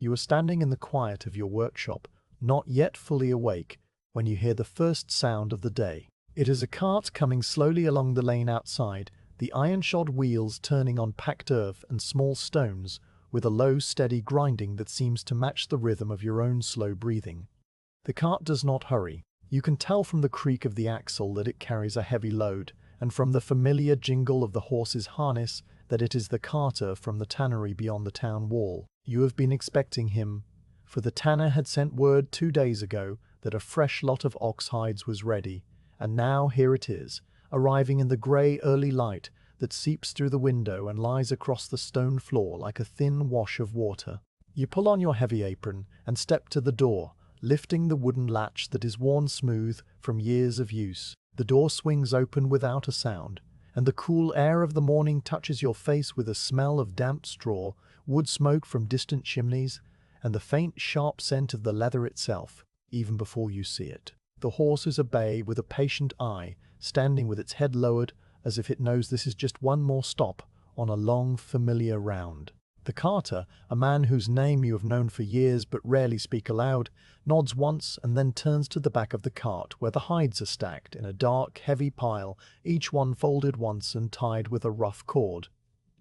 You are standing in the quiet of your workshop, not yet fully awake, when you hear the first sound of the day. It is a cart coming slowly along the lane outside, the iron-shod wheels turning on packed earth and small stones, with a low, steady grinding that seems to match the rhythm of your own slow breathing. The cart does not hurry. You can tell from the creak of the axle that it carries a heavy load, and from the familiar jingle of the horse's harness that it is the carter from the tannery beyond the town wall. You have been expecting him, for the tanner had sent word 2 days ago that a fresh lot of ox hides was ready, and now here it is, arriving in the grey early light that seeps through the window and lies across the stone floor like a thin wash of water. You pull on your heavy apron and step to the door, lifting the wooden latch that is worn smooth from years of use. The door swings open without a sound, and the cool air of the morning touches your face with a smell of damp straw, wood smoke from distant chimneys, and the faint, sharp scent of the leather itself, even before you see it. The horse is a bay with a patient eye, standing with its head lowered as if it knows this is just one more stop on a long, familiar round. The carter, a man whose name you have known for years but rarely speak aloud, nods once and then turns to the back of the cart where the hides are stacked in a dark, heavy pile, each one folded once and tied with a rough cord.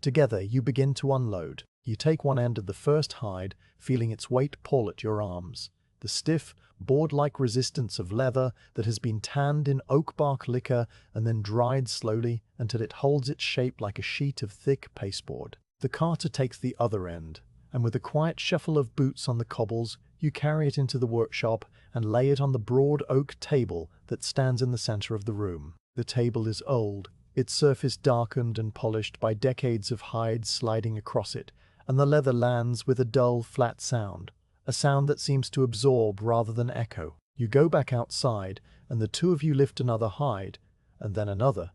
Together you begin to unload. You take one end of the first hide, feeling its weight pull at your arms. The stiff, board-like resistance of leather that has been tanned in oak bark liquor and then dried slowly until it holds its shape like a sheet of thick pasteboard. The carter takes the other end, and with a quiet shuffle of boots on the cobbles, you carry it into the workshop and lay it on the broad oak table that stands in the center of the room. The table is old, its surface darkened and polished by decades of hides sliding across it, and the leather lands with a dull, flat sound, a sound that seems to absorb rather than echo. You go back outside, and the two of you lift another hide, and then another,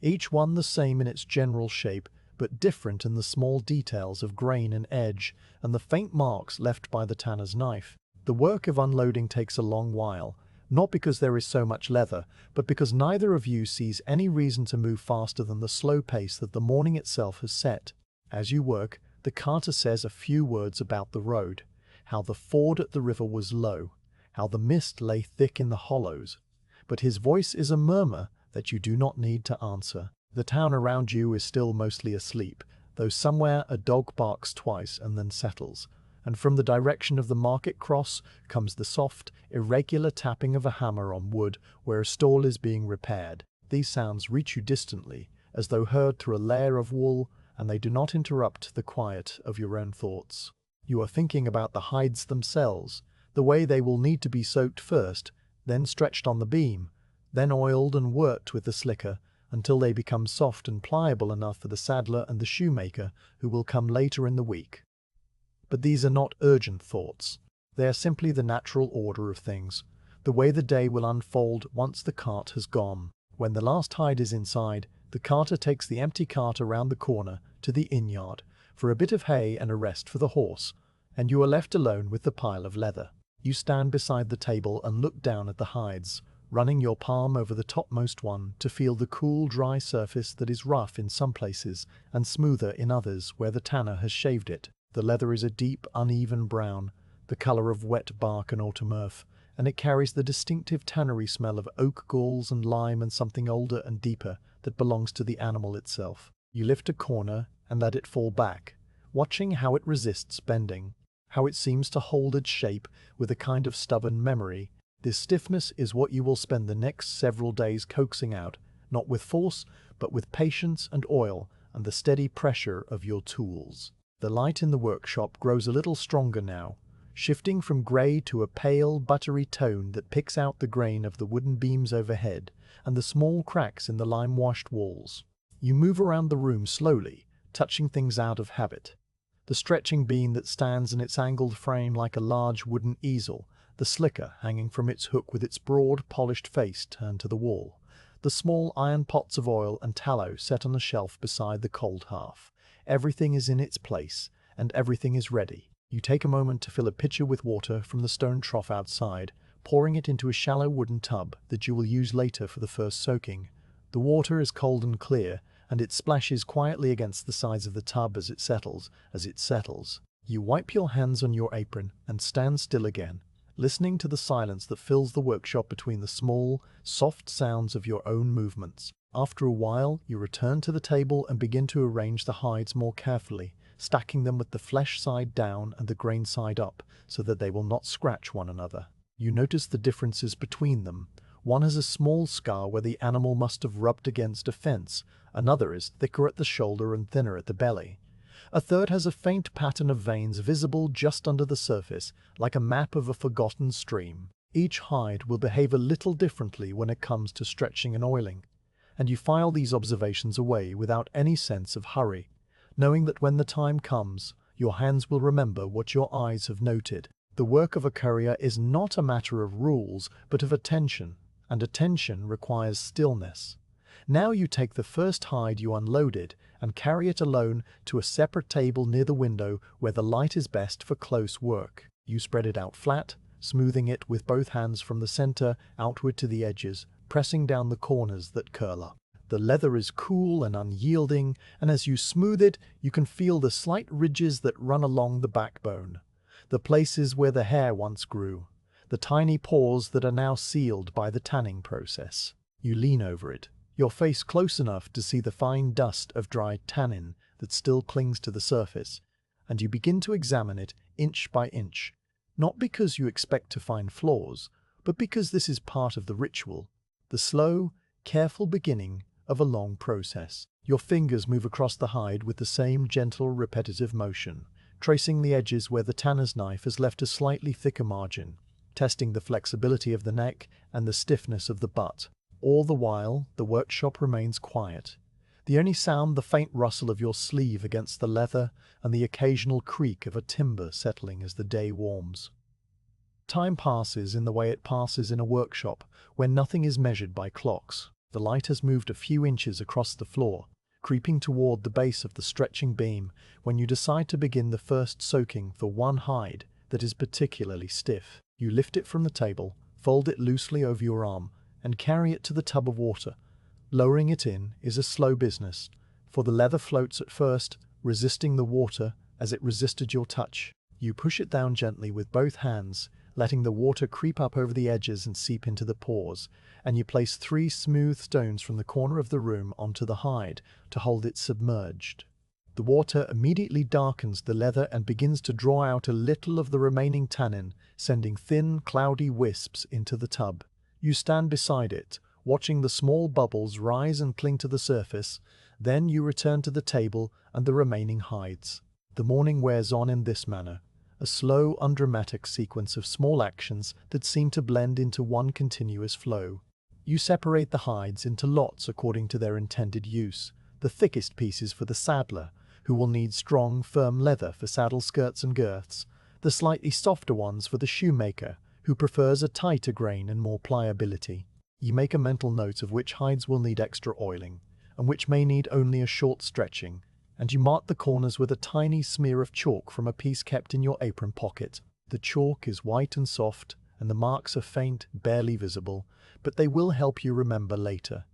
each one the same in its general shape, but different in the small details of grain and edge, and the faint marks left by the tanner's knife. The work of unloading takes a long while, not because there is so much leather, but because neither of you sees any reason to move faster than the slow pace that the morning itself has set. As you work, the carter says a few words about the road, how the ford at the river was low, how the mist lay thick in the hollows, but his voice is a murmur that you do not need to answer. The town around you is still mostly asleep, though somewhere a dog barks twice and then settles, and from the direction of the market cross comes the soft, irregular tapping of a hammer on wood where a stall is being repaired. These sounds reach you distantly, as though heard through a layer of wool, and they do not interrupt the quiet of your own thoughts. You are thinking about the hides themselves, the way they will need to be soaked first, then stretched on the beam, then oiled and worked with the slicker, until they become soft and pliable enough for the saddler and the shoemaker who will come later in the week. But these are not urgent thoughts. They are simply the natural order of things, the way the day will unfold once the cart has gone. When the last hide is inside, the carter takes the empty cart around the corner to the inn-yard for a bit of hay and a rest for the horse, and you are left alone with the pile of leather. You stand beside the table and look down at the hides, running your palm over the topmost one to feel the cool, dry surface that is rough in some places and smoother in others where the tanner has shaved it. The leather is a deep, uneven brown, the color of wet bark and autumn earth, and it carries the distinctive tannery smell of oak galls and lime and something older and deeper that belongs to the animal itself. You lift a corner and let it fall back, watching how it resists bending, how it seems to hold its shape with a kind of stubborn memory. This stiffness is what you will spend the next several days coaxing out, not with force, but with patience and oil and the steady pressure of your tools. The light in the workshop grows a little stronger now, shifting from grey to a pale, buttery tone that picks out the grain of the wooden beams overhead and the small cracks in the lime-washed walls. You move around the room slowly, touching things out of habit. The stretching beam that stands in its angled frame like a large wooden easel, the slicker hanging from its hook with its broad, polished face turned to the wall, the small iron pots of oil and tallow set on a shelf beside the cold hearth. Everything is in its place, and everything is ready. You take a moment to fill a pitcher with water from the stone trough outside, pouring it into a shallow wooden tub that you will use later for the first soaking. The water is cold and clear, and it splashes quietly against the sides of the tub as it settles. You wipe your hands on your apron and stand still again, listening to the silence that fills the workshop between the small, soft sounds of your own movements. After a while, you return to the table and begin to arrange the hides more carefully, stacking them with the flesh side down and the grain side up, so that they will not scratch one another. You notice the differences between them. One has a small scar where the animal must have rubbed against a fence, another is thicker at the shoulder and thinner at the belly. A third has a faint pattern of veins visible just under the surface, like a map of a forgotten stream. Each hide will behave a little differently when it comes to stretching and oiling, and you file these observations away without any sense of hurry, knowing that when the time comes, your hands will remember what your eyes have noted. The work of a currier is not a matter of rules, but of attention, and attention requires stillness. Now you take the first hide you unloaded and carry it alone to a separate table near the window where the light is best for close work. You spread it out flat, smoothing it with both hands from the center outward to the edges, pressing down the corners that curl up. The leather is cool and unyielding, and as you smooth it, you can feel the slight ridges that run along the backbone, the places where the hair once grew, the tiny pores that are now sealed by the tanning process. You lean over it, your face close enough to see the fine dust of dried tannin that still clings to the surface, and you begin to examine it inch by inch, not because you expect to find flaws, but because this is part of the ritual, the slow, careful beginning of a long process. Your fingers move across the hide with the same gentle, repetitive motion, tracing the edges where the tanner's knife has left a slightly thicker margin, testing the flexibility of the neck and the stiffness of the butt. All the while, the workshop remains quiet. The only sound the faint rustle of your sleeve against the leather and the occasional creak of a timber settling as the day warms. Time passes in the way it passes in a workshop where nothing is measured by clocks. The light has moved a few inches across the floor, creeping toward the base of the stretching beam when you decide to begin the first soaking for one hide that is particularly stiff. You lift it from the table, fold it loosely over your arm, and carry it to the tub of water. Lowering it in is a slow business, for the leather floats at first, resisting the water as it resisted your touch. You push it down gently with both hands, letting the water creep up over the edges and seep into the pores, and you place 3 smooth stones from the corner of the room onto the hide to hold it submerged. The water immediately darkens the leather and begins to draw out a little of the remaining tannin, sending thin, cloudy wisps into the tub. You stand beside it, watching the small bubbles rise and cling to the surface. Then you return to the table and the remaining hides. The morning wears on in this manner, a slow, undramatic sequence of small actions that seem to blend into one continuous flow. You separate the hides into lots according to their intended use, the thickest pieces for the saddler, who will need strong, firm leather for saddle skirts and girths, the slightly softer ones for the shoemaker, who prefers a tighter grain and more pliability. You make a mental note of which hides will need extra oiling, and which may need only a short stretching, and you mark the corners with a tiny smear of chalk from a piece kept in your apron pocket. The chalk is white and soft, and the marks are faint, barely visible, but they will help you remember later.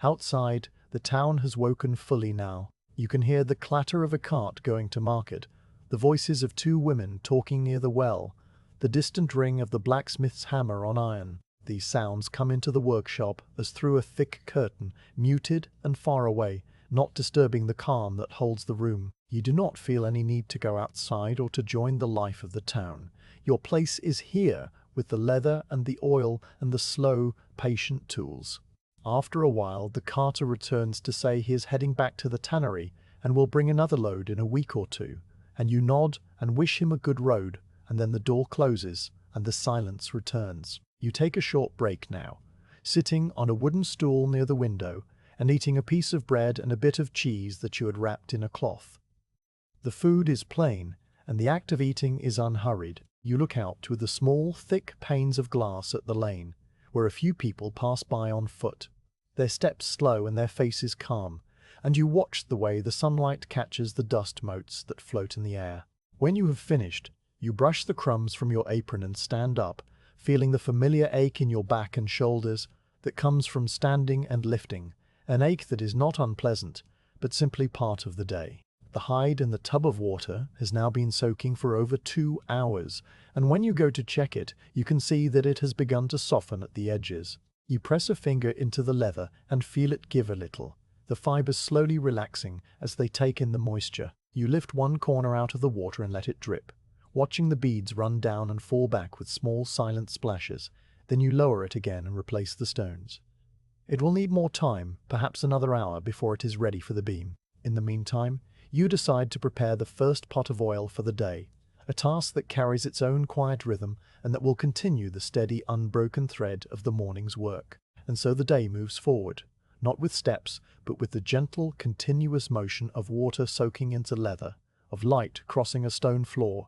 Outside, the town has woken fully now. You can hear the clatter of a cart going to market, the voices of 2 women talking near the well, the distant ring of the blacksmith's hammer on iron. These sounds come into the workshop as through a thick curtain, muted and far away, not disturbing the calm that holds the room. You do not feel any need to go outside or to join the life of the town. Your place is here, with the leather and the oil and the slow, patient tools. After a while, the carter returns to say he is heading back to the tannery and will bring another load in a week or 2, and you nod and wish him a good road, and then the door closes and the silence returns. You take a short break now, sitting on a wooden stool near the window and eating a piece of bread and a bit of cheese that you had wrapped in a cloth. The food is plain, and the act of eating is unhurried. You look out through the small, thick panes of glass at the lane, where a few people pass by on foot, their steps slow and their faces calm, and you watch the way the sunlight catches the dust motes that float in the air. When you have finished, you brush the crumbs from your apron and stand up, feeling the familiar ache in your back and shoulders that comes from standing and lifting, an ache that is not unpleasant, but simply part of the day. The hide in the tub of water has now been soaking for over 2 hours, and when you go to check it, you can see that it has begun to soften at the edges. You press a finger into the leather and feel it give a little, the fibers slowly relaxing as they take in the moisture. You lift one corner out of the water and let it drip, watching the beads run down and fall back with small silent splashes. Then you lower it again and replace the stones. It will need more time, perhaps another hour, before it is ready for the beam. In the meantime, you decide to prepare the first pot of oil for the day, a task that carries its own quiet rhythm and that will continue the steady, unbroken thread of the morning's work. And so the day moves forward, not with steps, but with the gentle, continuous motion of water soaking into leather, of light crossing a stone floor,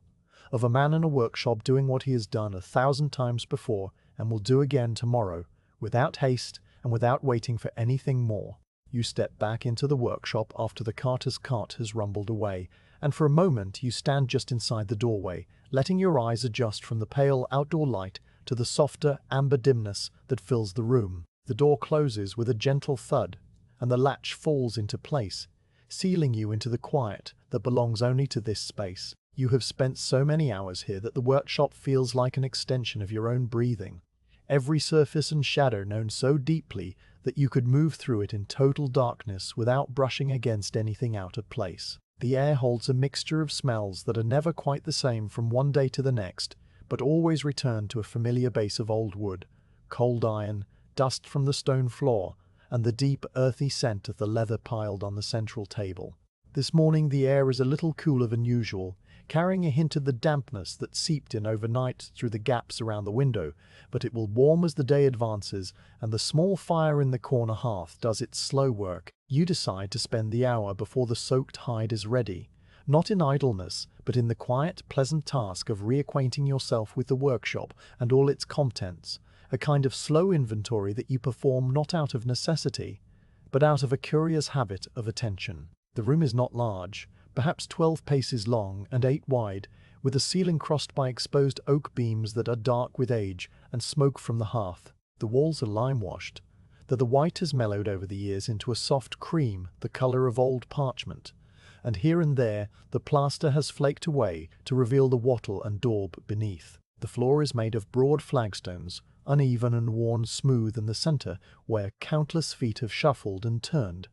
of a man in a workshop doing what he has done 1,000 times before and will do again tomorrow, without haste and without waiting for anything more. You step back into the workshop after the carter's cart has rumbled away, and for a moment you stand just inside the doorway, letting your eyes adjust from the pale outdoor light to the softer amber dimness that fills the room. The door closes with a gentle thud, and the latch falls into place, sealing you into the quiet that belongs only to this space. You have spent so many hours here that the workshop feels like an extension of your own breathing. Every surface and shadow known so deeply that you could move through it in total darkness without brushing against anything out of place. The air holds a mixture of smells that are never quite the same from one day to the next, but always return to a familiar base of old wood, cold iron, dust from the stone floor, and the deep, earthy scent of the leather piled on the central table. This morning the air is a little cooler than usual, carrying a hint of the dampness that seeped in overnight through the gaps around the window, but it will warm as the day advances and the small fire in the corner hearth does its slow work. You decide to spend the hour before the soaked hide is ready, not in idleness, but in the quiet, pleasant task of reacquainting yourself with the workshop and all its contents, a kind of slow inventory that you perform not out of necessity, but out of a curious habit of attention. The room is not large, perhaps 12 paces long and 8 wide, with a ceiling crossed by exposed oak beams that are dark with age and smoke from the hearth. The walls are lime-washed, though the white has mellowed over the years into a soft cream, the color of old parchment, and here and there the plaster has flaked away to reveal the wattle and daub beneath. The floor is made of broad flagstones, uneven and worn smooth in the center, where countless feet have shuffled and turned,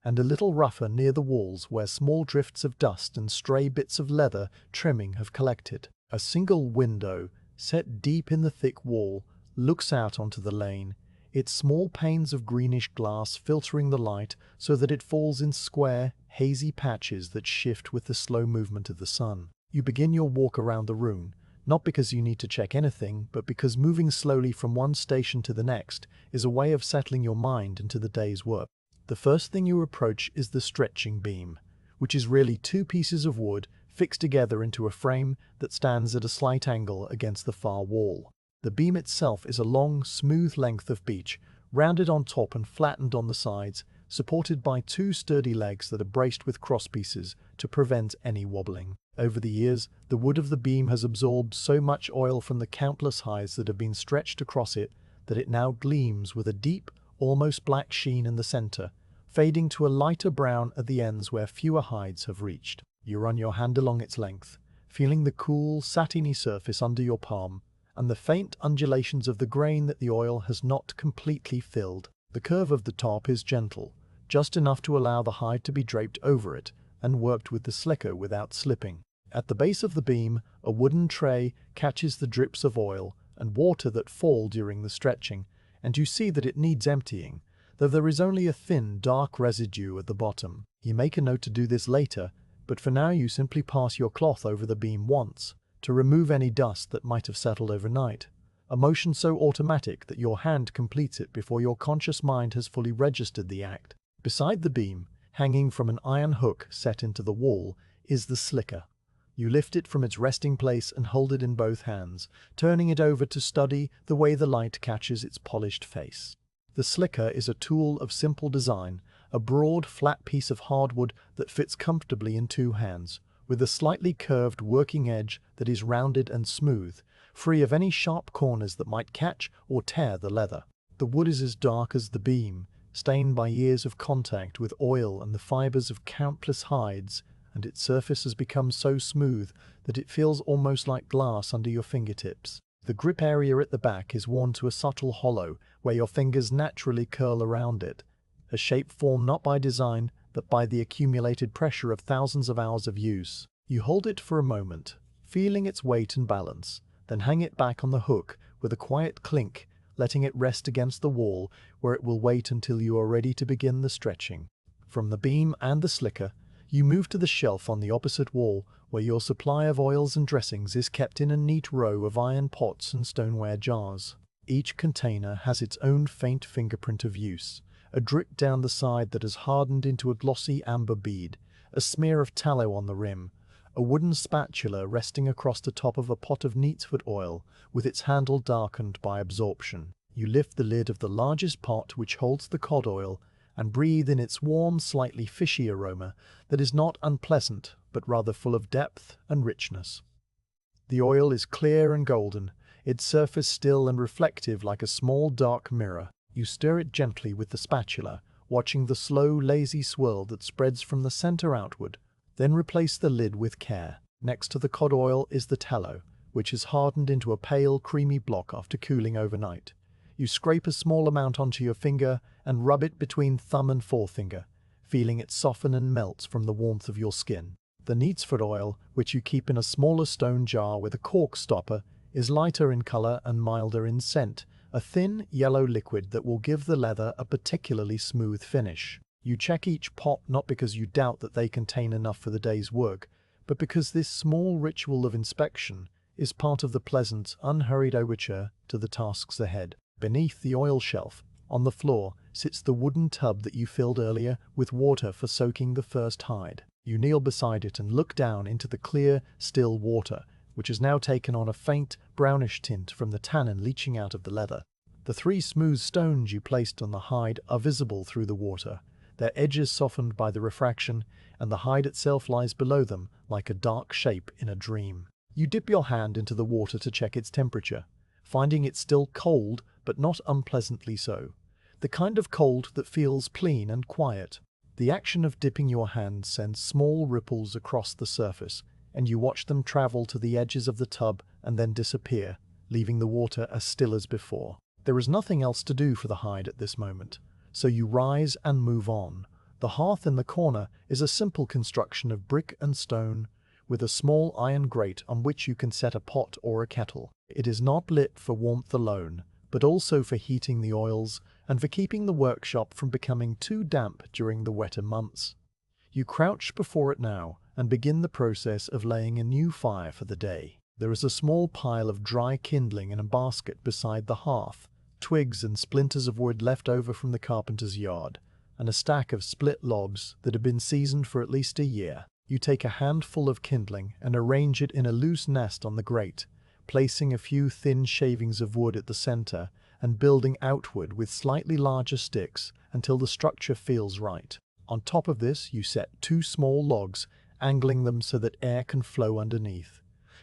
and a little rougher near the walls where small drifts of dust and stray bits of leather trimming have collected. A single window, set deep in the thick wall, looks out onto the lane, its small panes of greenish glass filtering the light so that it falls in square, hazy patches that shift with the slow movement of the sun. You begin your walk around the room, not because you need to check anything, but because moving slowly from one station to the next is a way of settling your mind into the day's work. The first thing you approach is the stretching beam, which is really 2 pieces of wood fixed together into a frame that stands at a slight angle against the far wall. The beam itself is a long, smooth length of beech, rounded on top and flattened on the sides, supported by 2 sturdy legs that are braced with crosspieces to prevent any wobbling. Over the years, the wood of the beam has absorbed so much oil from the countless hides that have been stretched across it that it now gleams with a deep, almost black sheen in the center, fading to a lighter brown at the ends where fewer hides have reached. You run your hand along its length, feeling the cool, satiny surface under your palm, and the faint undulations of the grain that the oil has not completely filled. The curve of the top is gentle, just enough to allow the hide to be draped over it, and worked with the slicker without slipping. At the base of the beam, a wooden tray catches the drips of oil and water that fall during the stretching, and you see that it needs emptying, though there is only a thin, dark residue at the bottom. You make a note to do this later, but for now you simply pass your cloth over the beam once, to remove any dust that might have settled overnight, a motion so automatic that your hand completes it before your conscious mind has fully registered the act. Beside the beam, hanging from an iron hook set into the wall, is the slicker. You lift it from its resting place and hold it in both hands, turning it over to study the way the light catches its polished face. The slicker is a tool of simple design, a broad, flat piece of hardwood that fits comfortably in 2 hands, with a slightly curved working edge that is rounded and smooth, free of any sharp corners that might catch or tear the leather. The wood is as dark as the beam, stained by years of contact with oil and the fibers of countless hides, and its surface has become so smooth that it feels almost like glass under your fingertips. The grip area at the back is worn to a subtle hollow where your fingers naturally curl around it, a shape formed not by design but by the accumulated pressure of thousands of hours of use. You hold it for a moment, feeling its weight and balance, then hang it back on the hook with a quiet clink, letting it rest against the wall where it will wait until you are ready to begin the stretching. From the beam and the slicker, you move to the shelf on the opposite wall where your supply of oils and dressings is kept in a neat row of iron pots and stoneware jars. Each container has its own faint fingerprint of use, a drip down the side that has hardened into a glossy amber bead, a smear of tallow on the rim, a wooden spatula resting across the top of a pot of neatsfoot oil with its handle darkened by absorption. You lift the lid of the largest pot which holds the cod oil and breathe in its warm, slightly fishy aroma that is not unpleasant but rather full of depth and richness. The oil is clear and golden, its surface still and reflective like a small dark mirror. You stir it gently with the spatula, watching the slow, lazy swirl that spreads from the center outward. Then replace the lid with care. Next to the cod oil is the tallow, which is hardened into a pale, creamy block after cooling overnight. You scrape a small amount onto your finger and rub it between thumb and forefinger, feeling it soften and melt from the warmth of your skin. The neatsfoot oil, which you keep in a smaller stone jar with a cork stopper, is lighter in color and milder in scent, a thin, yellow liquid that will give the leather a particularly smooth finish. You check each pot not because you doubt that they contain enough for the day's work, but because this small ritual of inspection is part of the pleasant, unhurried overture to the tasks ahead. Beneath the oil shelf, on the floor, sits the wooden tub that you filled earlier with water for soaking the first hide. You kneel beside it and look down into the clear, still water, which has now taken on a faint, brownish tint from the tannin leaching out of the leather. The 3 smooth stones you placed on the hide are visible through the water, their edges softened by the refraction, and the hide itself lies below them like a dark shape in a dream. You dip your hand into the water to check its temperature, finding it still cold but not unpleasantly so, the kind of cold that feels clean and quiet. The action of dipping your hand sends small ripples across the surface, and you watch them travel to the edges of the tub and then disappear, leaving the water as still as before. There is nothing else to do for the hide at this moment, so you rise and move on. The hearth in the corner is a simple construction of brick and stone, with a small iron grate on which you can set a pot or a kettle. It is not lit for warmth alone, but also for heating the oils and for keeping the workshop from becoming too damp during the wetter months. You crouch before it now and begin the process of laying a new fire for the day. There is a small pile of dry kindling in a basket beside the hearth, twigs and splinters of wood left over from the carpenter's yard, and a stack of split logs that have been seasoned for at least a year. You take a handful of kindling and arrange it in a loose nest on the grate, placing a few thin shavings of wood at the center and building outward with slightly larger sticks until the structure feels right. On top of this, you set 2 small logs, angling them so that air can flow underneath.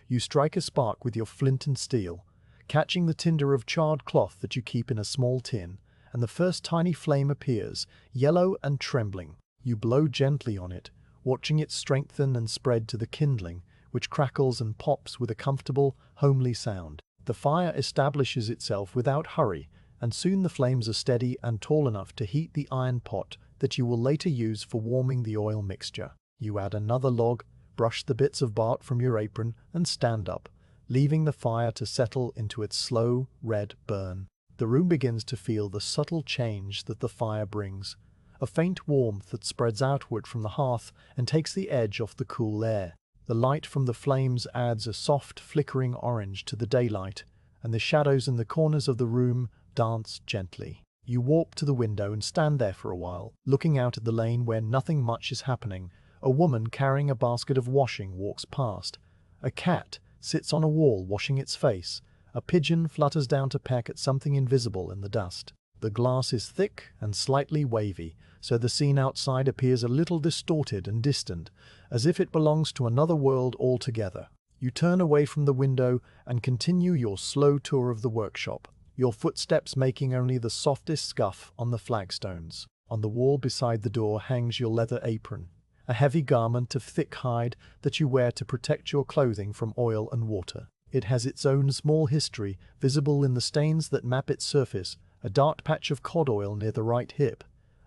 You strike a spark with your flint and steel, catching the tinder of charred cloth that you keep in a small tin, and the first tiny flame appears, yellow and trembling. You blow gently on it, watching it strengthen and spread to the kindling, which crackles and pops with a comfortable, homely sound. The fire establishes itself without hurry, and soon the flames are steady and tall enough to heat the iron pot that you will later use for warming the oil mixture. You add another log, brush the bits of bark from your apron, and stand up, leaving the fire to settle into its slow, red burn. The room begins to feel the subtle change that the fire brings, a faint warmth that spreads outward from the hearth and takes the edge off the cool air. The light from the flames adds a soft, flickering orange to the daylight, and the shadows in the corners of the room dance gently. You walk to the window and stand there for a while, looking out at the lane where nothing much is happening. A woman carrying a basket of washing walks past. A cat sits on a wall washing its face. A pigeon flutters down to peck at something invisible in the dust. The glass is thick and slightly wavy, so the scene outside appears a little distorted and distant, as if it belongs to another world altogether. You turn away from the window and continue your slow tour of the workshop, your footsteps making only the softest scuff on the flagstones. On the wall beside the door hangs your leather apron, a heavy garment of thick hide that you wear to protect your clothing from oil and water. It has its own small history, visible in the stains that map its surface, a dark patch of cod oil near the right hip,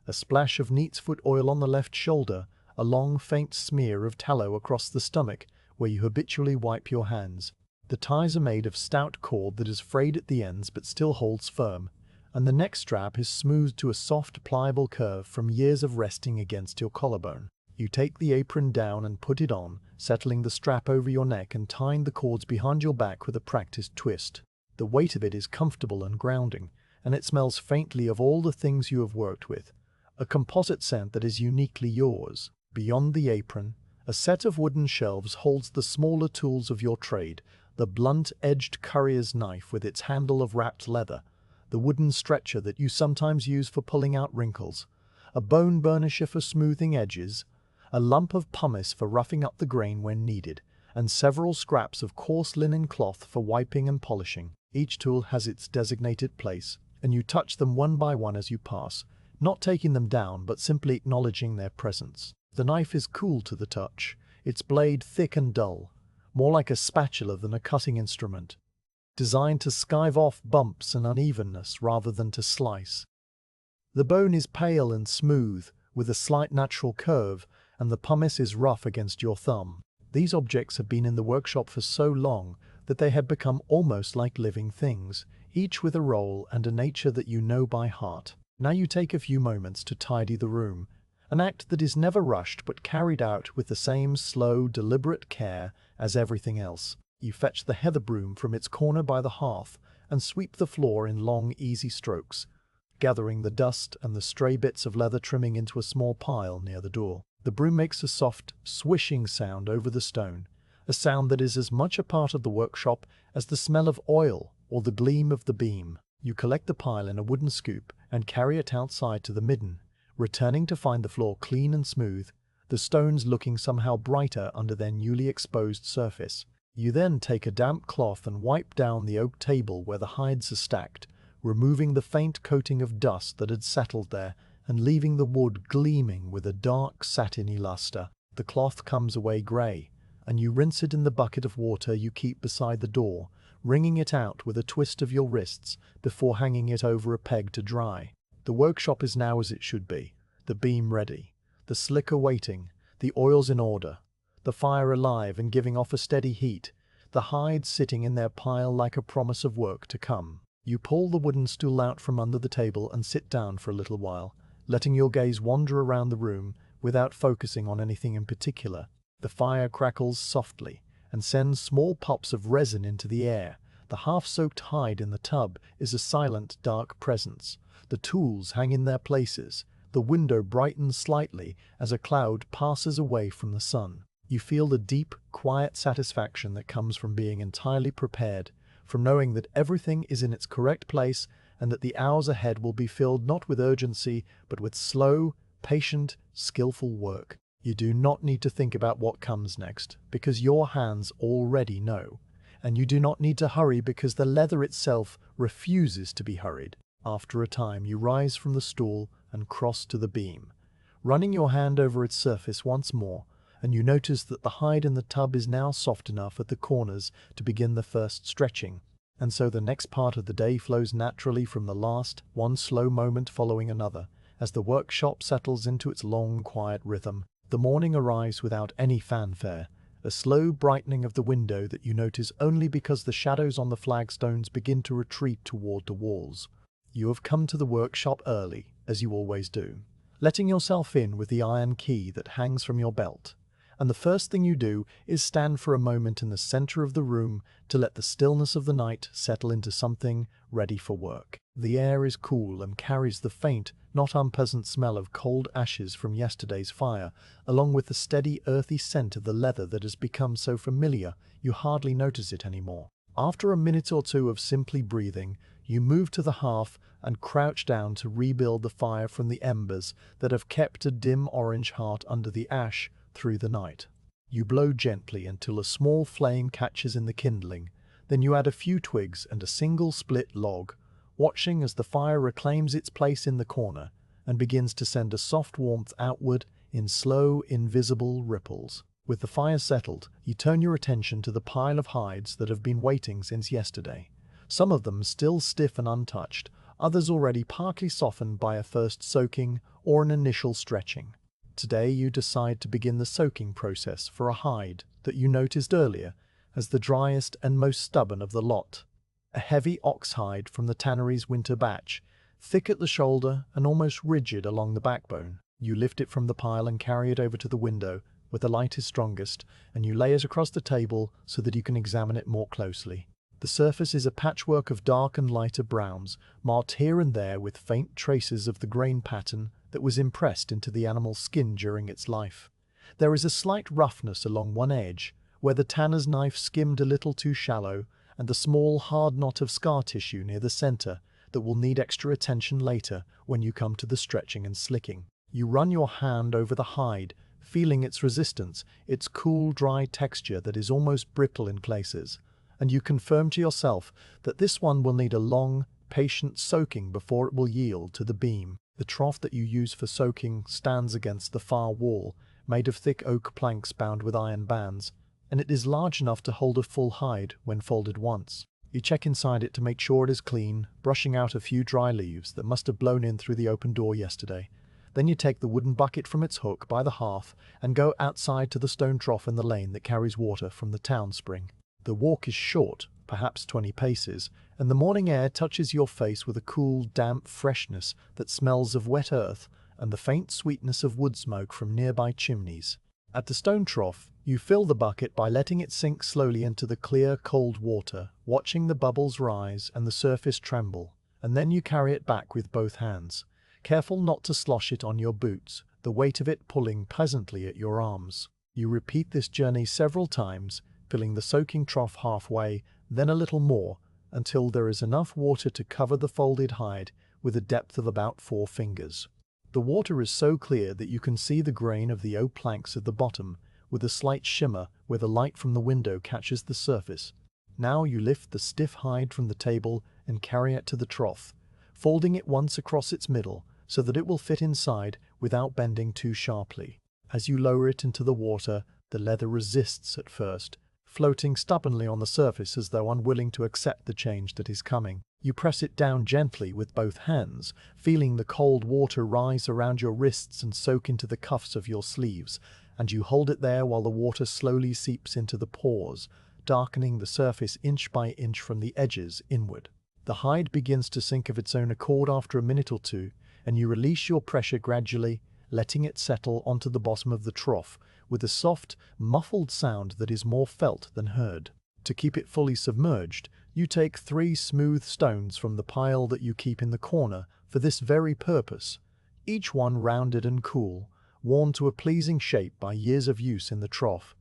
a splash of neatsfoot oil on the left shoulder, a long faint smear of tallow across the stomach where you habitually wipe your hands. The ties are made of stout cord that is frayed at the ends but still holds firm, and the neck strap is smoothed to a soft, pliable curve from years of resting against your collarbone. You take the apron down and put it on, settling the strap over your neck and tying the cords behind your back with a practiced twist. The weight of it is comfortable and grounding, and it smells faintly of all the things you have worked with, a composite scent that is uniquely yours. Beyond the apron, a set of wooden shelves holds the smaller tools of your trade, the blunt-edged currier's knife with its handle of wrapped leather, the wooden stretcher that you sometimes use for pulling out wrinkles, a bone burnisher for smoothing edges, a lump of pumice for roughing up the grain when needed, and several scraps of coarse linen cloth for wiping and polishing. Each tool has its designated place, and you touch them one by one as you pass, not taking them down but simply acknowledging their presence. The knife is cool to the touch, its blade thick and dull, more like a spatula than a cutting instrument, designed to skive off bumps and unevenness rather than to slice. The bone is pale and smooth, with a slight natural curve, and the pumice is rough against your thumb. These objects have been in the workshop for so long that they have become almost like living things, each with a role and a nature that you know by heart. Now you take a few moments to tidy the room, an act that is never rushed but carried out with the same slow, deliberate care as everything else. You fetch the heather broom from its corner by the hearth and sweep the floor in long, easy strokes, gathering the dust and the stray bits of leather trimming into a small pile near the door. The broom makes a soft, swishing sound over the stone, a sound that is as much a part of the workshop as the smell of oil or the gleam of the beam. You collect the pile in a wooden scoop and carry it outside to the midden, returning to find the floor clean and smooth, the stones looking somehow brighter under their newly exposed surface. You then take a damp cloth and wipe down the oak table where the hides are stacked, removing the faint coating of dust that had settled there and leaving the wood gleaming with a dark satiny luster. The cloth comes away grey, and you rinse it in the bucket of water you keep beside the door, wringing it out with a twist of your wrists before hanging it over a peg to dry. The workshop is now as it should be, the beam ready, the slicker waiting, the oils in order, the fire alive and giving off a steady heat, the hides sitting in their pile like a promise of work to come. You pull the wooden stool out from under the table and sit down for a little while, letting your gaze wander around the room without focusing on anything in particular. The fire crackles softly and sends small pops of resin into the air. The half-soaked hide in the tub is a silent, dark presence. The tools hang in their places. The window brightens slightly as a cloud passes away from the sun. You feel the deep, quiet satisfaction that comes from being entirely prepared, from knowing that everything is in its correct place and that the hours ahead will be filled not with urgency but with slow, patient, skillful work. You do not need to think about what comes next, because your hands already know, and you do not need to hurry because the leather itself refuses to be hurried. After a time you rise from the stool and cross to the beam, running your hand over its surface once more, and you notice that the hide in the tub is now soft enough at the corners to begin the first stretching, and so the next part of the day flows naturally from the last, one slow moment following another, as the workshop settles into its long, quiet rhythm. The morning arrives without any fanfare, a slow brightening of the window that you notice only because the shadows on the flagstones begin to retreat toward the walls. You have come to the workshop early, as you always do, letting yourself in with the iron key that hangs from your belt, and the first thing you do is stand for a moment in the center of the room to let the stillness of the night settle into something ready for work. The air is cool and carries the faint, not unpleasant smell of cold ashes from yesterday's fire, along with the steady, earthy scent of the leather that has become so familiar you hardly notice it anymore. After a minute or two of simply breathing, you move to the hearth and crouch down to rebuild the fire from the embers that have kept a dim orange heart under the ash through the night. You blow gently until a small flame catches in the kindling, then you add a few twigs and a single split log, watching as the fire reclaims its place in the corner and begins to send a soft warmth outward in slow, invisible ripples. With the fire settled, you turn your attention to the pile of hides that have been waiting since yesterday. Some of them still stiff and untouched, others already partly softened by a first soaking or an initial stretching. Today you decide to begin the soaking process for a hide that you noticed earlier as the driest and most stubborn of the lot. A heavy ox hide from the tannery's winter batch, thick at the shoulder and almost rigid along the backbone. You lift it from the pile and carry it over to the window where the light is strongest, and you lay it across the table so that you can examine it more closely. The surface is a patchwork of dark and lighter browns, marked here and there with faint traces of the grain pattern that was impressed into the animal's skin during its life. There is a slight roughness along one edge, where the tanner's knife skimmed a little too shallow, and a small hard knot of scar tissue near the center that will need extra attention later when you come to the stretching and slicking. You run your hand over the hide, feeling its resistance, its cool, dry texture that is almost brittle in places, and you confirm to yourself that this one will need a long, patient soaking before it will yield to the beam. The trough that you use for soaking stands against the far wall, made of thick oak planks bound with iron bands, and it is large enough to hold a full hide when folded once. You check inside it to make sure it is clean, brushing out a few dry leaves that must have blown in through the open door yesterday. Then you take the wooden bucket from its hook by the hearth and go outside to the stone trough in the lane that carries water from the town spring. The walk is short, perhaps 20 paces, and the morning air touches your face with a cool, damp freshness that smells of wet earth and the faint sweetness of wood smoke from nearby chimneys. At the stone trough, you fill the bucket by letting it sink slowly into the clear, cold water, watching the bubbles rise and the surface tremble, and then you carry it back with both hands, careful not to slosh it on your boots, the weight of it pulling pleasantly at your arms. You repeat this journey several times, filling the soaking trough halfway, then a little more, until there is enough water to cover the folded hide with a depth of about 4 fingers. The water is so clear that you can see the grain of the oak planks at the bottom, with a slight shimmer where the light from the window catches the surface. Now you lift the stiff hide from the table and carry it to the trough, folding it once across its middle so that it will fit inside without bending too sharply. As you lower it into the water, the leather resists at first, floating stubbornly on the surface as though unwilling to accept the change that is coming. You press it down gently with both hands, feeling the cold water rise around your wrists and soak into the cuffs of your sleeves, and you hold it there while the water slowly seeps into the pores, darkening the surface inch by inch from the edges inward. The hide begins to sink of its own accord after a minute or two, and you release your pressure gradually, letting it settle onto the bottom of the trough with a soft, muffled sound that is more felt than heard. To keep it fully submerged, you take 3 smooth stones from the pile that you keep in the corner for this very purpose, each one rounded and cool, worn to a pleasing shape by years of use in the trough,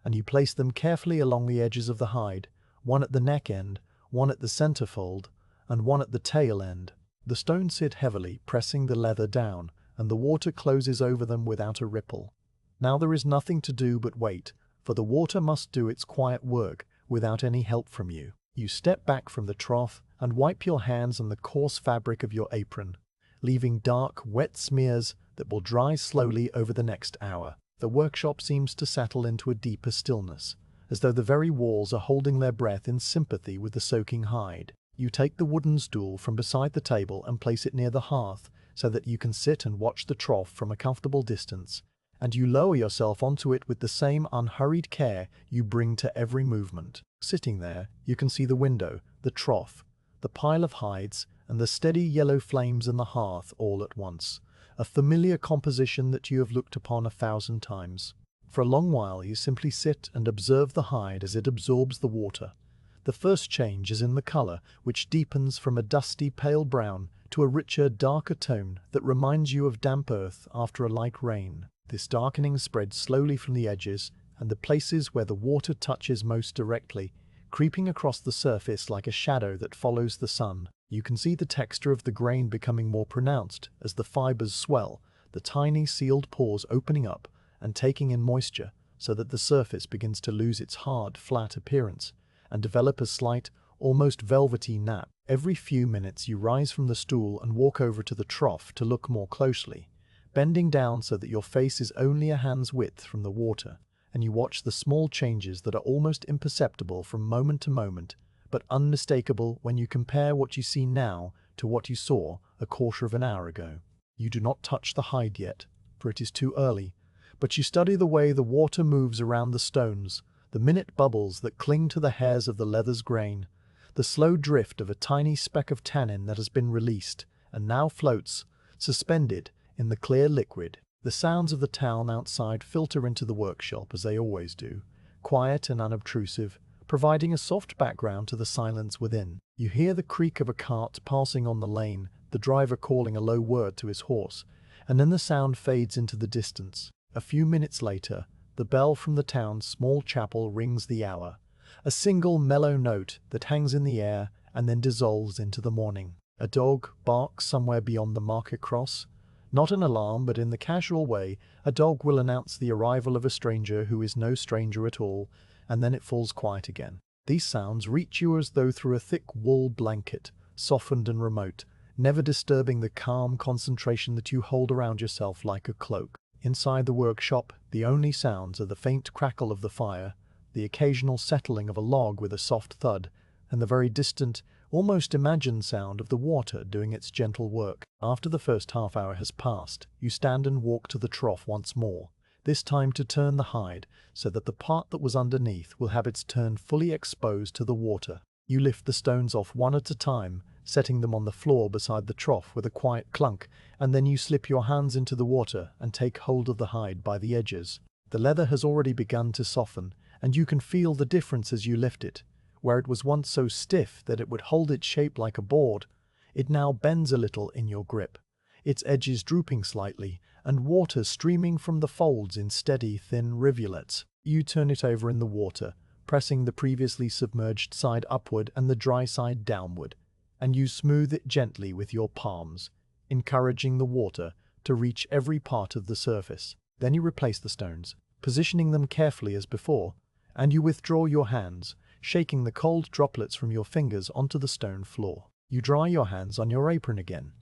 and you place them carefully along the edges of the hide, one at the neck end, one at the center fold, and one at the tail end. The stones sit heavily, pressing the leather down, and the water closes over them without a ripple. Now there is nothing to do but wait, for the water must do its quiet work without any help from you. You step back from the trough and wipe your hands on the coarse fabric of your apron, leaving dark, wet smears that will dry slowly over the next hour. The workshop seems to settle into a deeper stillness, as though the very walls are holding their breath in sympathy with the soaking hide. You take the wooden stool from beside the table and place it near the hearth so that you can sit and watch the trough from a comfortable distance, and you lower yourself onto it with the same unhurried care you bring to every movement. Sitting there, you can see the window, the trough, the pile of hides, and the steady yellow flames in the hearth all at once, a familiar composition that you have looked upon 1,000 times. For a long while you simply sit and observe the hide as it absorbs the water. The first change is in the color, which deepens from a dusty pale brown to a richer, darker tone that reminds you of damp earth after a light rain. This darkening spreads slowly from the edges and the places where the water touches most directly, creeping across the surface like a shadow that follows the sun. You can see the texture of the grain becoming more pronounced as the fibers swell, the tiny sealed pores opening up and taking in moisture so that the surface begins to lose its hard, flat appearance and develop a slight, almost velvety nap. Every few minutes you rise from the stool and walk over to the trough to look more closely, bending down so that your face is only a hand's width from the water, and you watch the small changes that are almost imperceptible from moment to moment, but unmistakable when you compare what you see now to what you saw a quarter of an hour ago. You do not touch the hide yet, for it is too early, but you study the way the water moves around the stones, the minute bubbles that cling to the hairs of the leather's grain, the slow drift of a tiny speck of tannin that has been released and now floats, suspended, in the clear liquid. The sounds of the town outside filter into the workshop as they always do, quiet and unobtrusive, providing a soft background to the silence within. You hear the creak of a cart passing on the lane, the driver calling a low word to his horse, and then the sound fades into the distance. A few minutes later, the bell from the town's small chapel rings the hour, a single mellow note that hangs in the air and then dissolves into the morning. A dog barks somewhere beyond the market cross. Not an alarm, but in the casual way, a dog will announce the arrival of a stranger who is no stranger at all, and then it falls quiet again. These sounds reach you as though through a thick wool blanket, softened and remote, never disturbing the calm concentration that you hold around yourself like a cloak. Inside the workshop, the only sounds are the faint crackle of the fire, the occasional settling of a log with a soft thud, and the very distant, almost imagined sound of the water doing its gentle work. After the first half hour has passed, you stand and walk to the trough once more, this time to turn the hide so that the part that was underneath will have its turn fully exposed to the water. You lift the stones off one at a time, setting them on the floor beside the trough with a quiet clunk, and then you slip your hands into the water and take hold of the hide by the edges. The leather has already begun to soften, and you can feel the difference as you lift it. Where it was once so stiff that it would hold its shape like a board, it now bends a little in your grip, its edges drooping slightly, and water streaming from the folds in steady, thin rivulets. You turn it over in the water, pressing the previously submerged side upward and the dry side downward, and you smooth it gently with your palms, encouraging the water to reach every part of the surface. Then you replace the stones, positioning them carefully as before, and you withdraw your hands, shaking the cold droplets from your fingers onto the stone floor. You dry your hands on your apron again,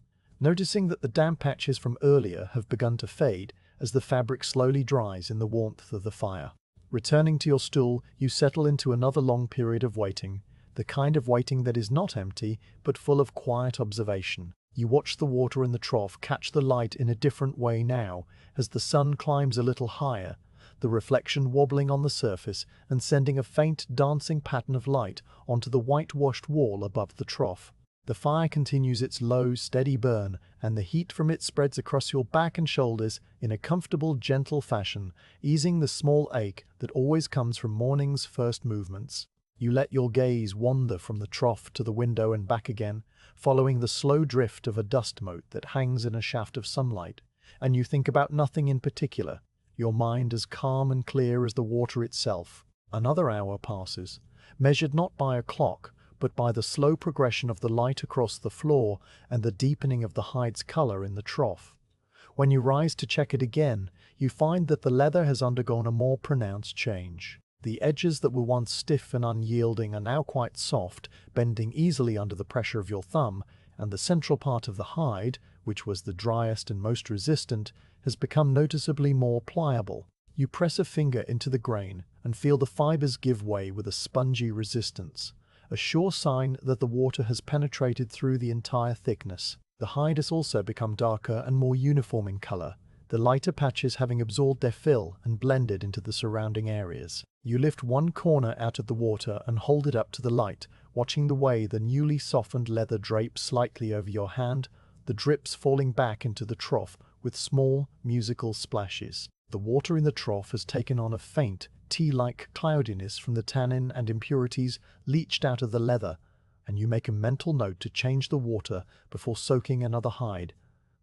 noticing that the damp patches from earlier have begun to fade as the fabric slowly dries in the warmth of the fire. Returning to your stool, you settle into another long period of waiting, the kind of waiting that is not empty, but full of quiet observation. You watch the water in the trough catch the light in a different way now, as the sun climbs a little higher, the reflection wobbling on the surface and sending a faint dancing pattern of light onto the whitewashed wall above the trough. The fire continues its low, steady burn, and the heat from it spreads across your back and shoulders in a comfortable, gentle fashion, easing the small ache that always comes from morning's first movements. You let your gaze wander from the trough to the window and back again, following the slow drift of a dust mote that hangs in a shaft of sunlight, and you think about nothing in particular, your mind as calm and clear as the water itself. Another hour passes, measured not by a clock, but by the slow progression of the light across the floor and the deepening of the hide's color in the trough. When you rise to check it again, you find that the leather has undergone a more pronounced change. The edges that were once stiff and unyielding are now quite soft, bending easily under the pressure of your thumb, and the central part of the hide, which was the driest and most resistant, has become noticeably more pliable. You press a finger into the grain and feel the fibers give way with a spongy resistance, a sure sign that the water has penetrated through the entire thickness. The hide has also become darker and more uniform in color, the lighter patches having absorbed their fill and blended into the surrounding areas. You lift one corner out of the water and hold it up to the light, watching the way the newly softened leather drapes slightly over your hand, the drips falling back into the trough with small, musical splashes. The water in the trough has taken on a faint, tea-like cloudiness from the tannin and impurities leached out of the leather, and you make a mental note to change the water before soaking another hide.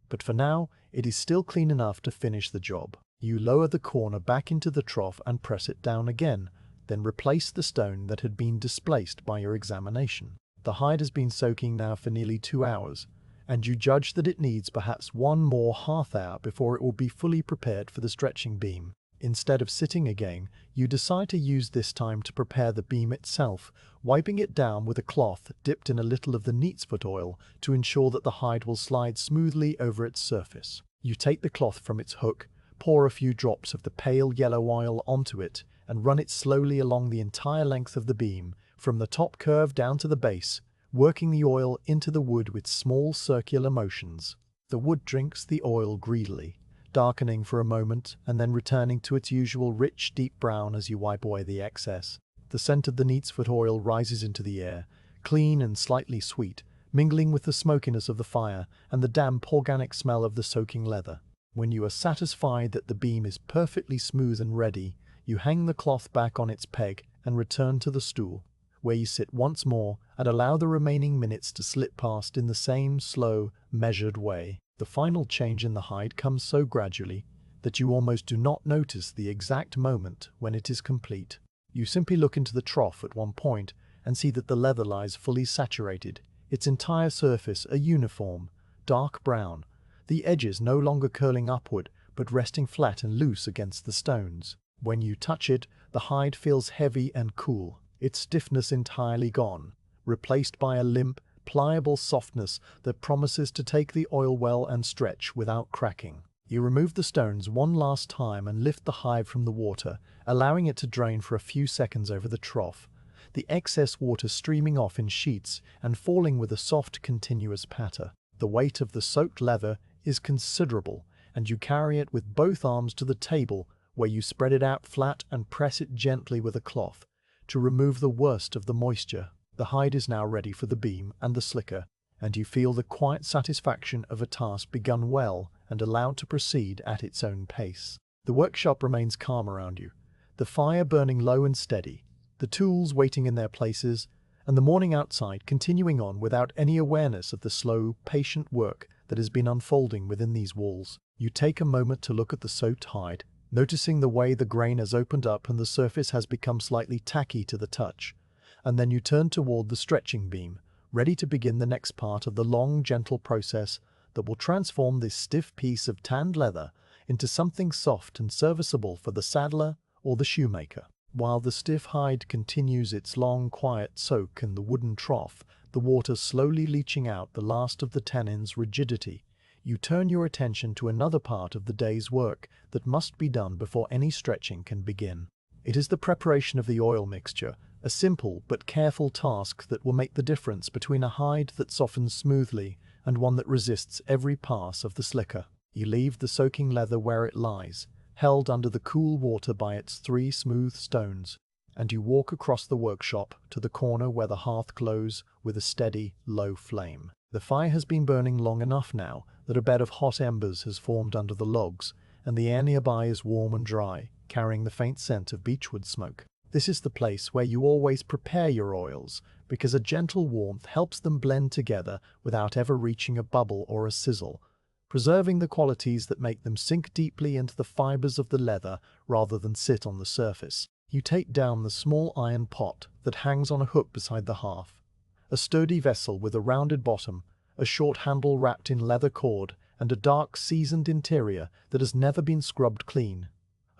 But for now, it is still clean enough to finish the job. You lower the corner back into the trough and press it down again, then replace the stone that had been displaced by your examination. The hide has been soaking now for nearly 2 hours, and you judge that it needs perhaps one more half hour before it will be fully prepared for the stretching beam. Instead of sitting again, you decide to use this time to prepare the beam itself, wiping it down with a cloth dipped in a little of the neatsfoot oil to ensure that the hide will slide smoothly over its surface. You take the cloth from its hook, pour a few drops of the pale yellow oil onto it, and run it slowly along the entire length of the beam, from the top curve down to the base, working the oil into the wood with small circular motions. The wood drinks the oil greedily, darkening for a moment and then returning to its usual rich, deep brown as you wipe away the excess. The scent of the neatsfoot oil rises into the air, clean and slightly sweet, mingling with the smokiness of the fire and the damp organic smell of the soaking leather. When you are satisfied that the beam is perfectly smooth and ready, you hang the cloth back on its peg and return to the stool, where you sit once more and allow the remaining minutes to slip past in the same slow, measured way. The final change in the hide comes so gradually that you almost do not notice the exact moment when it is complete. You simply look into the trough at one point and see that the leather lies fully saturated, its entire surface a uniform, dark brown, the edges no longer curling upward but resting flat and loose against the stones. When you touch it, the hide feels heavy and cool, its stiffness entirely gone, replaced by a limp, pliable softness that promises to take the oil well and stretch without cracking. You remove the stones one last time and lift the hide from the water, allowing it to drain for a few seconds over the trough, the excess water streaming off in sheets and falling with a soft, continuous patter. The weight of the soaked leather is considerable, and you carry it with both arms to the table, where you spread it out flat and press it gently with a cloth to remove the worst of the moisture. The hide is now ready for the beam and the slicker, and you feel the quiet satisfaction of a task begun well and allowed to proceed at its own pace. The workshop remains calm around you, the fire burning low and steady, the tools waiting in their places, and the morning outside continuing on without any awareness of the slow, patient work that has been unfolding within these walls. You take a moment to look at the soaked hide, noticing the way the grain has opened up and the surface has become slightly tacky to the touch, and then you turn toward the stretching beam, ready to begin the next part of the long, gentle process that will transform this stiff piece of tanned leather into something soft and serviceable for the saddler or the shoemaker. While the stiff hide continues its long, quiet soak in the wooden trough, the water slowly leaching out the last of the tannin's rigidity, you turn your attention to another part of the day's work that must be done before any stretching can begin. It is the preparation of the oil mixture, a simple but careful task that will make the difference between a hide that softens smoothly and one that resists every pass of the slicker. You leave the soaking leather where it lies, held under the cool water by its 3 smooth stones, and you walk across the workshop to the corner where the hearth glows with a steady, low flame. The fire has been burning long enough now that a bed of hot embers has formed under the logs, and the air nearby is warm and dry, carrying the faint scent of beechwood smoke. This is the place where you always prepare your oils, because a gentle warmth helps them blend together without ever reaching a bubble or a sizzle, preserving the qualities that make them sink deeply into the fibers of the leather rather than sit on the surface. You take down the small iron pot that hangs on a hook beside the hearth, a sturdy vessel with a rounded bottom, a short handle wrapped in leather cord, and a dark, seasoned interior that has never been scrubbed clean,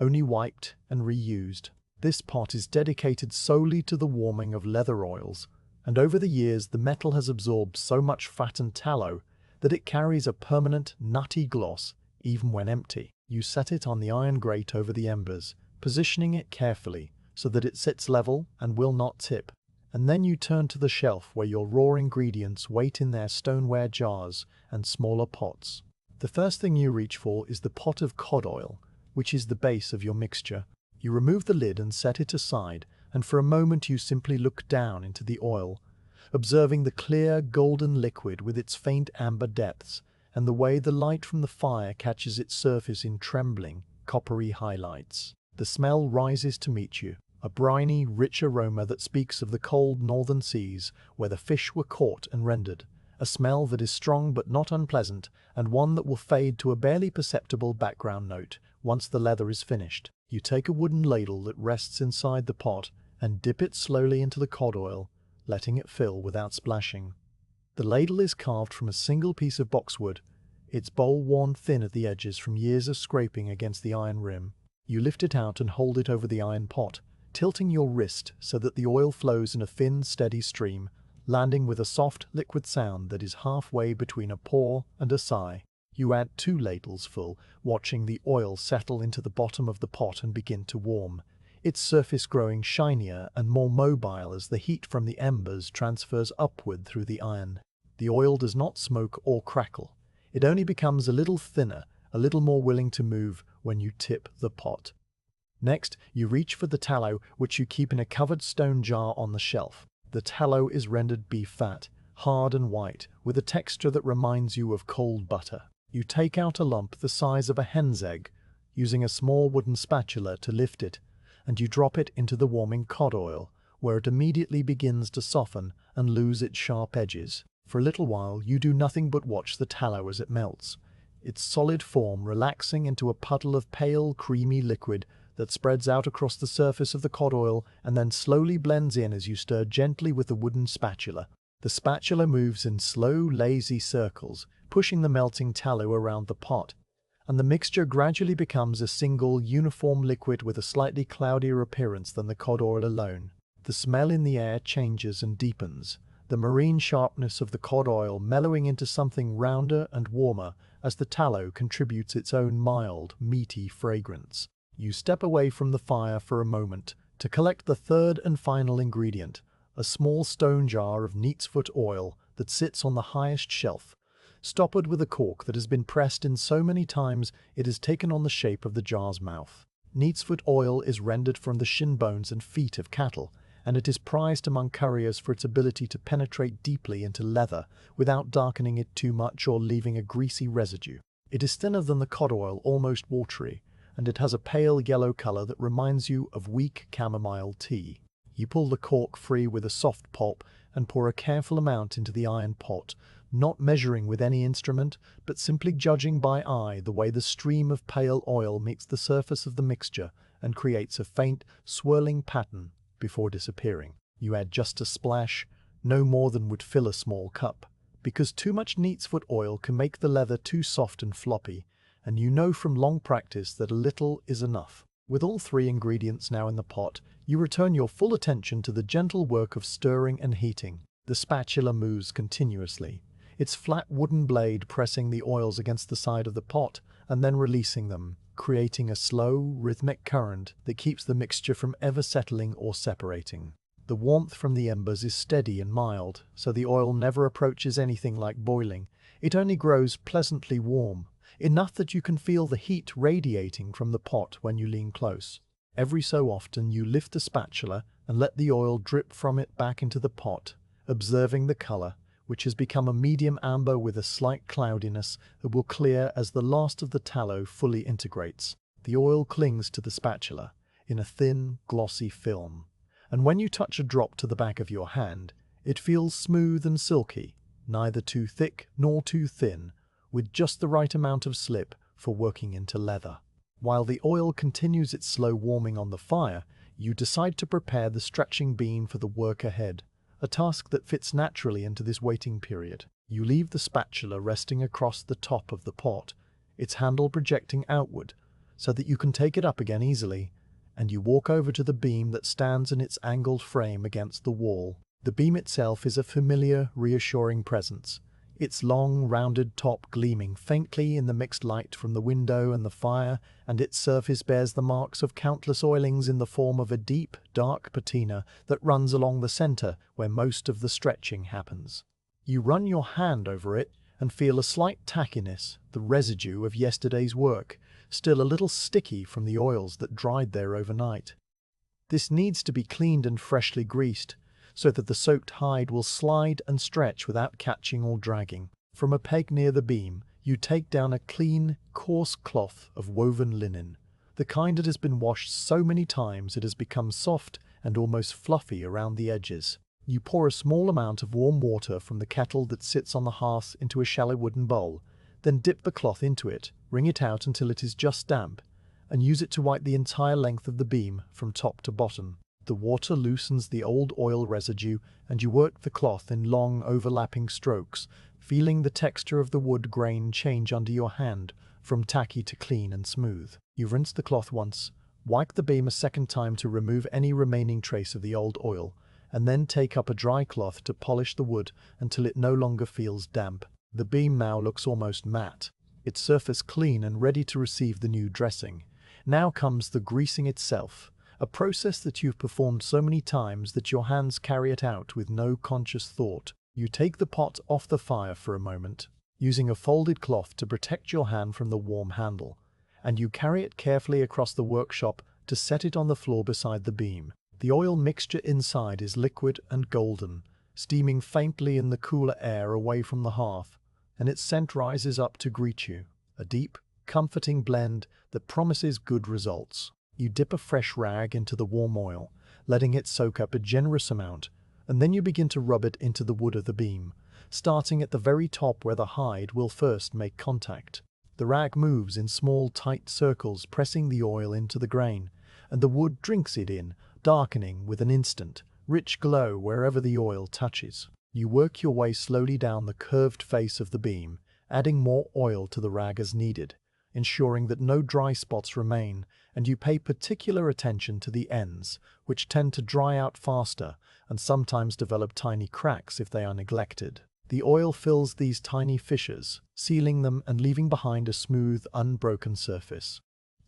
only wiped and reused. This pot is dedicated solely to the warming of leather oils, and over the years the metal has absorbed so much fat and tallow that it carries a permanent, nutty gloss even when empty. You set it on the iron grate over the embers, positioning it carefully so that it sits level and will not tip, and then you turn to the shelf where your raw ingredients wait in their stoneware jars and smaller pots. The first thing you reach for is the pot of cod oil, which is the base of your mixture. You remove the lid and set it aside, and for a moment you simply look down into the oil, observing the clear, golden liquid with its faint amber depths, and the way the light from the fire catches its surface in trembling, coppery highlights. The smell rises to meet you, a briny, rich aroma that speaks of the cold northern seas where the fish were caught and rendered, a smell that is strong but not unpleasant, and one that will fade to a barely perceptible background note once the leather is finished. You take a wooden ladle that rests inside the pot and dip it slowly into the cod oil, letting it fill without splashing. The ladle is carved from a single piece of boxwood, its bowl worn thin at the edges from years of scraping against the iron rim. You lift it out and hold it over the iron pot, tilting your wrist so that the oil flows in a thin, steady stream, landing with a soft, liquid sound that is halfway between a pour and a sigh. You add 2 ladles full, watching the oil settle into the bottom of the pot and begin to warm, its surface growing shinier and more mobile as the heat from the embers transfers upward through the iron. The oil does not smoke or crackle. It only becomes a little thinner, a little more willing to move when you tip the pot. Next, you reach for the tallow, which you keep in a covered stone jar on the shelf. The tallow is rendered beef fat, hard and white, with a texture that reminds you of cold butter. You take out a lump the size of a hen's egg, using a small wooden spatula to lift it, and you drop it into the warming cod oil, where it immediately begins to soften and lose its sharp edges. For a little while, you do nothing but watch the tallow as it melts, its solid form relaxing into a puddle of pale, creamy liquid that spreads out across the surface of the cod oil and then slowly blends in as you stir gently with the wooden spatula. The spatula moves in slow, lazy circles, pushing the melting tallow around the pot, and the mixture gradually becomes a single, uniform liquid with a slightly cloudier appearance than the cod oil alone. The smell in the air changes and deepens, the marine sharpness of the cod oil mellowing into something rounder and warmer as the tallow contributes its own mild, meaty fragrance. You step away from the fire for a moment to collect the third and final ingredient, a small stone jar of neatsfoot oil that sits on the highest shelf, stoppered with a cork that has been pressed in so many times it has taken on the shape of the jar's mouth. Neatsfoot oil is rendered from the shin bones and feet of cattle, and it is prized among curriers for its ability to penetrate deeply into leather without darkening it too much or leaving a greasy residue. It is thinner than the cod oil, almost watery, and it has a pale yellow color that reminds you of weak chamomile tea. You pull the cork free with a soft pop and pour a careful amount into the iron pot, not measuring with any instrument, but simply judging by eye the way the stream of pale oil meets the surface of the mixture and creates a faint, swirling pattern before disappearing. You add just a splash, no more than would fill a small cup, because too much neatsfoot oil can make the leather too soft and floppy, and you know from long practice that a little is enough. With all 3 ingredients now in the pot, you return your full attention to the gentle work of stirring and heating. The spatula moves continuously, its flat wooden blade pressing the oils against the side of the pot and then releasing them, creating a slow, rhythmic current that keeps the mixture from ever settling or separating. The warmth from the embers is steady and mild, so the oil never approaches anything like boiling. It only grows pleasantly warm, enough that you can feel the heat radiating from the pot when you lean close. Every so often you lift the spatula and let the oil drip from it back into the pot, observing the color, which has become a medium amber with a slight cloudiness that will clear as the last of the tallow fully integrates. The oil clings to the spatula in a thin, glossy film, and when you touch a drop to the back of your hand, it feels smooth and silky, neither too thick nor too thin, with just the right amount of slip for working into leather. While the oil continues its slow warming on the fire, you decide to prepare the stretching beam for the work ahead, a task that fits naturally into this waiting period. You leave the spatula resting across the top of the pot, its handle projecting outward, so that you can take it up again easily, and you walk over to the beam that stands in its angled frame against the wall. The beam itself is a familiar, reassuring presence, its long, rounded top gleaming faintly in the mixed light from the window and the fire, and its surface bears the marks of countless oilings in the form of a deep, dark patina that runs along the center where most of the stretching happens. You run your hand over it and feel a slight tackiness, the residue of yesterday's work, still a little sticky from the oils that dried there overnight. This needs to be cleaned and freshly greased, so that the soaked hide will slide and stretch without catching or dragging. From a peg near the beam, you take down a clean, coarse cloth of woven linen, the kind that has been washed so many times it has become soft and almost fluffy around the edges. You pour a small amount of warm water from the kettle that sits on the hearth into a shallow wooden bowl, then dip the cloth into it, wring it out until it is just damp, and use it to wipe the entire length of the beam from top to bottom. The water loosens the old oil residue, and you work the cloth in long, overlapping strokes, feeling the texture of the wood grain change under your hand from tacky to clean and smooth. You rinse the cloth once, wipe the beam a second time to remove any remaining trace of the old oil, and then take up a dry cloth to polish the wood until it no longer feels damp. The beam now looks almost matte, its surface clean and ready to receive the new dressing. Now comes the greasing itself, a process that you've performed so many times that your hands carry it out with no conscious thought. You take the pot off the fire for a moment, using a folded cloth to protect your hand from the warm handle, and you carry it carefully across the workshop to set it on the floor beside the beam. The oil mixture inside is liquid and golden, steaming faintly in the cooler air away from the hearth, and its scent rises up to greet you, a deep, comforting blend that promises good results. You dip a fresh rag into the warm oil, letting it soak up a generous amount, and then you begin to rub it into the wood of the beam, starting at the very top where the hide will first make contact. The rag moves in small, tight circles, pressing the oil into the grain, and the wood drinks it in, darkening with an instant, rich glow wherever the oil touches. You work your way slowly down the curved face of the beam, adding more oil to the rag as needed, ensuring that no dry spots remain, and you pay particular attention to the ends, which tend to dry out faster and sometimes develop tiny cracks if they are neglected. The oil fills these tiny fissures, sealing them and leaving behind a smooth, unbroken surface.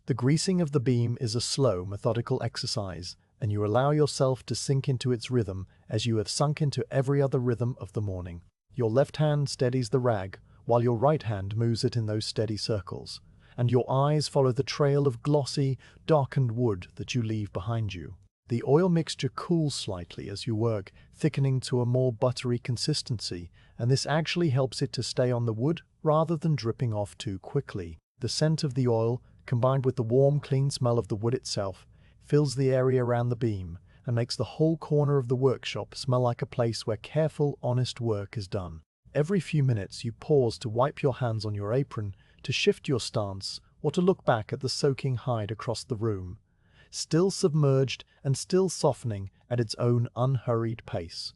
The greasing of the beam is a slow, methodical exercise, and you allow yourself to sink into its rhythm as you have sunk into every other rhythm of the morning. Your left hand steadies the rag, while your right hand moves it in those steady circles, and your eyes follow the trail of glossy, darkened wood that you leave behind you. The oil mixture cools slightly as you work, thickening to a more buttery consistency, and this actually helps it to stay on the wood rather than dripping off too quickly. The scent of the oil, combined with the warm, clean smell of the wood itself, fills the area around the beam and makes the whole corner of the workshop smell like a place where careful, honest work is done. Every few minutes you pause to wipe your hands on your apron, to shift your stance, or to look back at the soaking hide across the room, still submerged and still softening at its own unhurried pace.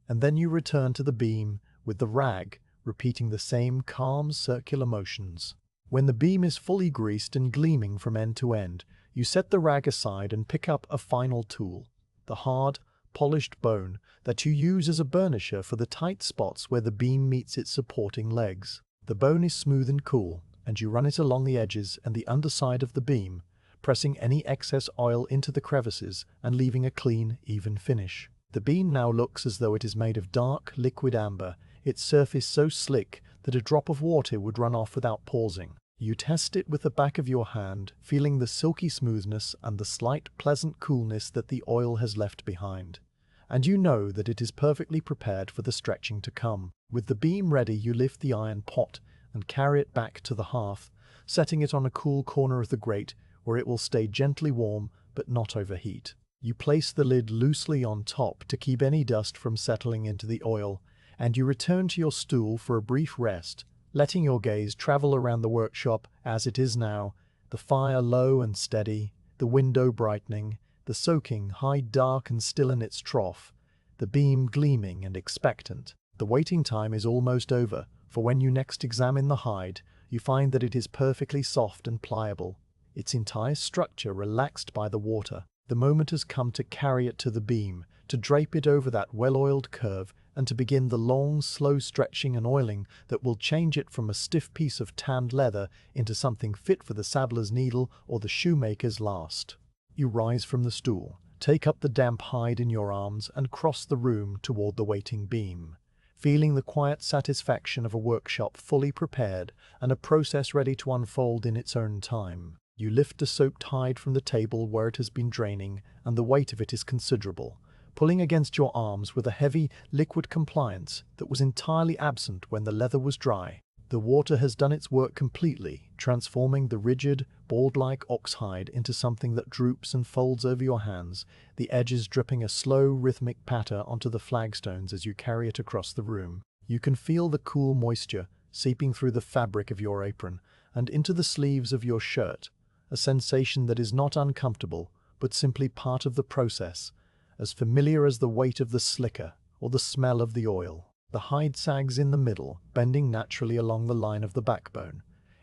And then you return to the beam with the rag, repeating the same calm, circular motions. When the beam is fully greased and gleaming from end to end, you set the rag aside and pick up a final tool, the hard, polished bone that you use as a burnisher for the tight spots where the beam meets its supporting legs. The bone is smooth and cool, and you run it along the edges and the underside of the beam, pressing any excess oil into the crevices and leaving a clean, even finish. The beam now looks as though it is made of dark, liquid amber, its surface so slick that a drop of water would run off without pausing. You test it with the back of your hand, feeling the silky smoothness and the slight, pleasant coolness that the oil has left behind. And you know that it is perfectly prepared for the stretching to come. With the beam ready, you lift the iron pot and carry it back to the hearth, setting it on a cool corner of the grate where it will stay gently warm but not overheat. You place the lid loosely on top to keep any dust from settling into the oil, and you return to your stool for a brief rest, letting your gaze travel around the workshop as it is now, the fire low and steady, the window brightening, the soaking hide dark and still in its trough, the beam gleaming and expectant. The waiting time is almost over, for when you next examine the hide, you find that it is perfectly soft and pliable, its entire structure relaxed by the water. The moment has come to carry it to the beam, to drape it over that well-oiled curve, and to begin the long, slow stretching and oiling that will change it from a stiff piece of tanned leather into something fit for the saddler's needle or the shoemaker's last. You rise from the stool, take up the damp hide in your arms, and cross the room toward the waiting beam, feeling the quiet satisfaction of a workshop fully prepared and a process ready to unfold in its own time. You lift the soaked hide from the table where it has been draining, and the weight of it is considerable, pulling against your arms with a heavy, liquid compliance that was entirely absent when the leather was dry. The water has done its work completely, transforming the rigid, board-like ox hide into something that droops and folds over your hands, the edges dripping a slow, rhythmic patter onto the flagstones as you carry it across the room. You can feel the cool moisture seeping through the fabric of your apron and into the sleeves of your shirt, a sensation that is not uncomfortable, but simply part of the process, as familiar as the weight of the slicker or the smell of the oil. The hide sags in the middle, bending naturally along the line of the backbone,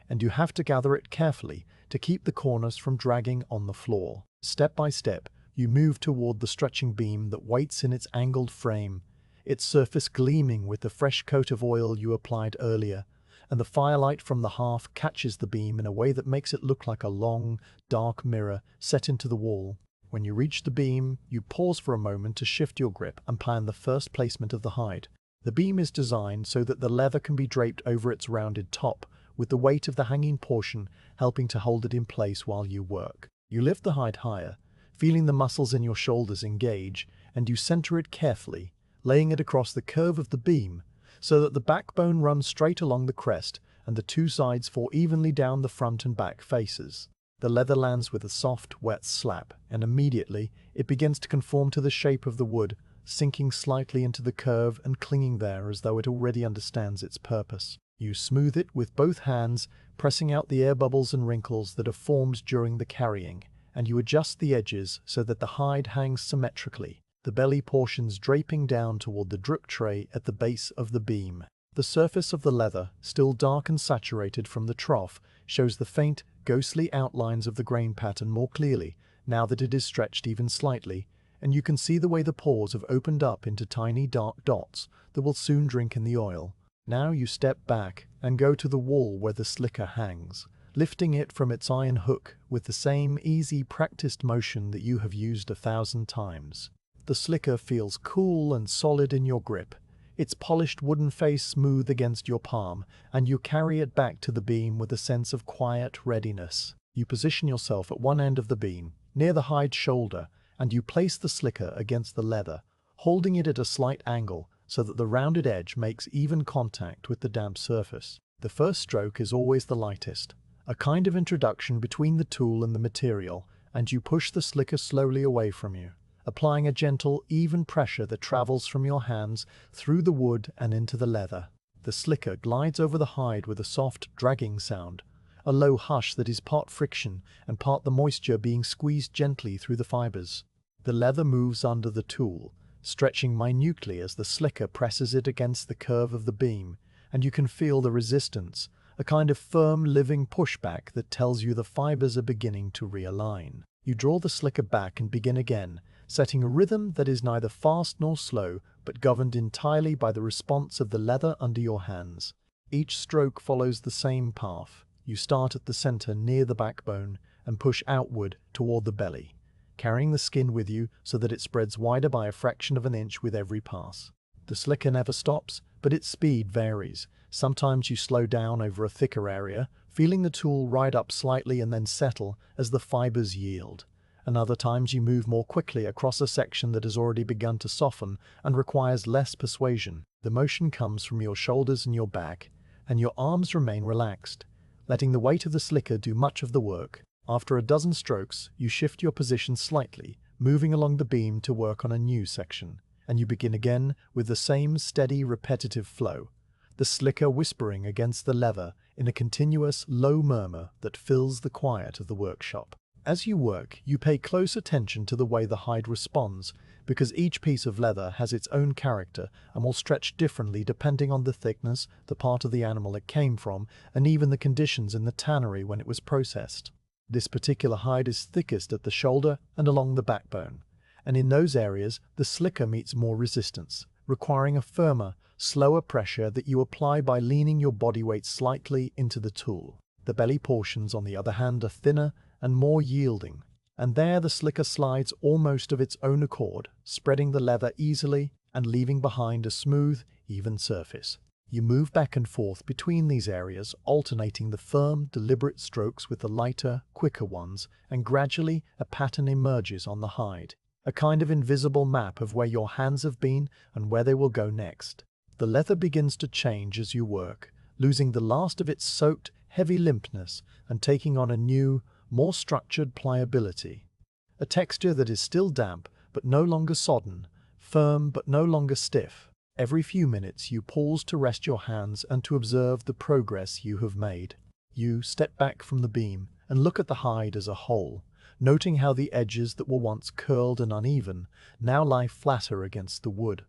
and you have to gather it carefully to keep the corners from dragging on the floor. Step by step, you move toward the stretching beam that waits in its angled frame, its surface gleaming with the fresh coat of oil you applied earlier, and the firelight from the hearth catches the beam in a way that makes it look like a long, dark mirror set into the wall. When you reach the beam, you pause for a moment to shift your grip and plan the first placement of the hide. The beam is designed so that the leather can be draped over its rounded top, with the weight of the hanging portion helping to hold it in place while you work. You lift the hide higher, feeling the muscles in your shoulders engage, and you center it carefully, laying it across the curve of the beam so that the backbone runs straight along the crest and the two sides fall evenly down the front and back faces. The leather lands with a soft, wet slap, and immediately it begins to conform to the shape of the wood, sinking slightly into the curve and clinging there as though it already understands its purpose. You smooth it with both hands, pressing out the air bubbles and wrinkles that are formed during the carrying, and you adjust the edges so that the hide hangs symmetrically, the belly portions draping down toward the drip tray at the base of the beam. The surface of the leather, still dark and saturated from the trough, shows the faint, ghostly outlines of the grain pattern more clearly, now that it is stretched even slightly, and you can see the way the pores have opened up into tiny dark dots that will soon drink in the oil. Now you step back and go to the wall where the slicker hangs, lifting it from its iron hook with the same easy, practiced motion that you have used 1,000 times. The slicker feels cool and solid in your grip, its polished wooden face smooth against your palm, and you carry it back to the beam with a sense of quiet readiness. You position yourself at one end of the beam, near the hide shoulder, and you place the slicker against the leather, holding it at a slight angle so that the rounded edge makes even contact with the damp surface. The first stroke is always the lightest, a kind of introduction between the tool and the material, and you push the slicker slowly away from you, applying a gentle, even pressure that travels from your hands through the wood and into the leather. The slicker glides over the hide with a soft, dragging sound, a low hush that is part friction and part the moisture being squeezed gently through the fibers. The leather moves under the tool, stretching minutely as the slicker presses it against the curve of the beam, and you can feel the resistance, a kind of firm, living pushback that tells you the fibers are beginning to realign. You draw the slicker back and begin again, setting a rhythm that is neither fast nor slow, but governed entirely by the response of the leather under your hands. Each stroke follows the same path. You start at the center near the backbone and push outward toward the belly, carrying the skin with you so that it spreads wider by a fraction of an inch with every pass. The slicker never stops, but its speed varies. Sometimes you slow down over a thicker area, feeling the tool ride up slightly and then settle as the fibers yield. And other times you move more quickly across a section that has already begun to soften and requires less persuasion. The motion comes from your shoulders and your back, and your arms remain relaxed, letting the weight of the slicker do much of the work. After a dozen strokes, you shift your position slightly, moving along the beam to work on a new section, and you begin again with the same steady, repetitive flow, the slicker whispering against the leather in a continuous, low murmur that fills the quiet of the workshop. As you work, you pay close attention to the way the hide responds, because each piece of leather has its own character and will stretch differently depending on the thickness, the part of the animal it came from, and even the conditions in the tannery when it was processed. This particular hide is thickest at the shoulder and along the backbone, and in those areas the slicker meets more resistance, requiring a firmer, slower pressure that you apply by leaning your body weight slightly into the tool. The belly portions, on the other hand, are thinner and more yielding, and there the slicker slides almost of its own accord, spreading the leather easily and leaving behind a smooth, even surface. You move back and forth between these areas, alternating the firm, deliberate strokes with the lighter, quicker ones, and gradually a pattern emerges on the hide, a kind of invisible map of where your hands have been and where they will go next. The leather begins to change as you work, losing the last of its soaked, heavy limpness and taking on a new, more structured pliability. A texture that is still damp, but no longer sodden, firm but no longer stiff. Every few minutes you pause to rest your hands and to observe the progress you have made. You step back from the beam and look at the hide as a whole, noting how the edges that were once curled and uneven now lie flatter against the wood,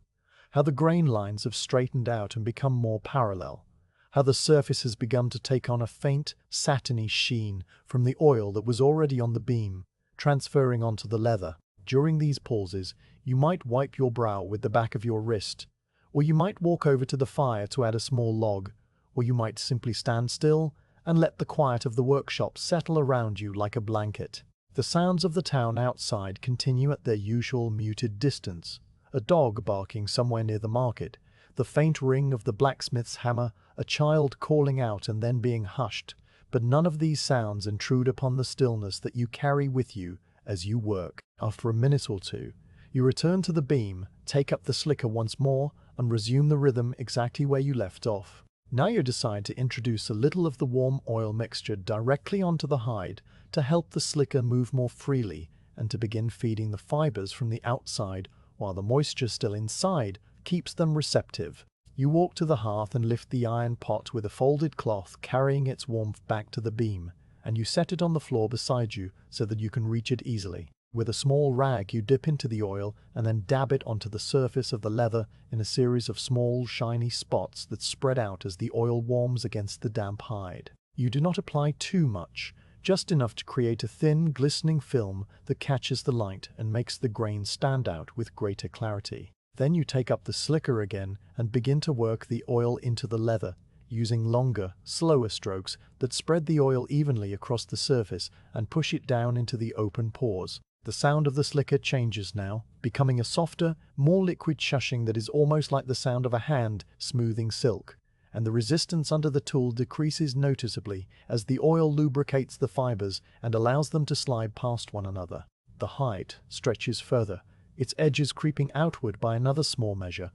how the grain lines have straightened out and become more parallel, how the surface has begun to take on a faint, satiny sheen from the oil that was already on the beam, transferring onto the leather. During these pauses, you might wipe your brow with the back of your wrist, or you might walk over to the fire to add a small log, or you might simply stand still and let the quiet of the workshop settle around you like a blanket. The sounds of the town outside continue at their usual muted distance. A dog barking somewhere near the market, the faint ring of the blacksmith's hammer, a child calling out and then being hushed, but none of these sounds intrude upon the stillness that you carry with you as you work. After a minute or two, you return to the beam, take up the slicker once more, and resume the rhythm exactly where you left off. Now you decide to introduce a little of the warm oil mixture directly onto the hide to help the slicker move more freely and to begin feeding the fibers from the outside while the moisture still inside keeps them receptive. You walk to the hearth and lift the iron pot with a folded cloth carrying its warmth back to the beam, and you set it on the floor beside you so that you can reach it easily. With a small rag you dip into the oil and then dab it onto the surface of the leather in a series of small shiny spots that spread out as the oil warms against the damp hide. You do not apply too much, just enough to create a thin, glistening film that catches the light and makes the grain stand out with greater clarity. Then you take up the slicker again and begin to work the oil into the leather, using longer, slower strokes that spread the oil evenly across the surface and push it down into the open pores. The sound of the slicker changes now, becoming a softer, more liquid shushing that is almost like the sound of a hand smoothing silk, and the resistance under the tool decreases noticeably as the oil lubricates the fibers and allows them to slide past one another. The hide stretches further, its edges creeping outward by another small measure,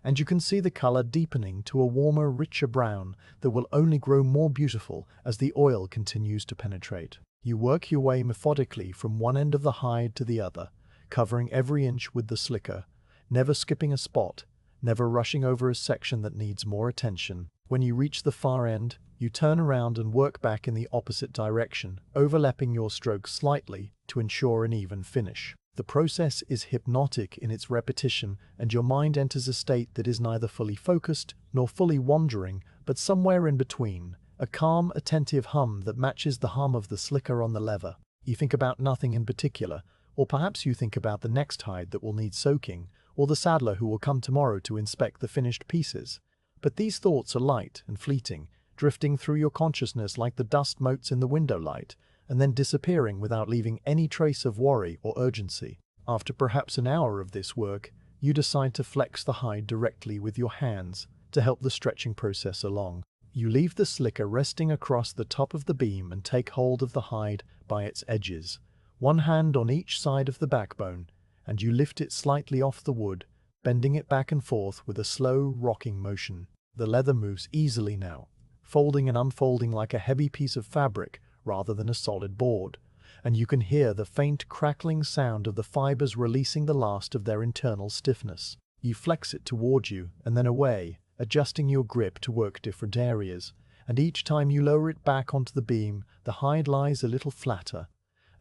and you can see the color deepening to a warmer, richer brown that will only grow more beautiful as the oil continues to penetrate. You work your way methodically from one end of the hide to the other, covering every inch with the slicker, never skipping a spot, never rushing over a section that needs more attention. When you reach the far end, you turn around and work back in the opposite direction, overlapping your strokes slightly to ensure an even finish. The process is hypnotic in its repetition, and your mind enters a state that is neither fully focused nor fully wandering, but somewhere in between. A calm, attentive hum that matches the hum of the slicker on the leather. You think about nothing in particular, or perhaps you think about the next hide that will need soaking, or the saddler who will come tomorrow to inspect the finished pieces. But these thoughts are light and fleeting, drifting through your consciousness like the dust motes in the window light, and then disappearing without leaving any trace of worry or urgency. After perhaps an hour of this work, you decide to flex the hide directly with your hands to help the stretching process along. You leave the slicker resting across the top of the beam and take hold of the hide by its edges, one hand on each side of the backbone, and you lift it slightly off the wood, bending it back and forth with a slow, rocking motion. The leather moves easily now, folding and unfolding like a heavy piece of fabric rather than a solid board, and you can hear the faint crackling sound of the fibers releasing the last of their internal stiffness. You flex it toward you and then away, adjusting your grip to work different areas, and each time you lower it back onto the beam, the hide lies a little flatter,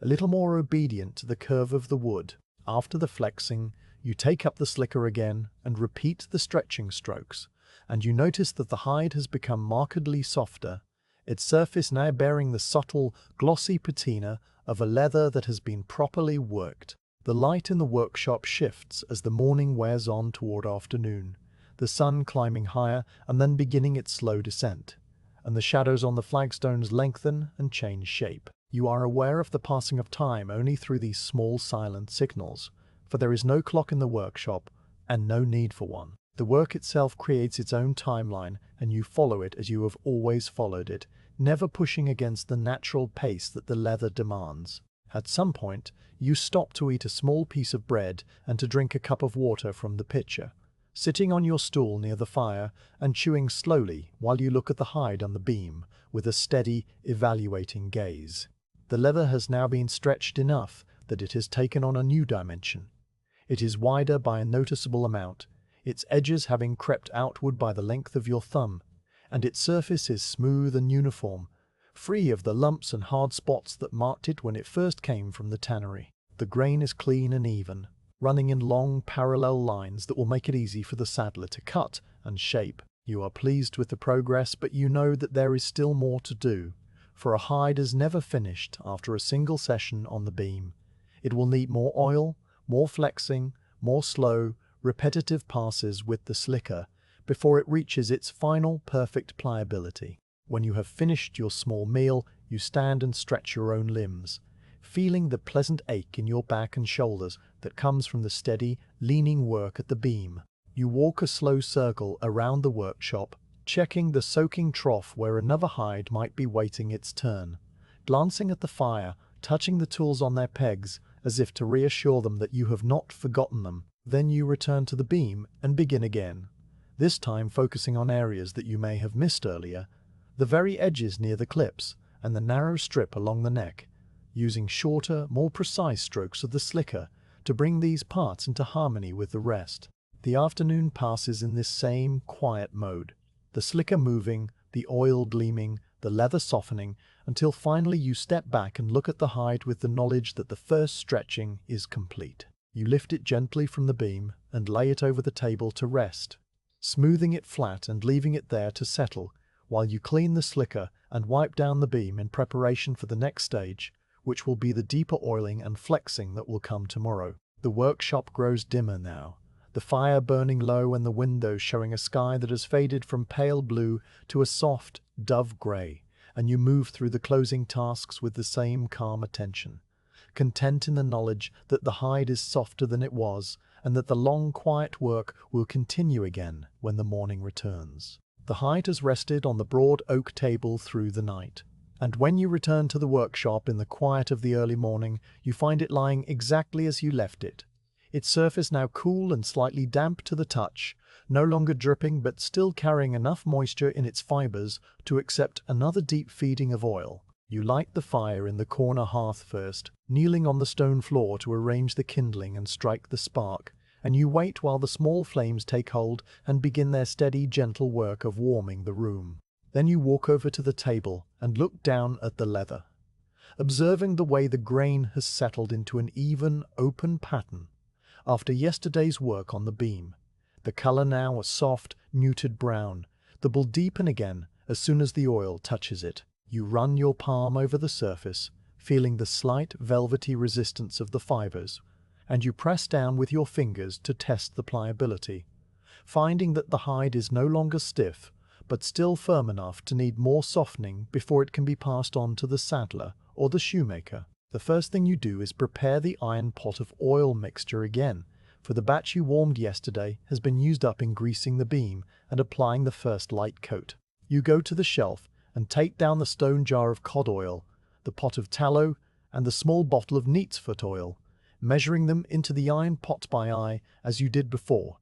a little more obedient to the curve of the wood. After the flexing, you take up the slicker again and repeat the stretching strokes, and you notice that the hide has become markedly softer, its surface now bearing the subtle, glossy patina of a leather that has been properly worked. The light in the workshop shifts as the morning wears on toward afternoon, the sun climbing higher and then beginning its slow descent, and the shadows on the flagstones lengthen and change shape. You are aware of the passing of time only through these small silent signals, for there is no clock in the workshop and no need for one. The work itself creates its own timeline, and you follow it as you have always followed it, never pushing against the natural pace that the leather demands. At some point, you stop to eat a small piece of bread and to drink a cup of water from the pitcher, sitting on your stool near the fire and chewing slowly while you look at the hide on the beam with a steady, evaluating gaze. The leather has now been stretched enough that it has taken on a new dimension. It is wider by a noticeable amount, its edges having crept outward by the length of your thumb, and its surface is smooth and uniform, free of the lumps and hard spots that marked it when it first came from the tannery. The grain is clean and even, running in long parallel lines that will make it easy for the saddler to cut and shape. You are pleased with the progress, but you know that there is still more to do, for a hide is never finished after a single session on the beam. It will need more oil, more flexing, more slow, repetitive passes with the slicker, before it reaches its final perfect pliability. When you have finished your small meal, you stand and stretch your own limbs, feeling the pleasant ache in your back and shoulders that comes from the steady, leaning work at the beam. You walk a slow circle around the workshop, checking the soaking trough where another hide might be waiting its turn, glancing at the fire, touching the tools on their pegs as if to reassure them that you have not forgotten them. Then you return to the beam and begin again, this time focusing on areas that you may have missed earlier, the very edges near the clips and the narrow strip along the neck, using shorter, more precise strokes of the slicker to bring these parts into harmony with the rest. The afternoon passes in this same quiet mode, the slicker moving, the oil gleaming, the leather softening, until finally you step back and look at the hide with the knowledge that the first stretching is complete. You lift it gently from the beam and lay it over the table to rest, smoothing it flat and leaving it there to settle, while you clean the slicker and wipe down the beam in preparation for the next stage, which will be the deeper oiling and flexing that will come tomorrow. The workshop grows dimmer now, the fire burning low and the windows showing a sky that has faded from pale blue to a soft dove grey, and you move through the closing tasks with the same calm attention, content in the knowledge that the hide is softer than it was and that the long quiet work will continue again when the morning returns. The hide has rested on the broad oak table through the night, and when you return to the workshop in the quiet of the early morning, you find it lying exactly as you left it, its surface now cool and slightly damp to the touch, no longer dripping but still carrying enough moisture in its fibers to accept another deep feeding of oil. You light the fire in the corner hearth first, kneeling on the stone floor to arrange the kindling and strike the spark, and you wait while the small flames take hold and begin their steady, gentle work of warming the room. Then you walk over to the table and look down at the leather, observing the way the grain has settled into an even, open pattern after yesterday's work on the beam. The color now a soft, muted brown that will deepen again as soon as the oil touches it. You run your palm over the surface, feeling the slight velvety resistance of the fibers, and you press down with your fingers to test the pliability, finding that the hide is no longer stiff, but still firm enough to need more softening before it can be passed on to the saddler or the shoemaker. The first thing you do is prepare the iron pot of oil mixture again, for the batch you warmed yesterday has been used up in greasing the beam and applying the first light coat. You go to the shelf and take down the stone jar of cod oil, the pot of tallow, and the small bottle of neat's foot oil, measuring them into the iron pot by eye as you did before,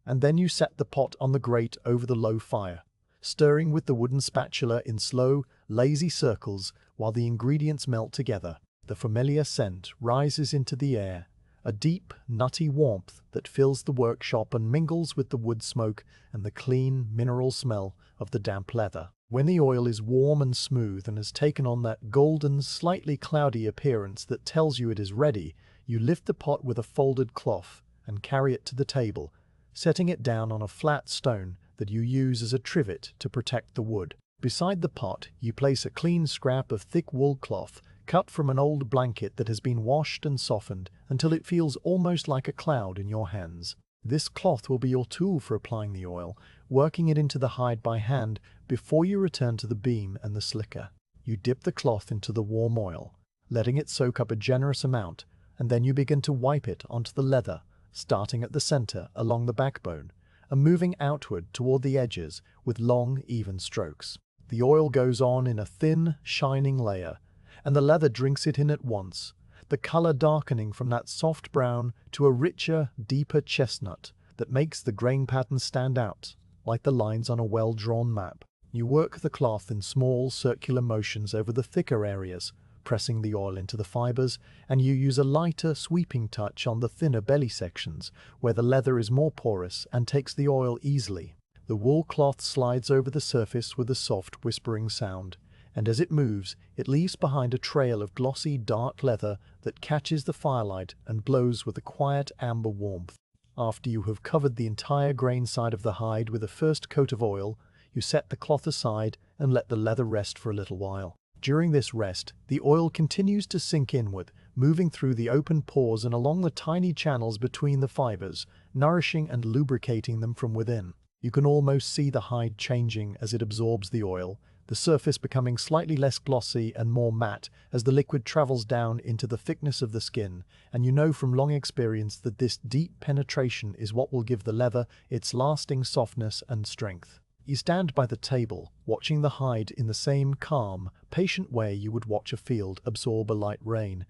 and then you set the pot on the grate over the low fire, stirring with the wooden spatula in slow, lazy circles while the ingredients melt together. The familiar scent rises into the air, a deep, nutty warmth that fills the workshop and mingles with the wood smoke and the clean, mineral smell of the damp leather. When the oil is warm and smooth and has taken on that golden, slightly cloudy appearance that tells you it is ready, you lift the pot with a folded cloth and carry it to the table, setting it down on a flat stone that you use as a trivet to protect the wood. Beside the pot, you place a clean scrap of thick wool cloth cut from an old blanket that has been washed and softened until it feels almost like a cloud in your hands. This cloth will be your tool for applying the oil, working it into the hide by hand before you return to the beam and the slicker. You dip the cloth into the warm oil, letting it soak up a generous amount, and then you begin to wipe it onto the leather, starting at the center along the backbone and moving outward toward the edges with long, even strokes. The oil goes on in a thin, shining layer, and the leather drinks it in at once, the color darkening from that soft brown to a richer, deeper chestnut that makes the grain pattern stand out, like the lines on a well-drawn map. You work the cloth in small, circular motions over the thicker areas, pressing the oil into the fibers, and you use a lighter, sweeping touch on the thinner belly sections, where the leather is more porous and takes the oil easily. The wool cloth slides over the surface with a soft, whispering sound, and as it moves, it leaves behind a trail of glossy, dark leather that catches the firelight and blows with a quiet amber warmth. After you have covered the entire grain side of the hide with a first coat of oil, you set the cloth aside and let the leather rest for a little while. During this rest, the oil continues to sink inward, moving through the open pores and along the tiny channels between the fibers, nourishing and lubricating them from within. You can almost see the hide changing as it absorbs the oil, the surface becoming slightly less glossy and more matte as the liquid travels down into the thickness of the skin, and you know from long experience that this deep penetration is what will give the leather its lasting softness and strength. You stand by the table, watching the hide in the same calm, patient way you would watch a field absorb a light rain,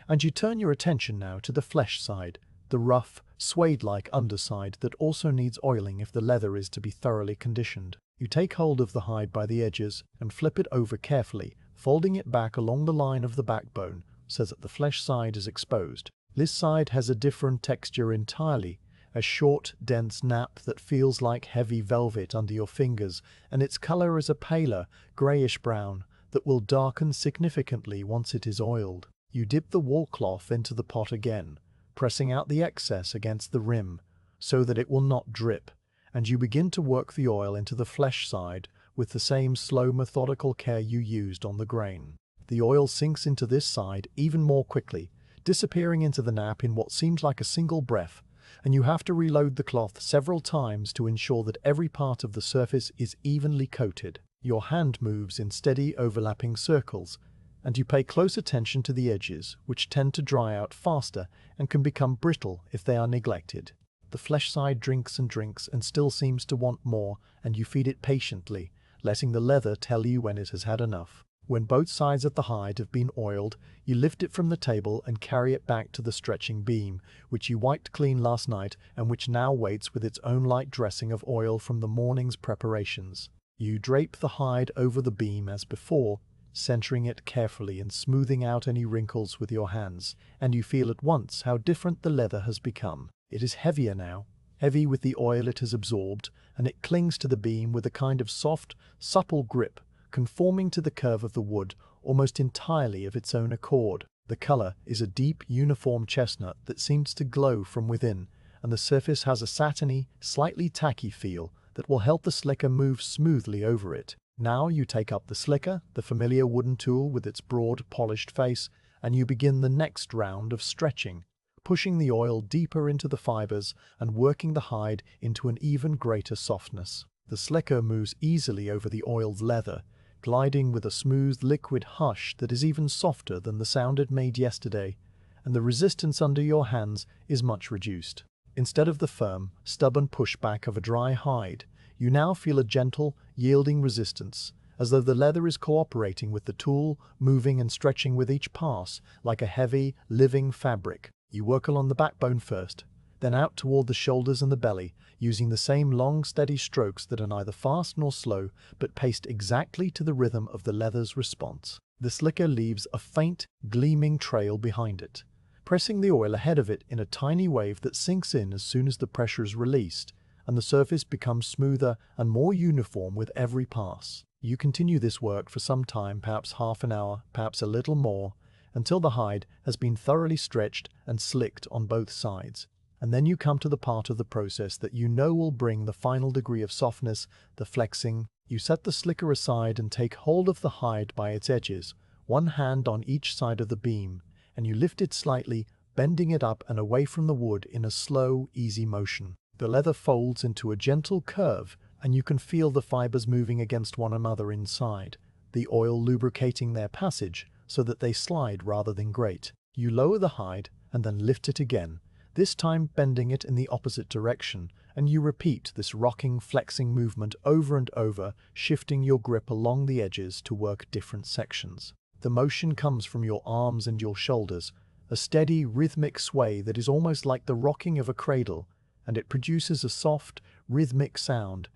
and you turn your attention now to the flesh side, the rough, suede-like underside that also needs oiling if the leather is to be thoroughly conditioned. You take hold of the hide by the edges and flip it over carefully, folding it back along the line of the backbone so that the flesh side is exposed. This side has a different texture entirely, a short, dense nap that feels like heavy velvet under your fingers, and its color is a paler, grayish-brown that will darken significantly once it is oiled. You dip the wool cloth into the pot again, pressing out the excess against the rim so that it will not drip, and you begin to work the oil into the flesh side with the same slow, methodical care you used on the grain. The oil sinks into this side even more quickly, disappearing into the nap in what seems like a single breath, and you have to reload the cloth several times to ensure that every part of the surface is evenly coated. Your hand moves in steady, overlapping circles, and you pay close attention to the edges, which tend to dry out faster and can become brittle if they are neglected. The flesh side drinks and still seems to want more, and you feed it patiently, letting the leather tell you when it has had enough. When both sides of the hide have been oiled, you lift it from the table and carry it back to the stretching beam, which you wiped clean last night and which now waits with its own light dressing of oil from the morning's preparations. You drape the hide over the beam as before, centering it carefully and smoothing out any wrinkles with your hands, and you feel at once how different the leather has become. It is heavier now, heavy with the oil it has absorbed, and it clings to the beam with a kind of soft, supple grip, conforming to the curve of the wood almost entirely of its own accord. The color is a deep, uniform chestnut that seems to glow from within, and the surface has a satiny, slightly tacky feel that will help the slicker move smoothly over it. Now you take up the slicker, the familiar wooden tool with its broad, polished face, and you begin the next round of stretching, pushing the oil deeper into the fibers and working the hide into an even greater softness. The slicker moves easily over the oiled leather, gliding with a smooth liquid hush that is even softer than the sound it made yesterday, and the resistance under your hands is much reduced. Instead of the firm, stubborn pushback of a dry hide, you now feel a gentle, yielding resistance, as though the leather is cooperating with the tool, moving and stretching with each pass like a heavy, living fabric. You work along the backbone first, then out toward the shoulders and the belly, using the same long, steady strokes that are neither fast nor slow, but paced exactly to the rhythm of the leather's response. The slicker leaves a faint, gleaming trail behind it, pressing the oil ahead of it in a tiny wave that sinks in as soon as the pressure is released, and the surface becomes smoother and more uniform with every pass. You continue this work for some time, perhaps half an hour, perhaps a little more, until the hide has been thoroughly stretched and slicked on both sides. And then you come to the part of the process that you know will bring the final degree of softness, the flexing. You set the slicker aside and take hold of the hide by its edges, one hand on each side of the beam, and you lift it slightly, bending it up and away from the wood in a slow, easy motion. The leather folds into a gentle curve, and you can feel the fibers moving against one another inside, the oil lubricating their passage so that they slide rather than grate. You lower the hide and then lift it again, this time bending it in the opposite direction, and you repeat this rocking, flexing movement over and over, shifting your grip along the edges to work different sections. The motion comes from your arms and your shoulders, a steady, rhythmic sway that is almost like the rocking of a cradle, and it produces a soft, rhythmic sound,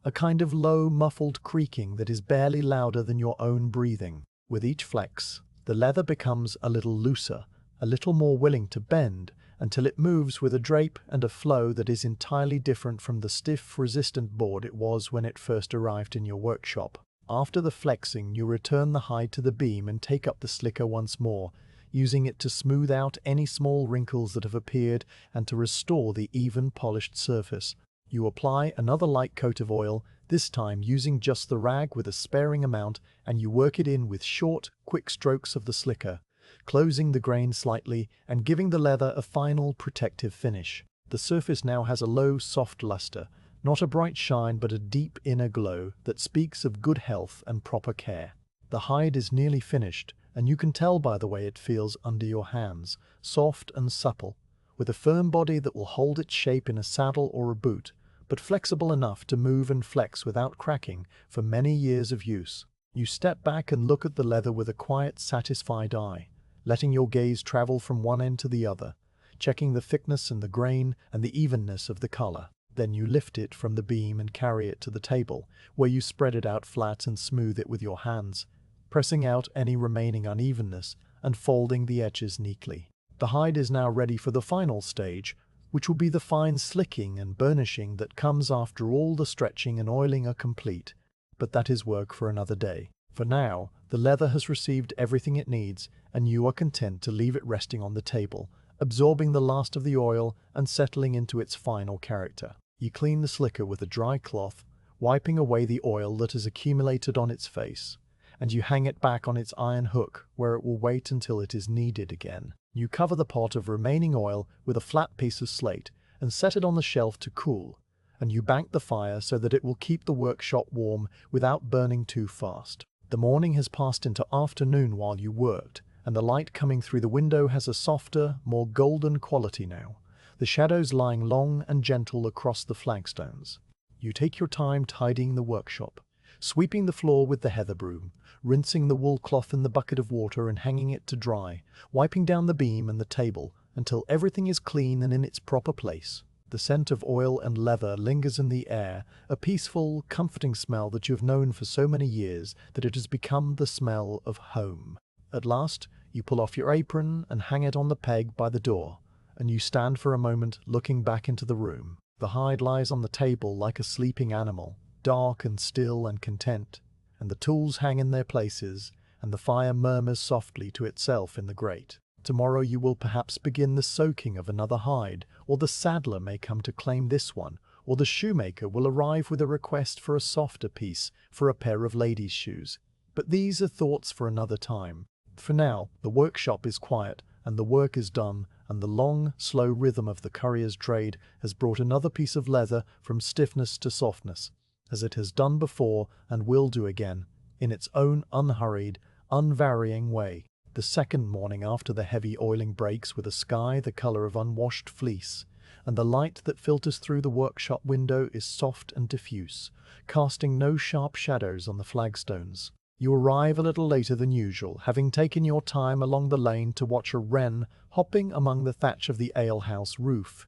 a kind of low, muffled creaking that is barely louder than your own breathing. With each flex, the leather becomes a little looser, a little more willing to bend, until it moves with a drape and a flow that is entirely different from the stiff, resistant board it was when it first arrived in your workshop. After the flexing, you return the hide to the beam and take up the slicker once more, using it to smooth out any small wrinkles that have appeared and to restore the even, polished surface. You apply another light coat of oil, this time using just the rag with a sparing amount, and you work it in with short, quick strokes of the slicker, closing the grain slightly and giving the leather a final protective finish. The surface now has a low, soft luster, Not a bright shine, but a deep inner glow that speaks of good health and proper care. The hide is nearly finished, and you can tell by the way it feels under your hands, soft and supple, with a firm body that will hold its shape in a saddle or a boot, but flexible enough to move and flex without cracking for many years of use. You step back and look at the leather with a quiet, satisfied eye, letting your gaze travel from one end to the other, checking the thickness and the grain and the evenness of the color. Then you lift it from the beam and carry it to the table, where you spread it out flat and smooth it with your hands, pressing out any remaining unevenness and folding the edges neatly. The hide is now ready for the final stage, which will be the fine slicking and burnishing that comes after all the stretching and oiling are complete, but that is work for another day. For now, the leather has received everything it needs, and you are content to leave it resting on the table, absorbing the last of the oil and settling into its final character. You clean the slicker with a dry cloth, wiping away the oil that has accumulated on its face, and you hang it back on its iron hook, where it will wait until it is needed again. You cover the pot of remaining oil with a flat piece of slate and set it on the shelf to cool, and you bank the fire so that it will keep the workshop warm without burning too fast. The morning has passed into afternoon while you worked, and the light coming through the window has a softer, more golden quality now, the shadows lying long and gentle across the flagstones. You take your time tidying the workshop, sweeping the floor with the heather broom, rinsing the wool cloth in the bucket of water and hanging it to dry, wiping down the beam and the table until everything is clean and in its proper place. The scent of oil and leather lingers in the air, a peaceful, comforting smell that you have known for so many years that it has become the smell of home. At last, you pull off your apron and hang it on the peg by the door, and you stand for a moment looking back into the room. The hide lies on the table like a sleeping animal, dark and still and content, and the tools hang in their places, and the fire murmurs softly to itself in the grate. Tomorrow you will perhaps begin the soaking of another hide, or the saddler may come to claim this one, or the shoemaker will arrive with a request for a softer piece for a pair of ladies' shoes. But these are thoughts for another time. For now, the workshop is quiet, and the work is done, and the long, slow rhythm of the currier's trade has brought another piece of leather from stiffness to softness, as it has done before and will do again, in its own unhurried, unvarying way. The second morning after the heavy oiling breaks with a sky the color of unwashed fleece, and the light that filters through the workshop window is soft and diffuse, casting no sharp shadows on the flagstones. You arrive a little later than usual, having taken your time along the lane to watch a wren hopping among the thatch of the alehouse roof.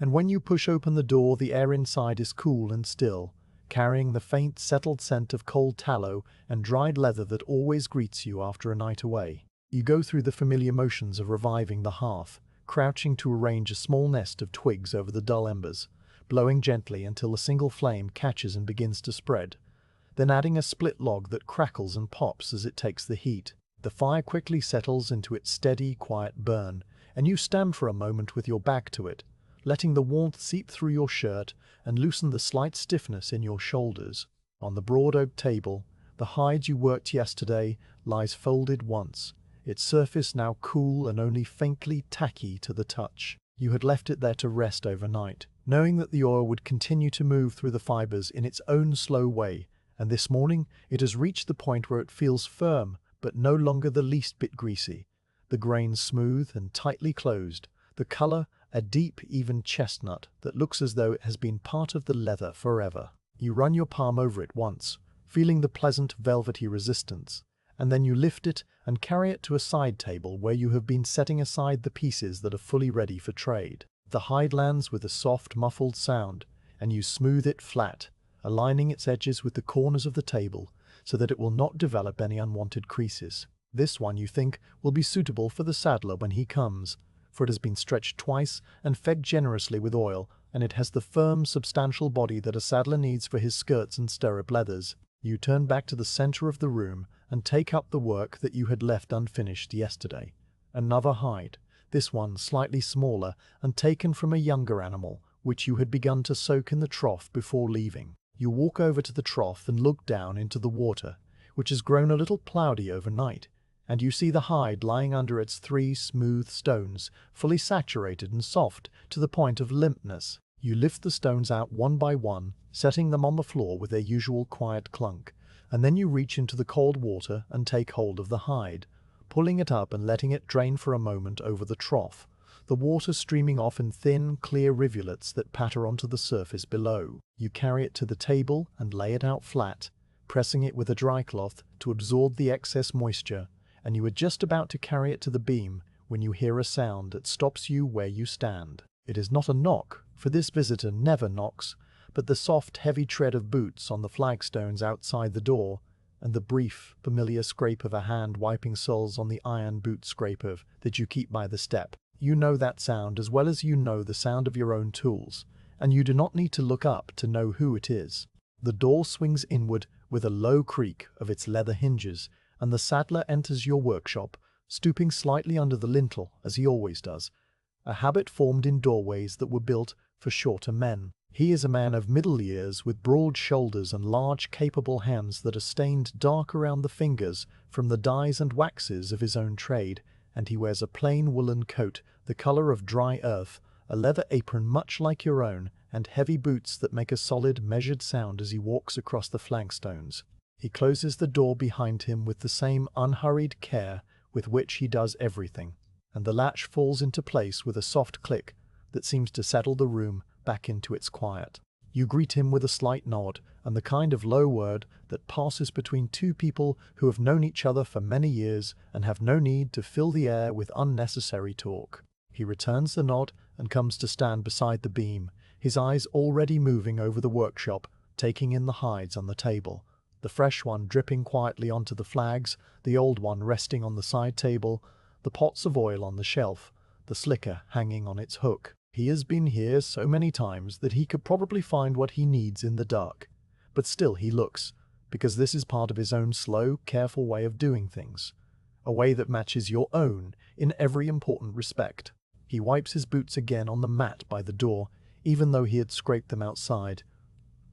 And when you push open the door, the air inside is cool and still, carrying the faint, settled scent of cold tallow and dried leather that always greets you after a night away. You go through the familiar motions of reviving the hearth, crouching to arrange a small nest of twigs over the dull embers, blowing gently until a single flame catches and begins to spread, then adding a split log that crackles and pops as it takes the heat. The fire quickly settles into its steady, quiet burn, and you stand for a moment with your back to it, letting the warmth seep through your shirt and loosen the slight stiffness in your shoulders. On the broad oak table, the hide you worked yesterday lies folded once, its surface now cool and only faintly tacky to the touch. You had left it there to rest overnight, knowing that the oil would continue to move through the fibers in its own slow way, and this morning it has reached the point where it feels firm, but no longer the least bit greasy, the grains smooth and tightly closed, the color a deep, even chestnut that looks as though it has been part of the leather forever. You run your palm over it once, feeling the pleasant velvety resistance, and then you lift it and carry it to a side table where you have been setting aside the pieces that are fully ready for trade. The hide lands with a soft, muffled sound, and you smooth it flat, aligning its edges with the corners of the table so that it will not develop any unwanted creases. This one, you think, will be suitable for the saddler when he comes, for it has been stretched twice and fed generously with oil, and it has the firm, substantial body that a saddler needs for his skirts and stirrup leathers. You turn back to the center of the room and take up the work that you had left unfinished yesterday. Another hide, this one slightly smaller and taken from a younger animal, which you had begun to soak in the trough before leaving. You walk over to the trough and look down into the water, which has grown a little cloudy overnight, and you see the hide lying under its 3 smooth stones, fully saturated and soft to the point of limpness. You lift the stones out one by one, setting them on the floor with their usual quiet clunk, and then you reach into the cold water and take hold of the hide, pulling it up and letting it drain for a moment over the trough, the water streaming off in thin, clear rivulets that patter onto the surface below. You carry it to the table and lay it out flat, pressing it with a dry cloth to absorb the excess moisture, and you are just about to carry it to the beam when you hear a sound that stops you where you stand. It is not a knock, for this visitor never knocks, but the soft, heavy tread of boots on the flagstones outside the door, and the brief, familiar scrape of a hand wiping soles on the iron boot scraper that you keep by the step. You know that sound as well as you know the sound of your own tools, and you do not need to look up to know who it is. The door swings inward with a low creak of its leather hinges, and the saddler enters your workshop, stooping slightly under the lintel, as he always does, a habit formed in doorways that were built for shorter men. He is a man of middle years with broad shoulders and large, capable hands that are stained dark around the fingers from the dyes and waxes of his own trade, and he wears a plain woolen coat the color of dry earth, a leather apron much like your own, and heavy boots that make a solid, measured sound as he walks across the flagstones. He closes the door behind him with the same unhurried care with which he does everything, and the latch falls into place with a soft click that seems to settle the room back into its quiet. You greet him with a slight nod and the kind of low word that passes between two people who have known each other for many years and have no need to fill the air with unnecessary talk. He returns the nod and comes to stand beside the beam, his eyes already moving over the workshop, taking in the hides on the table, the fresh one dripping quietly onto the flags, the old one resting on the side table, the pots of oil on the shelf, the slicker hanging on its hook. He has been here so many times that he could probably find what he needs in the dark, but still he looks, because this is part of his own slow, careful way of doing things, a way that matches your own in every important respect. He wipes his boots again on the mat by the door, even though he had scraped them outside,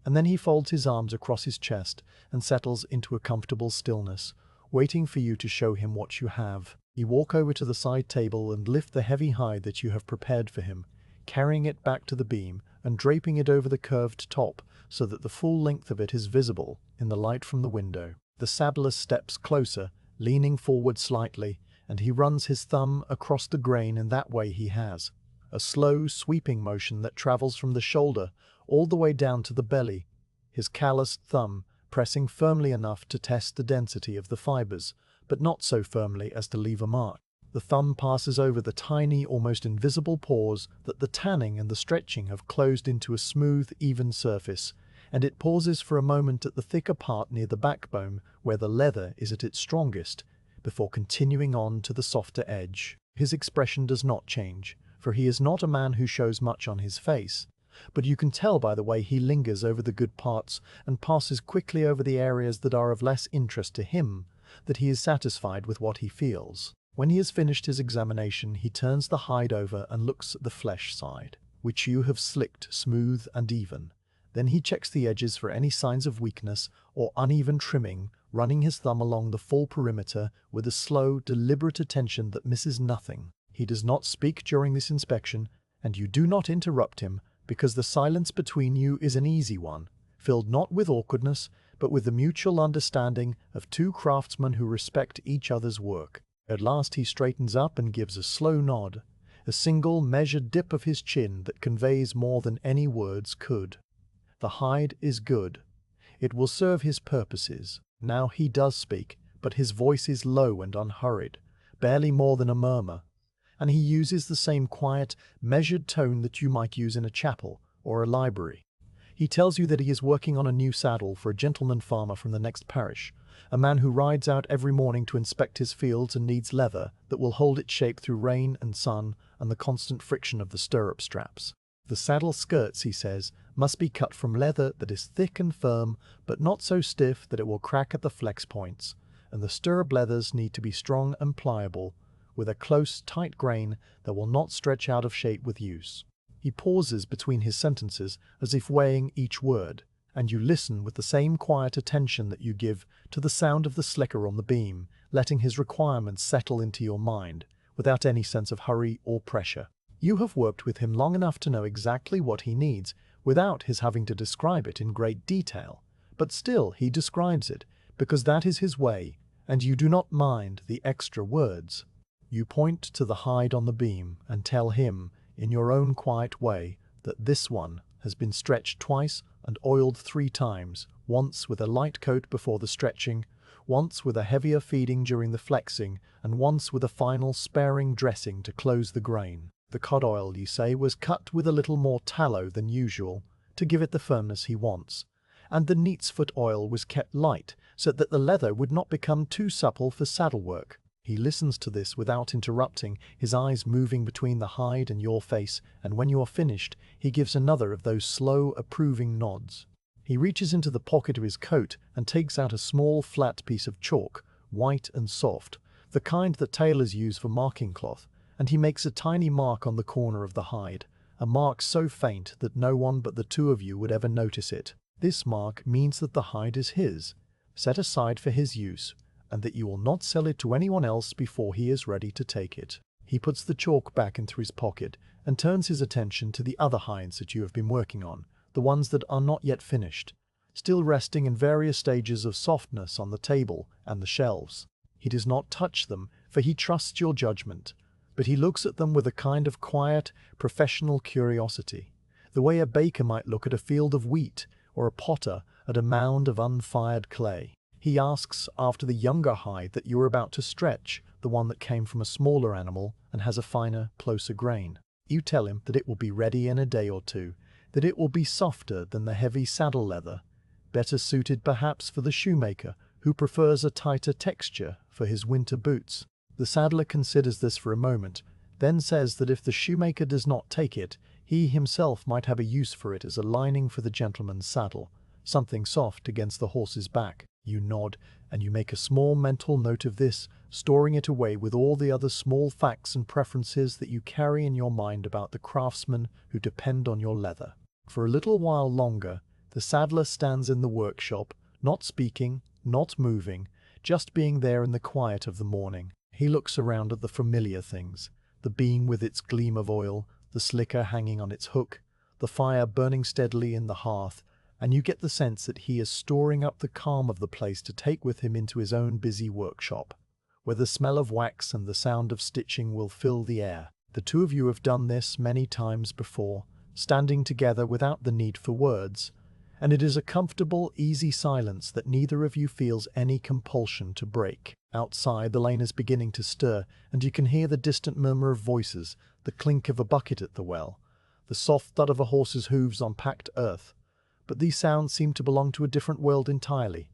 and then he folds his arms across his chest and settles into a comfortable stillness, waiting for you to show him what you have. You walk over to the side table and lift the heavy hide that you have prepared for him, carrying it back to the beam and draping it over the curved top so that the full length of it is visible in the light from the window. The saddler steps closer, leaning forward slightly, and he runs his thumb across the grain in that way he has, a slow, sweeping motion that travels from the shoulder all the way down to the belly, his calloused thumb pressing firmly enough to test the density of the fibers, but not so firmly as to leave a mark. The thumb passes over the tiny, almost invisible pores that the tanning and the stretching have closed into a smooth, even surface, and it pauses for a moment at the thicker part near the backbone where the leather is at its strongest, before continuing on to the softer edge. His expression does not change, for he is not a man who shows much on his face, but you can tell by the way he lingers over the good parts and passes quickly over the areas that are of less interest to him, that he is satisfied with what he feels. When he has finished his examination, he turns the hide over and looks at the flesh side, which you have slicked smooth and even. Then he checks the edges for any signs of weakness or uneven trimming, running his thumb along the full perimeter with a slow, deliberate attention that misses nothing. He does not speak during this inspection, and you do not interrupt him, because the silence between you is an easy one, filled not with awkwardness, but with the mutual understanding of two craftsmen who respect each other's work. At last he straightens up and gives a slow nod, a single measured dip of his chin that conveys more than any words could. The hide is good. It will serve his purposes. Now he does speak, but his voice is low and unhurried, barely more than a murmur, and he uses the same quiet, measured tone that you might use in a chapel or a library. He tells you that he is working on a new saddle for a gentleman farmer from the next parish, a man who rides out every morning to inspect his fields and needs leather that will hold its shape through rain and sun and the constant friction of the stirrup straps. The saddle skirts, he says, must be cut from leather that is thick and firm, but not so stiff that it will crack at the flex points, and the stirrup leathers need to be strong and pliable, with a close, tight grain that will not stretch out of shape with use. He pauses between his sentences as if weighing each word, and you listen with the same quiet attention that you give to the sound of the slicker on the beam, letting his requirements settle into your mind, without any sense of hurry or pressure. You have worked with him long enough to know exactly what he needs without his having to describe it in great detail. But still he describes it, because that is his way, and you do not mind the extra words. You point to the hide on the beam and tell him, in your own quiet way, that this one has been stretched twice and oiled 3 times, once with a light coat before the stretching, once with a heavier feeding during the flexing, and once with a final sparing dressing to close the grain. The cod oil, you say, was cut with a little more tallow than usual, to give it the firmness he wants, and the neatsfoot oil was kept light, so that the leather would not become too supple for saddle work. He listens to this without interrupting, his eyes moving between the hide and your face, and when you are finished, he gives another of those slow, approving nods. He reaches into the pocket of his coat and takes out a small, flat piece of chalk, white and soft, the kind that tailors use for marking cloth, and he makes a tiny mark on the corner of the hide, a mark so faint that no one but the 2 of you would ever notice it. This mark means that the hide is his, set aside for his use, and that you will not sell it to anyone else before he is ready to take it. He puts the chalk back into his pocket and turns his attention to the other hides that you have been working on, the ones that are not yet finished, still resting in various stages of softness on the table and the shelves. He does not touch them, for he trusts your judgment, but he looks at them with a kind of quiet, professional curiosity, the way a baker might look at a field of wheat or a potter at a mound of unfired clay. He asks after the younger hide that you are about to stretch, the one that came from a smaller animal and has a finer, closer grain. You tell him that it will be ready in a day or 2, that it will be softer than the heavy saddle leather, better suited perhaps for the shoemaker who prefers a tighter texture for his winter boots. The saddler considers this for a moment, then says that if the shoemaker does not take it, he himself might have a use for it as a lining for the gentleman's saddle, something soft against the horse's back. You nod, and you make a small mental note of this, storing it away with all the other small facts and preferences that you carry in your mind about the craftsmen who depend on your leather. For a little while longer, the saddler stands in the workshop, not speaking, not moving, just being there in the quiet of the morning. He looks around at the familiar things, the beam with its gleam of oil, the slicker hanging on its hook, the fire burning steadily in the hearth, and you get the sense that he is storing up the calm of the place to take with him into his own busy workshop, where the smell of wax and the sound of stitching will fill the air. The 2 of you have done this many times before, standing together without the need for words, and it is a comfortable, easy silence that neither of you feels any compulsion to break. Outside, the lane is beginning to stir, and you can hear the distant murmur of voices, the clink of a bucket at the well, the soft thud of a horse's hooves on packed earth. But these sounds seem to belong to a different world entirely.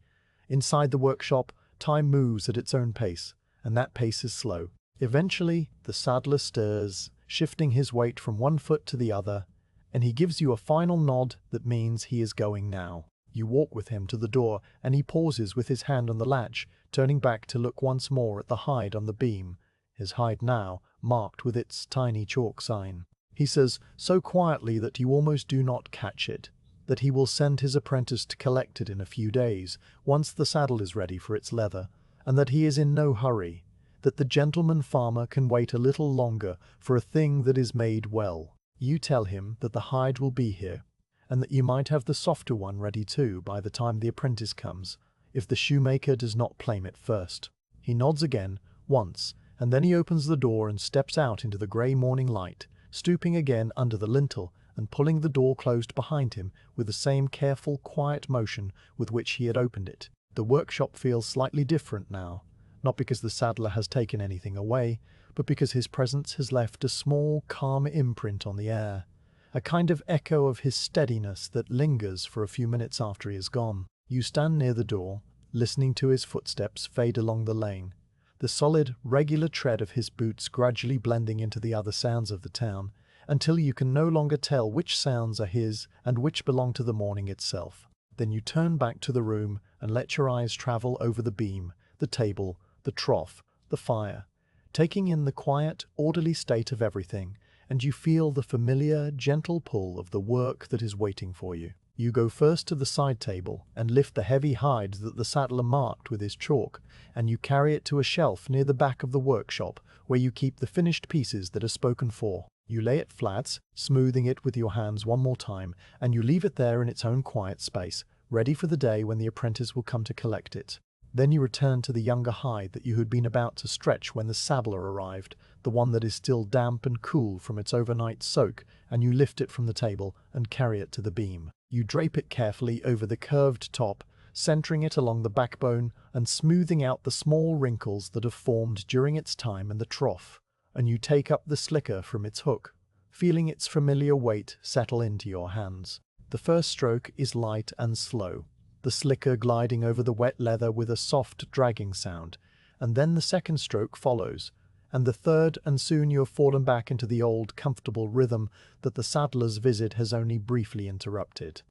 Inside the workshop, time moves at its own pace, and that pace is slow. Eventually, the saddler stirs, shifting his weight from one foot to the other, and he gives you a final nod that means he is going now. You walk with him to the door, and he pauses with his hand on the latch, turning back to look once more at the hide on the beam, his hide now marked with its tiny chalk sign. He says so quietly that you almost do not catch it, that he will send his apprentice to collect it in a few days, once the saddle is ready for its leather, and that he is in no hurry, that the gentleman farmer can wait a little longer for a thing that is made well. You tell him that the hide will be here, and that you might have the softer one ready too by the time the apprentice comes, if the shoemaker does not claim it first. He nods again, once, and then he opens the door and steps out into the grey morning light, stooping again under the lintel and pulling the door closed behind him with the same careful, quiet motion with which he had opened it. The workshop feels slightly different now, not because the saddler has taken anything away, but because his presence has left a small, calm imprint on the air, a kind of echo of his steadiness that lingers for a few minutes after he is gone. You stand near the door, listening to his footsteps fade along the lane, the solid, regular tread of his boots gradually blending into the other sounds of the town, until you can no longer tell which sounds are his and which belong to the morning itself. Then you turn back to the room and let your eyes travel over the beam, the table, the trough, the fire, taking in the quiet, orderly state of everything, and you feel the familiar, gentle pull of the work that is waiting for you. You go first to the side table and lift the heavy hide that the saddler marked with his chalk, and you carry it to a shelf near the back of the workshop, where you keep the finished pieces that are spoken for. You lay it flat, smoothing it with your hands one more time, and you leave it there in its own quiet space, ready for the day when the apprentice will come to collect it. Then you return to the younger hide that you had been about to stretch when the saddler arrived, the one that is still damp and cool from its overnight soak, and you lift it from the table and carry it to the beam. You drape it carefully over the curved top, centering it along the backbone and smoothing out the small wrinkles that have formed during its time in the trough, and you take up the slicker from its hook, feeling its familiar weight settle into your hands. The first stroke is light and slow, the slicker gliding over the wet leather with a soft dragging sound, and then the second stroke follows, and the third, and soon you have fallen back into the old comfortable rhythm that the saddler's visit has only briefly interrupted.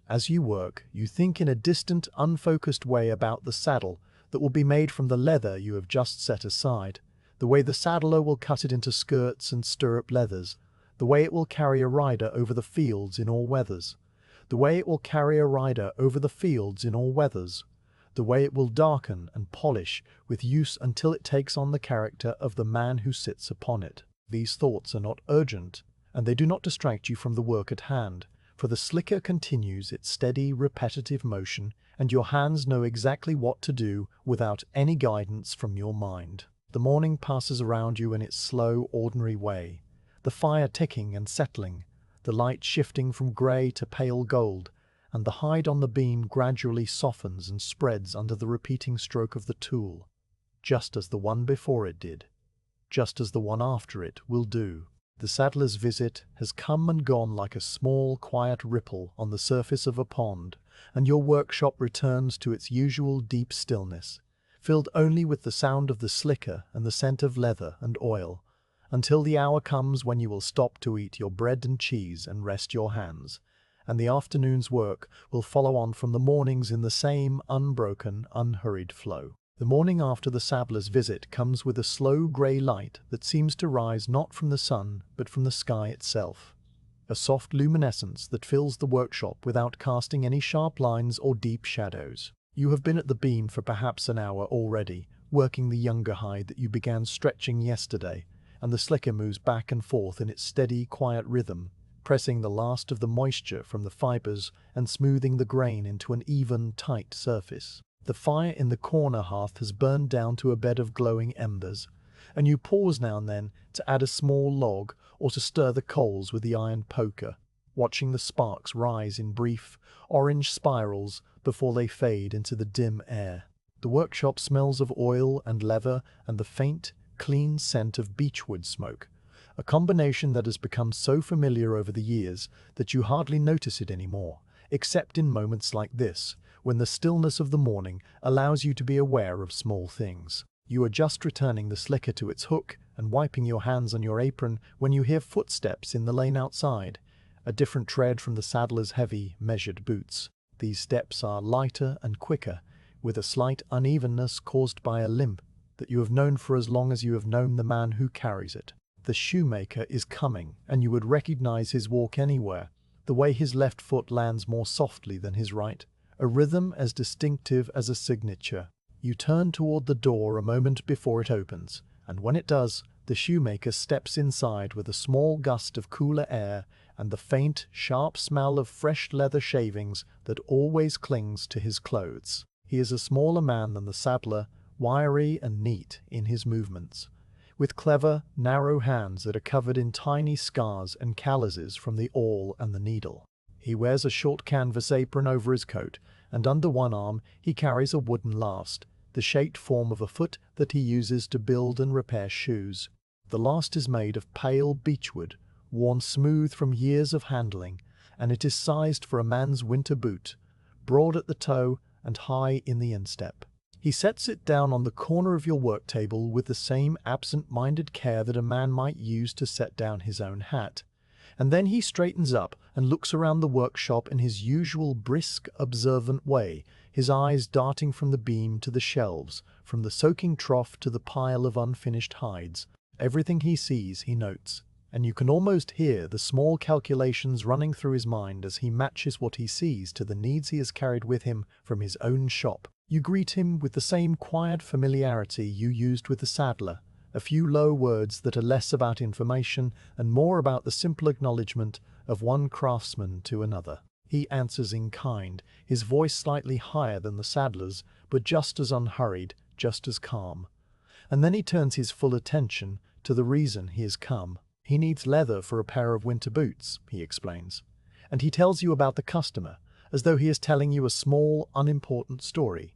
As you work, you think in a distant, unfocused way about the saddle that will be made from the leather you have just set aside, the way the saddler will cut it into skirts and stirrup leathers, the way it will carry a rider over the fields in all weathers, the way it will carry a rider over the fields in all weathers, the way it will darken and polish with use until it takes on the character of the man who sits upon it. These thoughts are not urgent, and they do not distract you from the work at hand, for the slicker continues its steady, repetitive motion, and your hands know exactly what to do without any guidance from your mind. The morning passes around you in its slow, ordinary way, the fire ticking and settling, the light shifting from grey to pale gold, and the hide on the beam gradually softens and spreads under the repeating stroke of the tool, just as the one before it did, just as the one after it will do. The saddler's visit has come and gone like a small, quiet ripple on the surface of a pond, and your workshop returns to its usual deep stillness, filled only with the sound of the slicker and the scent of leather and oil, until the hour comes when you will stop to eat your bread and cheese and rest your hands, and the afternoon's work will follow on from the morning's in the same unbroken, unhurried flow. The morning after the saddler's visit comes with a slow grey light that seems to rise not from the sun but from the sky itself, a soft luminescence that fills the workshop without casting any sharp lines or deep shadows. You have been at the beam for perhaps an hour already, working the younger hide that you began stretching yesterday, and the slicker moves back and forth in its steady, quiet rhythm, pressing the last of the moisture from the fibers and smoothing the grain into an even, tight surface. The fire in the corner hearth has burned down to a bed of glowing embers, and you pause now and then to add a small log or to stir the coals with the iron poker, watching the sparks rise in brief, orange spirals before they fade into the dim air. The workshop smells of oil and leather and the faint, clean scent of beechwood smoke, a combination that has become so familiar over the years that you hardly notice it anymore, except in moments like this, when the stillness of the morning allows you to be aware of small things. You are just returning the slicker to its hook and wiping your hands on your apron when you hear footsteps in the lane outside, a different tread from the saddler's heavy, measured boots. These steps are lighter and quicker, with a slight unevenness caused by a limp that you have known for as long as you have known the man who carries it. The shoemaker is coming, and you would recognize his walk anywhere, the way his left foot lands more softly than his right, a rhythm as distinctive as a signature. You turn toward the door a moment before it opens, and when it does, the shoemaker steps inside with a small gust of cooler air and the faint, sharp smell of fresh leather shavings that always clings to his clothes. He is a smaller man than the saddler, wiry and neat in his movements, with clever, narrow hands that are covered in tiny scars and calluses from the awl and the needle. He wears a short canvas apron over his coat, and under one arm he carries a wooden last, the shaped form of a foot that he uses to build and repair shoes. The last is made of pale beechwood, worn smooth from years of handling, and it is sized for a man's winter boot, broad at the toe and high in the instep. He sets it down on the corner of your work table with the same absent-minded care that a man might use to set down his own hat, and then he straightens up and looks around the workshop in his usual brisk, observant way, his eyes darting from the beam to the shelves, from the soaking trough to the pile of unfinished hides. Everything he sees he notes, and you can almost hear the small calculations running through his mind as he matches what he sees to the needs he has carried with him from his own shop. You greet him with the same quiet familiarity you used with the saddler, a few low words that are less about information and more about the simple acknowledgement of one craftsman to another. He answers in kind, his voice slightly higher than the saddler's, but just as unhurried, just as calm. And then he turns his full attention to the reason he has come. He needs leather for a pair of winter boots, he explains. And he tells you about the customer, as though he is telling you a small, unimportant story.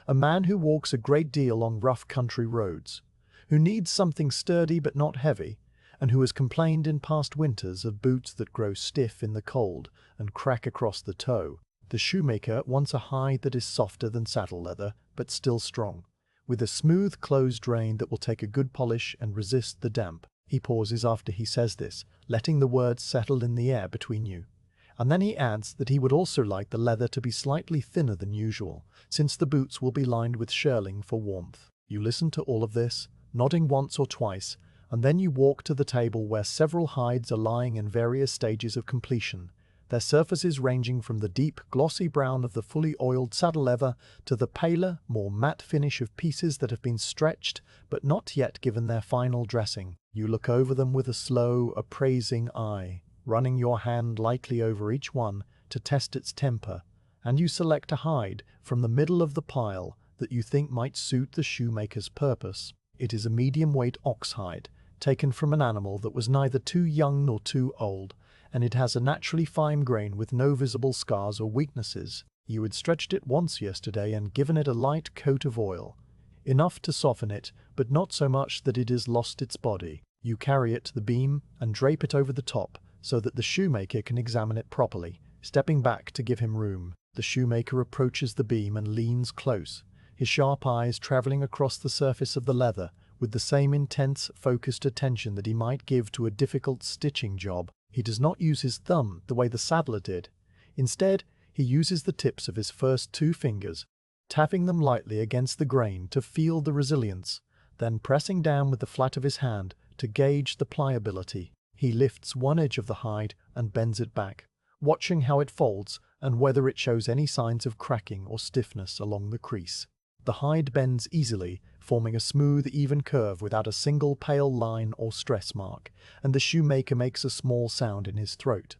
A man who walks a great deal along rough country roads, who needs something sturdy but not heavy, and who has complained in past winters of boots that grow stiff in the cold and crack across the toe. The shoemaker wants a hide that is softer than saddle leather, but still strong, with a smooth closed rein that will take a good polish and resist the damp. He pauses after he says this, letting the words settle in the air between you. And then he adds that he would also like the leather to be slightly thinner than usual, since the boots will be lined with shearling for warmth. You listen to all of this, nodding once or twice, and then you walk to the table where several hides are lying in various stages of completion, their surfaces ranging from the deep, glossy brown of the fully oiled saddle leather to the paler, more matte finish of pieces that have been stretched but not yet given their final dressing. You look over them with a slow, appraising eye, running your hand lightly over each one to test its temper, and you select a hide from the middle of the pile that you think might suit the shoemaker's purpose. It is a medium-weight ox hide, taken from an animal that was neither too young nor too old, and it has a naturally fine grain with no visible scars or weaknesses. You had stretched it once yesterday and given it a light coat of oil, enough to soften it, but not so much that it has lost its body. You carry it to the beam and drape it over the top, so that the shoemaker can examine it properly, stepping back to give him room. The shoemaker approaches the beam and leans close, his sharp eyes traveling across the surface of the leather with the same intense, focused attention that he might give to a difficult stitching job. He does not use his thumb the way the saddler did. Instead, he uses the tips of his first two fingers, tapping them lightly against the grain to feel the resilience, then pressing down with the flat of his hand to gauge the pliability. He lifts one edge of the hide and bends it back, watching how it folds and whether it shows any signs of cracking or stiffness along the crease. The hide bends easily, forming a smooth, even curve without a single pale line or stress mark, and the shoemaker makes a small sound in his throat.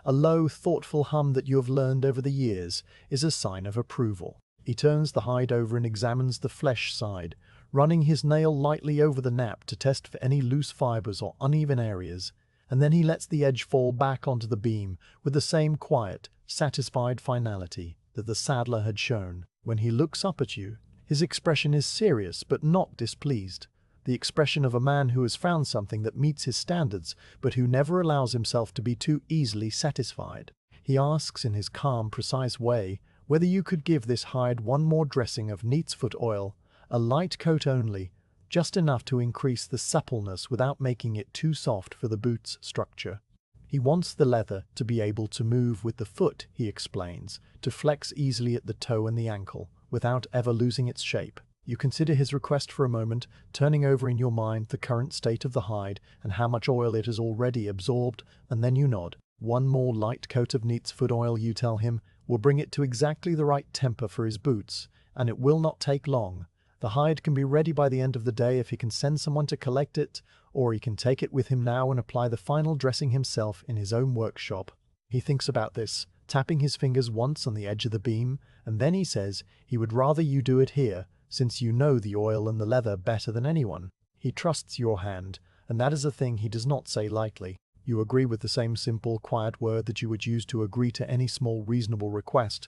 A low, thoughtful hum that you have learned over the years is a sign of approval. He turns the hide over and examines the flesh side, running his nail lightly over the nap to test for any loose fibers or uneven areas, and then he lets the edge fall back onto the beam with the same quiet, satisfied finality that the saddler had shown. When he looks up at you, his expression is serious but not displeased, the expression of a man who has found something that meets his standards but who never allows himself to be too easily satisfied. He asks in his calm, precise way whether you could give this hide one more dressing of neat's foot oil, a light coat only, just enough to increase the suppleness without making it too soft for the boot's structure. He wants the leather to be able to move with the foot, he explains, to flex easily at the toe and the ankle, without ever losing its shape. You consider his request for a moment, turning over in your mind the current state of the hide and how much oil it has already absorbed, and then you nod. One more light coat of neat's foot oil, you tell him, will bring it to exactly the right temper for his boots, and it will not take long. The hide can be ready by the end of the day if he can send someone to collect it, or he can take it with him now and apply the final dressing himself in his own workshop. He thinks about this, tapping his fingers once on the edge of the beam, and then he says he would rather you do it here, since you know the oil and the leather better than anyone. He trusts your hand, and that is a thing he does not say lightly. You agree with the same simple, quiet word that you would use to agree to any small, reasonable request.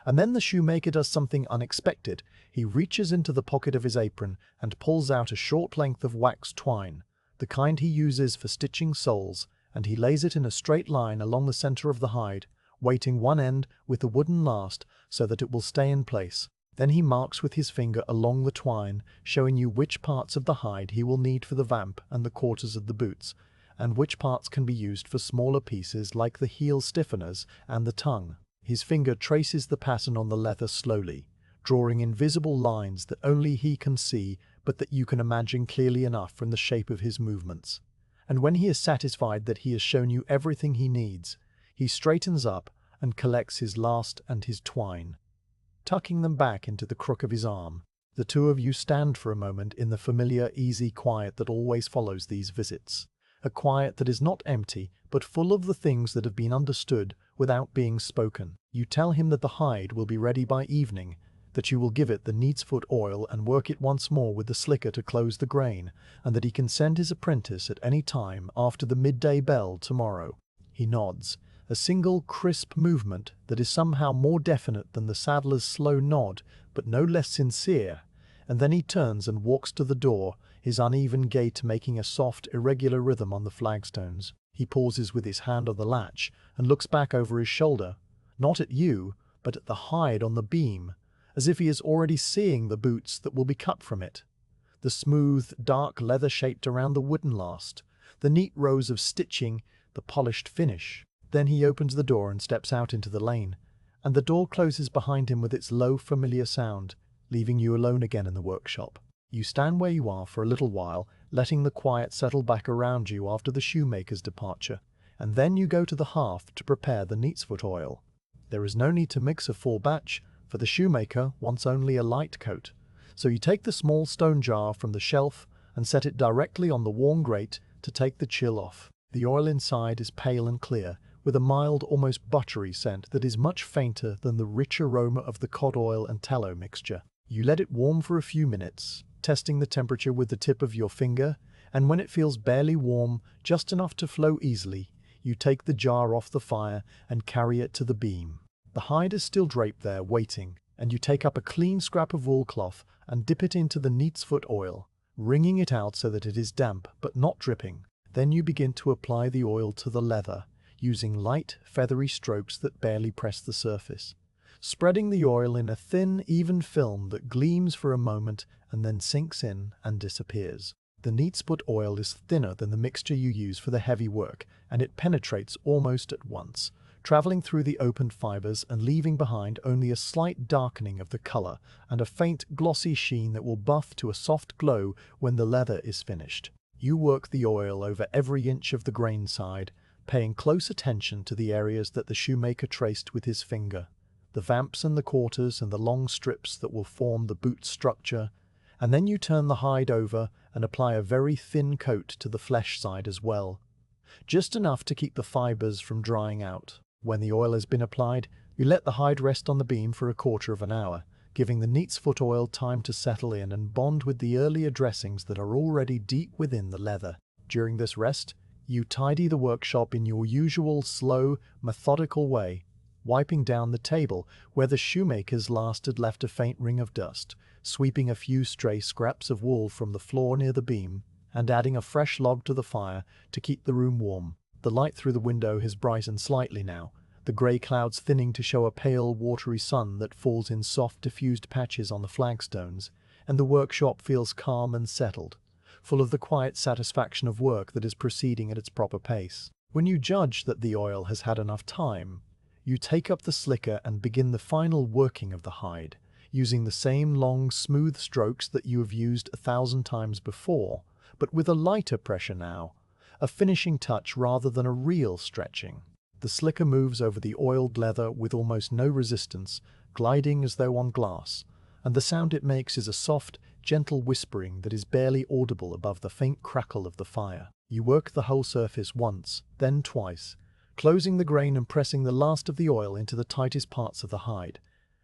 And then the shoemaker does something unexpected. He reaches into the pocket of his apron and pulls out a short length of waxed twine, the kind he uses for stitching soles, and he lays it in a straight line along the center of the hide, weighting one end with the wooden last so that it will stay in place. Then he marks with his finger along the twine, showing you which parts of the hide he will need for the vamp and the quarters of the boots, and which parts can be used for smaller pieces like the heel stiffeners and the tongue. His finger traces the pattern on the leather slowly, drawing invisible lines that only he can see but that you can imagine clearly enough from the shape of his movements. And when he is satisfied that he has shown you everything he needs, he straightens up and collects his last and his twine, tucking them back into the crook of his arm. The two of you stand for a moment in the familiar, easy quiet that always follows these visits. A quiet that is not empty, but full of the things that have been understood without being spoken. You tell him that the hide will be ready by evening, that you will give it the neat's foot oil and work it once more with the slicker to close the grain, and that he can send his apprentice at any time after the midday bell tomorrow. He nods, a single crisp movement that is somehow more definite than the saddler's slow nod, but no less sincere, and then he turns and walks to the door, his uneven gait making a soft, irregular rhythm on the flagstones. He pauses with his hand on the latch and looks back over his shoulder, not at you, but at the hide on the beam, as if he is already seeing the boots that will be cut from it. The smooth, dark leather shaped around the wooden last, the neat rows of stitching, the polished finish. Then he opens the door and steps out into the lane, and the door closes behind him with its low, familiar sound, leaving you alone again in the workshop. You stand where you are for a little while, letting the quiet settle back around you after the shoemaker's departure, and then you go to the hearth to prepare the neat's foot oil. There is no need to mix a full batch, for the shoemaker wants only a light coat. So you take the small stone jar from the shelf and set it directly on the warm grate to take the chill off. The oil inside is pale and clear, with a mild, almost buttery scent that is much fainter than the rich aroma of the cod oil and tallow mixture. You let it warm for a few minutes, testing the temperature with the tip of your finger, and when it feels barely warm, just enough to flow easily, you take the jar off the fire and carry it to the beam. The hide is still draped there, waiting, and you take up a clean scrap of wool cloth and dip it into the neat's foot oil, wringing it out so that it is damp but not dripping. Then you begin to apply the oil to the leather, using light, feathery strokes that barely press the surface, spreading the oil in a thin, even film that gleams for a moment and then sinks in and disappears. The neat's foot oil is thinner than the mixture you use for the heavy work, and it penetrates almost at once, traveling through the opened fibers and leaving behind only a slight darkening of the color and a faint, glossy sheen that will buff to a soft glow when the leather is finished. You work the oil over every inch of the grain side, paying close attention to the areas that the shoemaker traced with his finger, the vamps and the quarters and the long strips that will form the boot structure, and then you turn the hide over and apply a very thin coat to the flesh side as well, just enough to keep the fibers from drying out. When the oil has been applied, you let the hide rest on the beam for a quarter of an hour, giving the neat's foot oil time to settle in and bond with the earlier dressings that are already deep within the leather. During this rest, you tidy the workshop in your usual slow, methodical way, wiping down the table where the shoemaker's last had left a faint ring of dust, sweeping a few stray scraps of wool from the floor near the beam, and adding a fresh log to the fire to keep the room warm. The light through the window has brightened slightly now, the grey clouds thinning to show a pale, watery sun that falls in soft, diffused patches on the flagstones, and the workshop feels calm and settled, full of the quiet satisfaction of work that is proceeding at its proper pace. When you judge that the oil has had enough time, you take up the slicker and begin the final working of the hide, using the same long, smooth strokes that you have used 1,000 times before, but with a lighter pressure now, a finishing touch rather than a real stretching. The slicker moves over the oiled leather with almost no resistance, gliding as though on glass, and the sound it makes is a soft, gentle whispering that is barely audible above the faint crackle of the fire. You work the whole surface once, then twice, closing the grain and pressing the last of the oil into the tightest parts of the hide,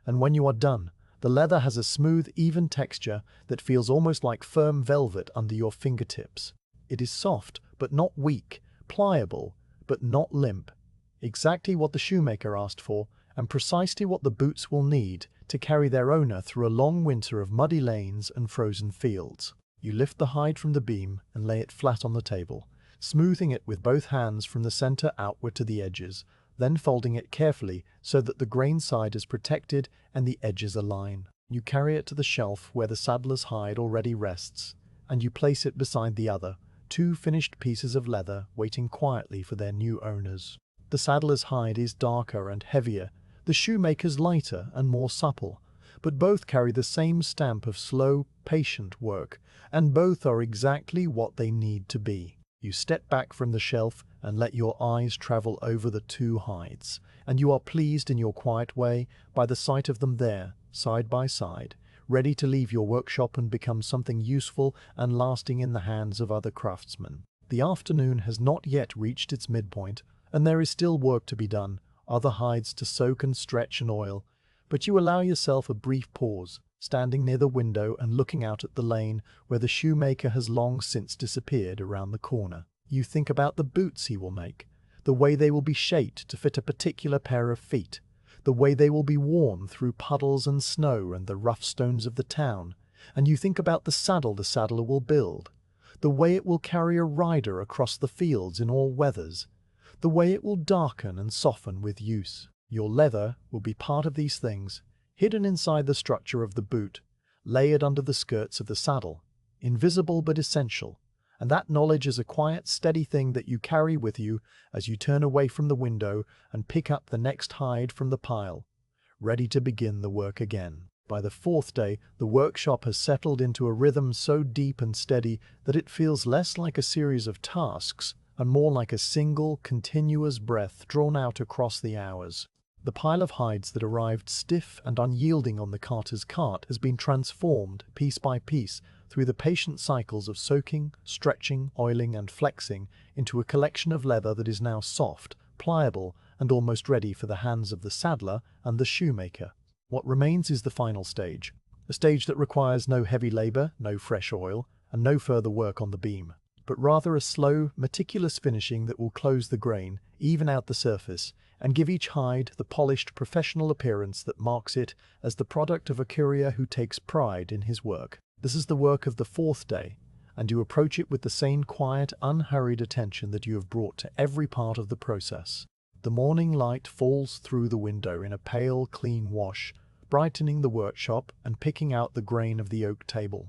and when you are done, the leather has a smooth, even texture that feels almost like firm velvet under your fingertips. It is soft, but not weak, pliable, but not limp, exactly what the shoemaker asked for, and precisely what the boots will need to carry their owner through a long winter of muddy lanes and frozen fields. You lift the hide from the beam and lay it flat on the table, smoothing it with both hands from the center outward to the edges, then folding it carefully so that the grain side is protected and the edges align. You carry it to the shelf where the saddler's hide already rests, and you place it beside the other, two finished pieces of leather waiting quietly for their new owners. The saddler's hide is darker and heavier, the shoemaker's lighter and more supple, but both carry the same stamp of slow, patient work, and both are exactly what they need to be. You step back from the shelf and let your eyes travel over the two hides, and you are pleased in your quiet way by the sight of them there, side by side, ready to leave your workshop and become something useful and lasting in the hands of other craftsmen. The afternoon has not yet reached its midpoint, and there is still work to be done, other hides to soak and stretch and oil, but you allow yourself a brief pause, standing near the window and looking out at the lane where the shoemaker has long since disappeared around the corner. You think about the boots he will make, the way they will be shaped to fit a particular pair of feet, the way they will be worn through puddles and snow and the rough stones of the town, and you think about the saddle the saddler will build, the way it will carry a rider across the fields in all weathers, the way it will darken and soften with use. Your leather will be part of these things, hidden inside the structure of the boot, layered under the skirts of the saddle, invisible but essential, and that knowledge is a quiet, steady thing that you carry with you as you turn away from the window and pick up the next hide from the pile, ready to begin the work again. By the fourth day, the workshop has settled into a rhythm so deep and steady that it feels less like a series of tasks and more like a single, continuous breath drawn out across the hours. The pile of hides that arrived stiff and unyielding on the carter's cart has been transformed, piece by piece, through the patient cycles of soaking, stretching, oiling, and flexing, into a collection of leather that is now soft, pliable, and almost ready for the hands of the saddler and the shoemaker. What remains is the final stage, a stage that requires no heavy labor, no fresh oil, and no further work on the beam, but rather a slow, meticulous finishing that will close the grain, even out the surface, and give each hide the polished professional appearance that marks it as the product of a currier who takes pride in his work. This is the work of the fourth day, and you approach it with the same quiet, unhurried attention that you have brought to every part of the process. The morning light falls through the window in a pale, clean wash, brightening the workshop and picking out the grain of the oak table.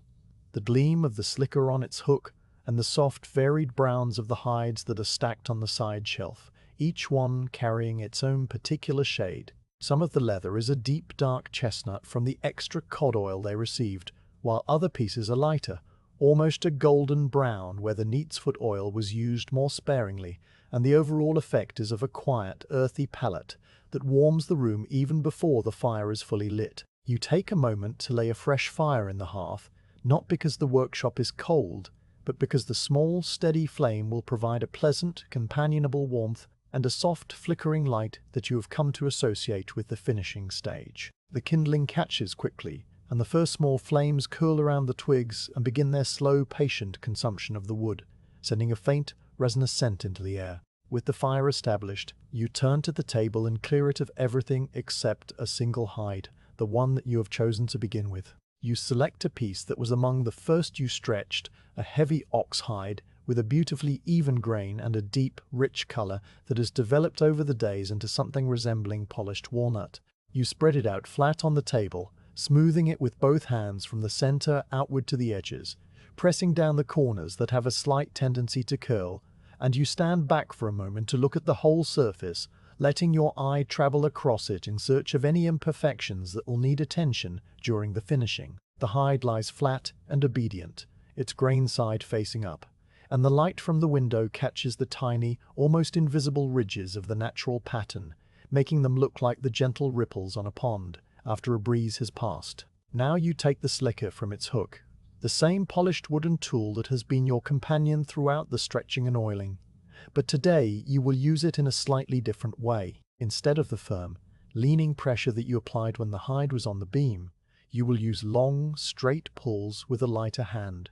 The gleam of the slicker on its hook, and the soft, varied browns of the hides that are stacked on the side shelf, each one carrying its own particular shade. Some of the leather is a deep, dark chestnut from the extra cod oil they received, while other pieces are lighter, almost a golden brown where the neatsfoot oil was used more sparingly, and the overall effect is of a quiet, earthy palette that warms the room even before the fire is fully lit. You take a moment to lay a fresh fire in the hearth, not because the workshop is cold, but because the small, steady flame will provide a pleasant, companionable warmth and a soft, flickering light that you have come to associate with the finishing stage. The kindling catches quickly, and the first small flames curl around the twigs and begin their slow, patient consumption of the wood, sending a faint, resinous scent into the air. With the fire established, you turn to the table and clear it of everything except a single hide, the one that you have chosen to begin with. You select a piece that was among the first you stretched, a heavy ox hide with a beautifully even grain and a deep, rich color that has developed over the days into something resembling polished walnut. You spread it out flat on the table, smoothing it with both hands from the center outward to the edges, pressing down the corners that have a slight tendency to curl, and you stand back for a moment to look at the whole surface, letting your eye travel across it in search of any imperfections that will need attention during the finishing. The hide lies flat and obedient, its grain side facing up, and the light from the window catches the tiny, almost invisible ridges of the natural pattern, making them look like the gentle ripples on a pond after a breeze has passed. Now you take the slicker from its hook, the same polished wooden tool that has been your companion throughout the stretching and oiling. But today you will use it in a slightly different way. Instead of the firm, leaning pressure that you applied when the hide was on the beam, you will use long, straight pulls with a lighter hand,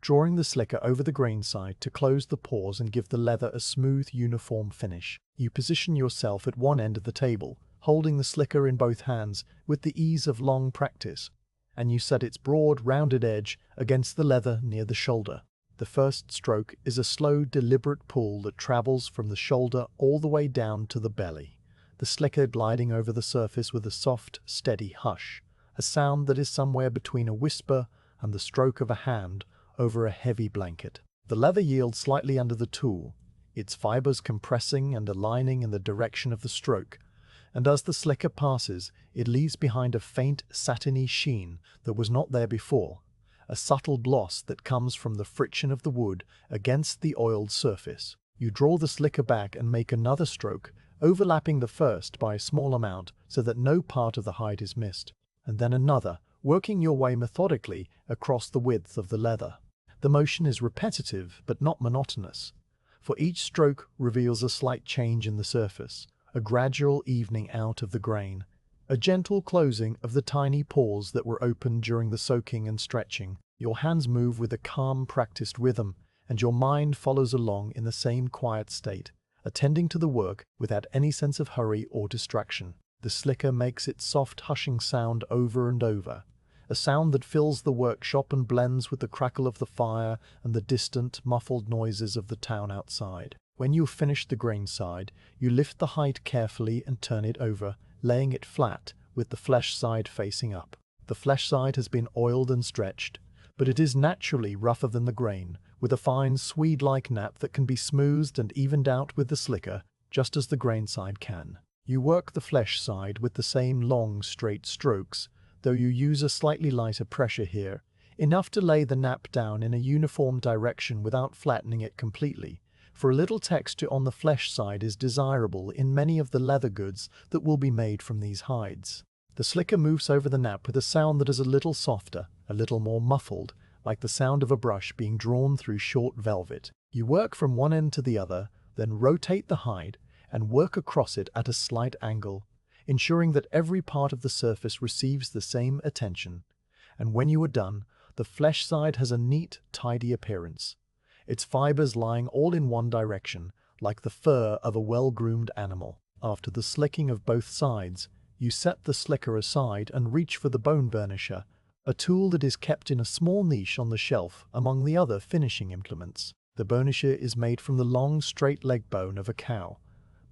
drawing the slicker over the grain side to close the pores and give the leather a smooth, uniform finish. You position yourself at one end of the table, holding the slicker in both hands with the ease of long practice, and you set its broad, rounded edge against the leather near the shoulder. The first stroke is a slow, deliberate pull that travels from the shoulder all the way down to the belly, the slicker gliding over the surface with a soft, steady hush, a sound that is somewhere between a whisper and the stroke of a hand over a heavy blanket. The leather yields slightly under the tool, its fibers compressing and aligning in the direction of the stroke, and as the slicker passes, it leaves behind a faint, satiny sheen that was not there before, a subtle gloss that comes from the friction of the wood against the oiled surface. You draw the slicker back and make another stroke, overlapping the first by a small amount so that no part of the hide is missed, and then another, working your way methodically across the width of the leather. The motion is repetitive but not monotonous, for each stroke reveals a slight change in the surface, a gradual evening out of the grain, a gentle closing of the tiny pores that were opened during the soaking and stretching. Your hands move with a calm, practiced rhythm, and your mind follows along in the same quiet state, attending to the work without any sense of hurry or distraction. The slicker makes its soft hushing sound over and over, a sound that fills the workshop and blends with the crackle of the fire and the distant, muffled noises of the town outside. When you've finished the grain side, you lift the hide carefully and turn it over, laying it flat with the flesh side facing up. The flesh side has been oiled and stretched, but it is naturally rougher than the grain, with a fine Swede-like nap that can be smoothed and evened out with the slicker, just as the grain side can. You work the flesh side with the same long, straight strokes, though you use a slightly lighter pressure here, enough to lay the nap down in a uniform direction without flattening it completely, for a little texture on the flesh side is desirable in many of the leather goods that will be made from these hides. The slicker moves over the nap with a sound that is a little softer, a little more muffled, like the sound of a brush being drawn through short velvet. You work from one end to the other, then rotate the hide and work across it at a slight angle, ensuring that every part of the surface receives the same attention. And when you are done, the flesh side has a neat, tidy appearance, its fibers lying all in one direction, like the fur of a well-groomed animal. After the slicking of both sides, you set the slicker aside and reach for the bone burnisher, a tool that is kept in a small niche on the shelf among the other finishing implements. The burnisher is made from the long, straight leg bone of a cow,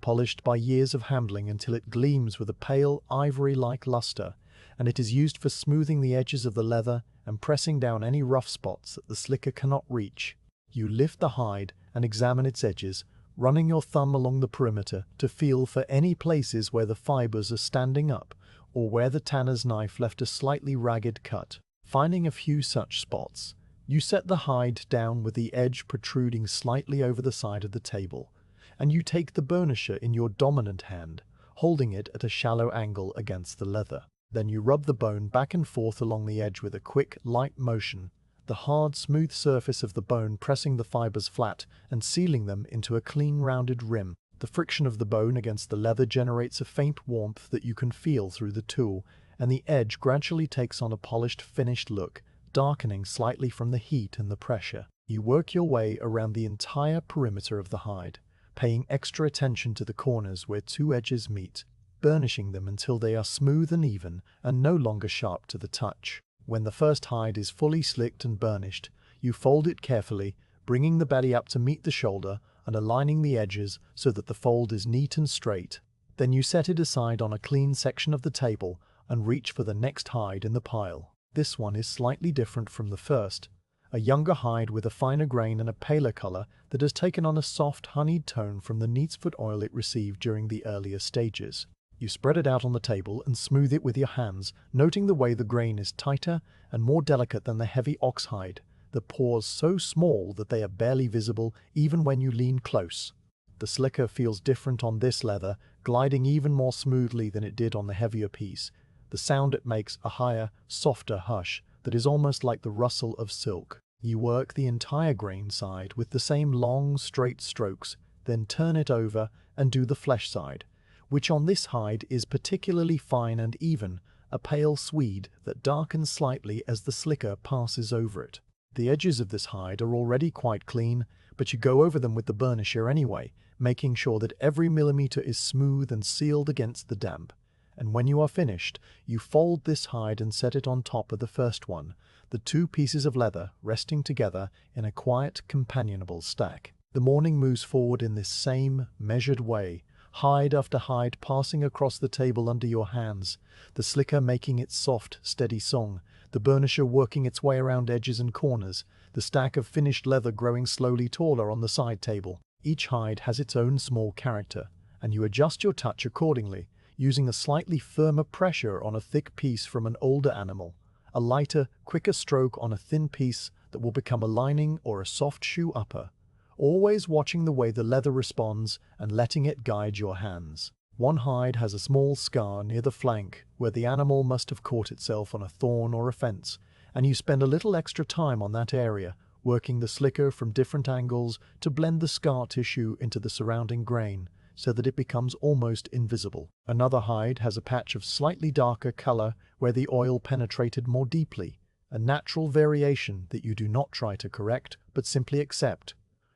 polished by years of handling until it gleams with a pale, ivory-like luster, and it is used for smoothing the edges of the leather and pressing down any rough spots that the slicker cannot reach. You lift the hide and examine its edges, running your thumb along the perimeter to feel for any places where the fibers are standing up or where the tanner's knife left a slightly ragged cut. Finding a few such spots, you set the hide down with the edge protruding slightly over the side of the table, and you take the burnisher in your dominant hand, holding it at a shallow angle against the leather. Then you rub the bone back and forth along the edge with a quick, light motion, the hard, smooth surface of the bone pressing the fibers flat and sealing them into a clean, rounded rim. The friction of the bone against the leather generates a faint warmth that you can feel through the tool, and the edge gradually takes on a polished, finished look, darkening slightly from the heat and the pressure. You work your way around the entire perimeter of the hide, paying extra attention to the corners where two edges meet, burnishing them until they are smooth and even and no longer sharp to the touch. When the first hide is fully slicked and burnished, you fold it carefully, bringing the belly up to meet the shoulder and aligning the edges so that the fold is neat and straight. Then you set it aside on a clean section of the table and reach for the next hide in the pile. This one is slightly different from the first, a younger hide with a finer grain and a paler color that has taken on a soft, honeyed tone from the neatsfoot oil it received during the earlier stages. You spread it out on the table and smooth it with your hands, noting the way the grain is tighter and more delicate than the heavy ox hide, the pores so small that they are barely visible even when you lean close. The slicker feels different on this leather, gliding even more smoothly than it did on the heavier piece. The sound it makes a higher, softer hush that is almost like the rustle of silk. You work the entire grain side with the same long, straight strokes, then turn it over and do the flesh side, which on this hide is particularly fine and even, a pale Swede that darkens slightly as the slicker passes over it. The edges of this hide are already quite clean, but you go over them with the burnisher anyway, making sure that every millimeter is smooth and sealed against the damp. And when you are finished, you fold this hide and set it on top of the first one, the two pieces of leather resting together in a quiet, companionable stack. The morning moves forward in this same, measured way, hide after hide passing across the table under your hands, the slicker making its soft, steady song, the burnisher working its way around edges and corners, the stack of finished leather growing slowly taller on the side table. Each hide has its own small character, and you adjust your touch accordingly, using a slightly firmer pressure on a thick piece from an older animal, a lighter, quicker stroke on a thin piece that will become a lining or a soft shoe upper, always watching the way the leather responds and letting it guide your hands. One hide has a small scar near the flank where the animal must have caught itself on a thorn or a fence, and you spend a little extra time on that area, working the slicker from different angles to blend the scar tissue into the surrounding grain so that it becomes almost invisible. Another hide has a patch of slightly darker color where the oil penetrated more deeply, a natural variation that you do not try to correct but simply accept,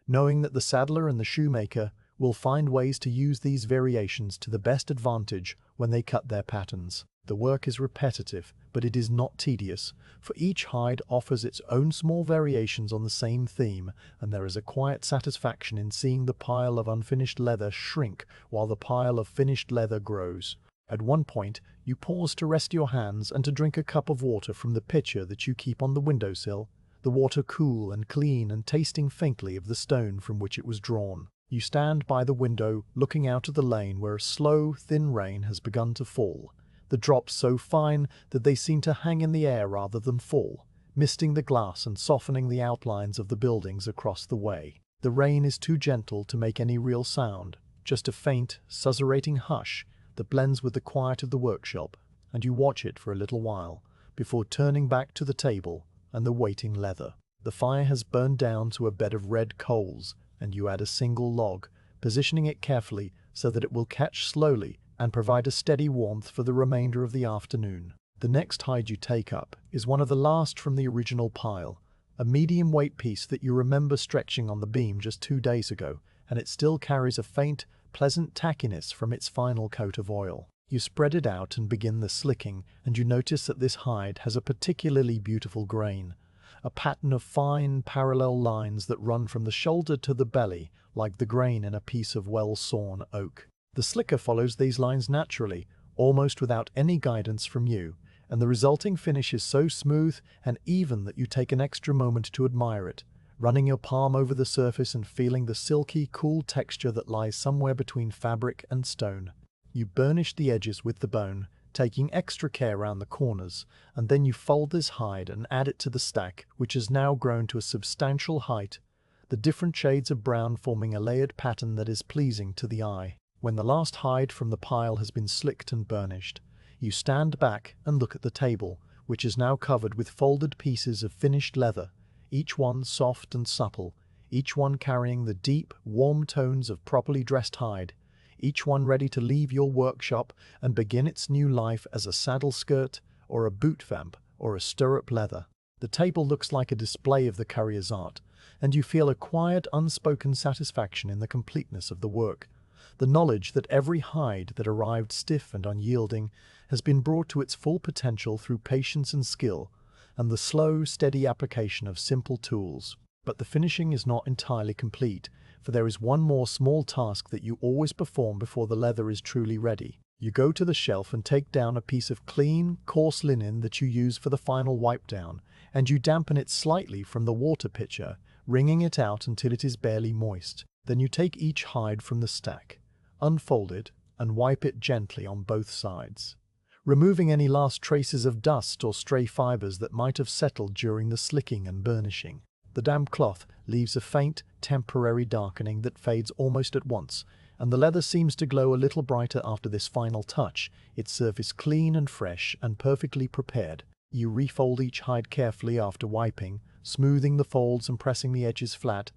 knowing that the saddler and the shoemaker will find ways to use these variations to the best advantage when they cut their patterns. The work is repetitive, but it is not tedious, for each hide offers its own small variations on the same theme, and there is a quiet satisfaction in seeing the pile of unfinished leather shrink while the pile of finished leather grows. At one point, you pause to rest your hands and to drink a cup of water from the pitcher that you keep on the windowsill, the water cool and clean and tasting faintly of the stone from which it was drawn. You stand by the window, looking out at the lane where a slow, thin rain has begun to fall, the drops so fine that they seem to hang in the air rather than fall, misting the glass and softening the outlines of the buildings across the way. The rain is too gentle to make any real sound, just a faint, susurrating hush that blends with the quiet of the workshop, and you watch it for a little while, before turning back to the table and the waiting leather. The fire has burned down to a bed of red coals, and you add a single log, positioning it carefully so that it will catch slowly and provide a steady warmth for the remainder of the afternoon. The next hide you take up is one of the last from the original pile, a medium weight piece that you remember stretching on the beam just 2 days ago, and it still carries a faint, pleasant tackiness from its final coat of oil. You spread it out and begin the slicking, and you notice that this hide has a particularly beautiful grain, a pattern of fine, parallel lines that run from the shoulder to the belly, like the grain in a piece of well-sawn oak. The slicker follows these lines naturally, almost without any guidance from you, and the resulting finish is so smooth and even that you take an extra moment to admire it, running your palm over the surface and feeling the silky, cool texture that lies somewhere between fabric and stone. You burnish the edges with the bone, taking extra care around the corners, and then you fold this hide and add it to the stack, which has now grown to a substantial height, the different shades of brown forming a layered pattern that is pleasing to the eye. When the last hide from the pile has been slicked and burnished, you stand back and look at the table, which is now covered with folded pieces of finished leather, each one soft and supple, each one carrying the deep, warm tones of properly dressed hide, each one ready to leave your workshop and begin its new life as a saddle skirt, or a boot vamp, or a stirrup leather. The table looks like a display of the currier's art, and you feel a quiet, unspoken satisfaction in the completeness of the work, the knowledge that every hide that arrived stiff and unyielding has been brought to its full potential through patience and skill, and the slow, steady application of simple tools. But the finishing is not entirely complete, for there is one more small task that you always perform before the leather is truly ready. You go to the shelf and take down a piece of clean, coarse linen that you use for the final wipe down, and you dampen it slightly from the water pitcher, wringing it out until it is barely moist. Then you take each hide from the stack, unfold it, and wipe it gently on both sides, removing any last traces of dust or stray fibers that might have settled during the slicking and burnishing. The damp cloth leaves a faint, temporary darkening that fades almost at once, and the leather seems to glow a little brighter after this final touch, its surface clean and fresh and perfectly prepared. You refold each hide carefully after wiping, smoothing the folds and pressing the edges flat,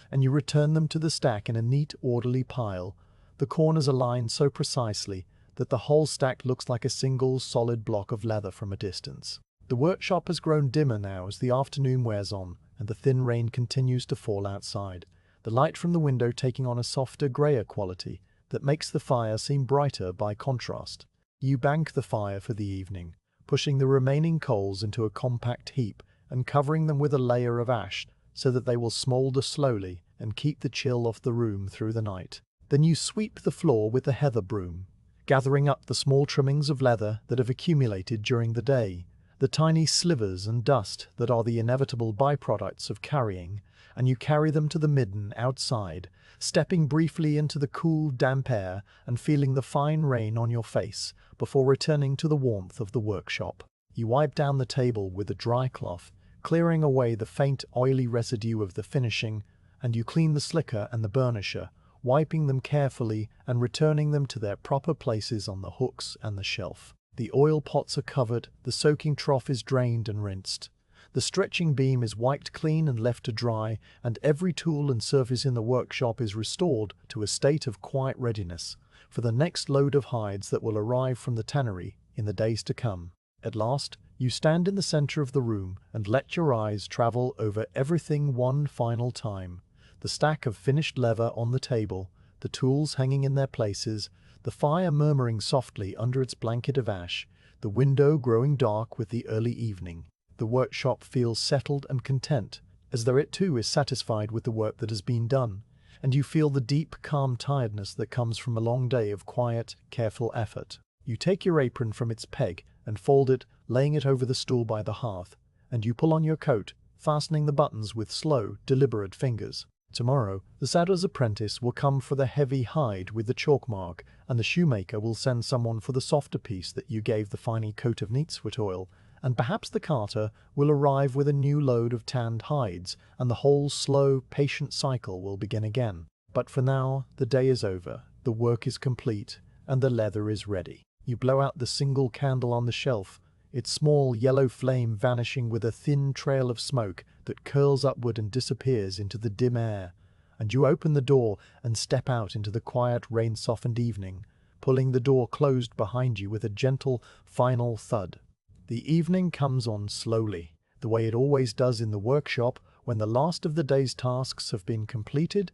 and you return them to the stack in a neat, orderly pile, the corners aligned so precisely that the whole stack looks like a single, solid block of leather from a distance. The workshop has grown dimmer now as the afternoon wears on, and the thin rain continues to fall outside, the light from the window taking on a softer, greyer quality that makes the fire seem brighter by contrast. You bank the fire for the evening, pushing the remaining coals into a compact heap and covering them with a layer of ash so that they will smoulder slowly and keep the chill off the room through the night. Then you sweep the floor with the heather broom, gathering up the small trimmings of leather that have accumulated during the day, the tiny slivers and dust that are the inevitable byproducts of carrying, and you carry them to the midden outside, stepping briefly into the cool, damp air and feeling the fine rain on your face before returning to the warmth of the workshop. You wipe down the table with a dry cloth, clearing away the faint, oily residue of the finishing, and you clean the slicker and the burnisher, wiping them carefully and returning them to their proper places on the hooks and the shelf. The oil pots are covered, the soaking trough is drained and rinsed. The stretching beam is wiped clean and left to dry, and every tool and surface in the workshop is restored to a state of quiet readiness for the next load of hides that will arrive from the tannery in the days to come. At last, you stand in the center of the room and let your eyes travel over everything one final time. The stack of finished leather on the table, the tools hanging in their places, the fire murmuring softly under its blanket of ash, the window growing dark with the early evening. The workshop feels settled and content, as though it too is satisfied with the work that has been done, and you feel the deep, calm tiredness that comes from a long day of quiet, careful effort. You take your apron from its peg and fold it, laying it over the stool by the hearth, and you pull on your coat, fastening the buttons with slow, deliberate fingers. Tomorrow, the saddler's apprentice will come for the heavy hide with the chalk mark, and the shoemaker will send someone for the softer piece that you gave the fine coat of neatsfoot oil, and perhaps the carter will arrive with a new load of tanned hides, and the whole slow, patient cycle will begin again. But for now, the day is over, the work is complete, and the leather is ready. You blow out the single candle on the shelf, its small yellow flame vanishing with a thin trail of smoke that curls upward and disappears into the dim air, and you open the door and step out into the quiet, rain-softened evening, pulling the door closed behind you with a gentle, final thud. The evening comes on slowly, the way it always does in the workshop when the last of the day's tasks have been completed,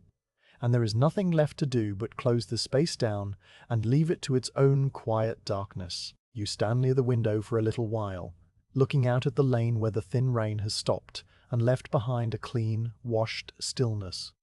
and there is nothing left to do but close the space down and leave it to its own quiet darkness. You stand near the window for a little while, looking out at the lane where the thin rain has stopped and left behind a clean, washed stillness.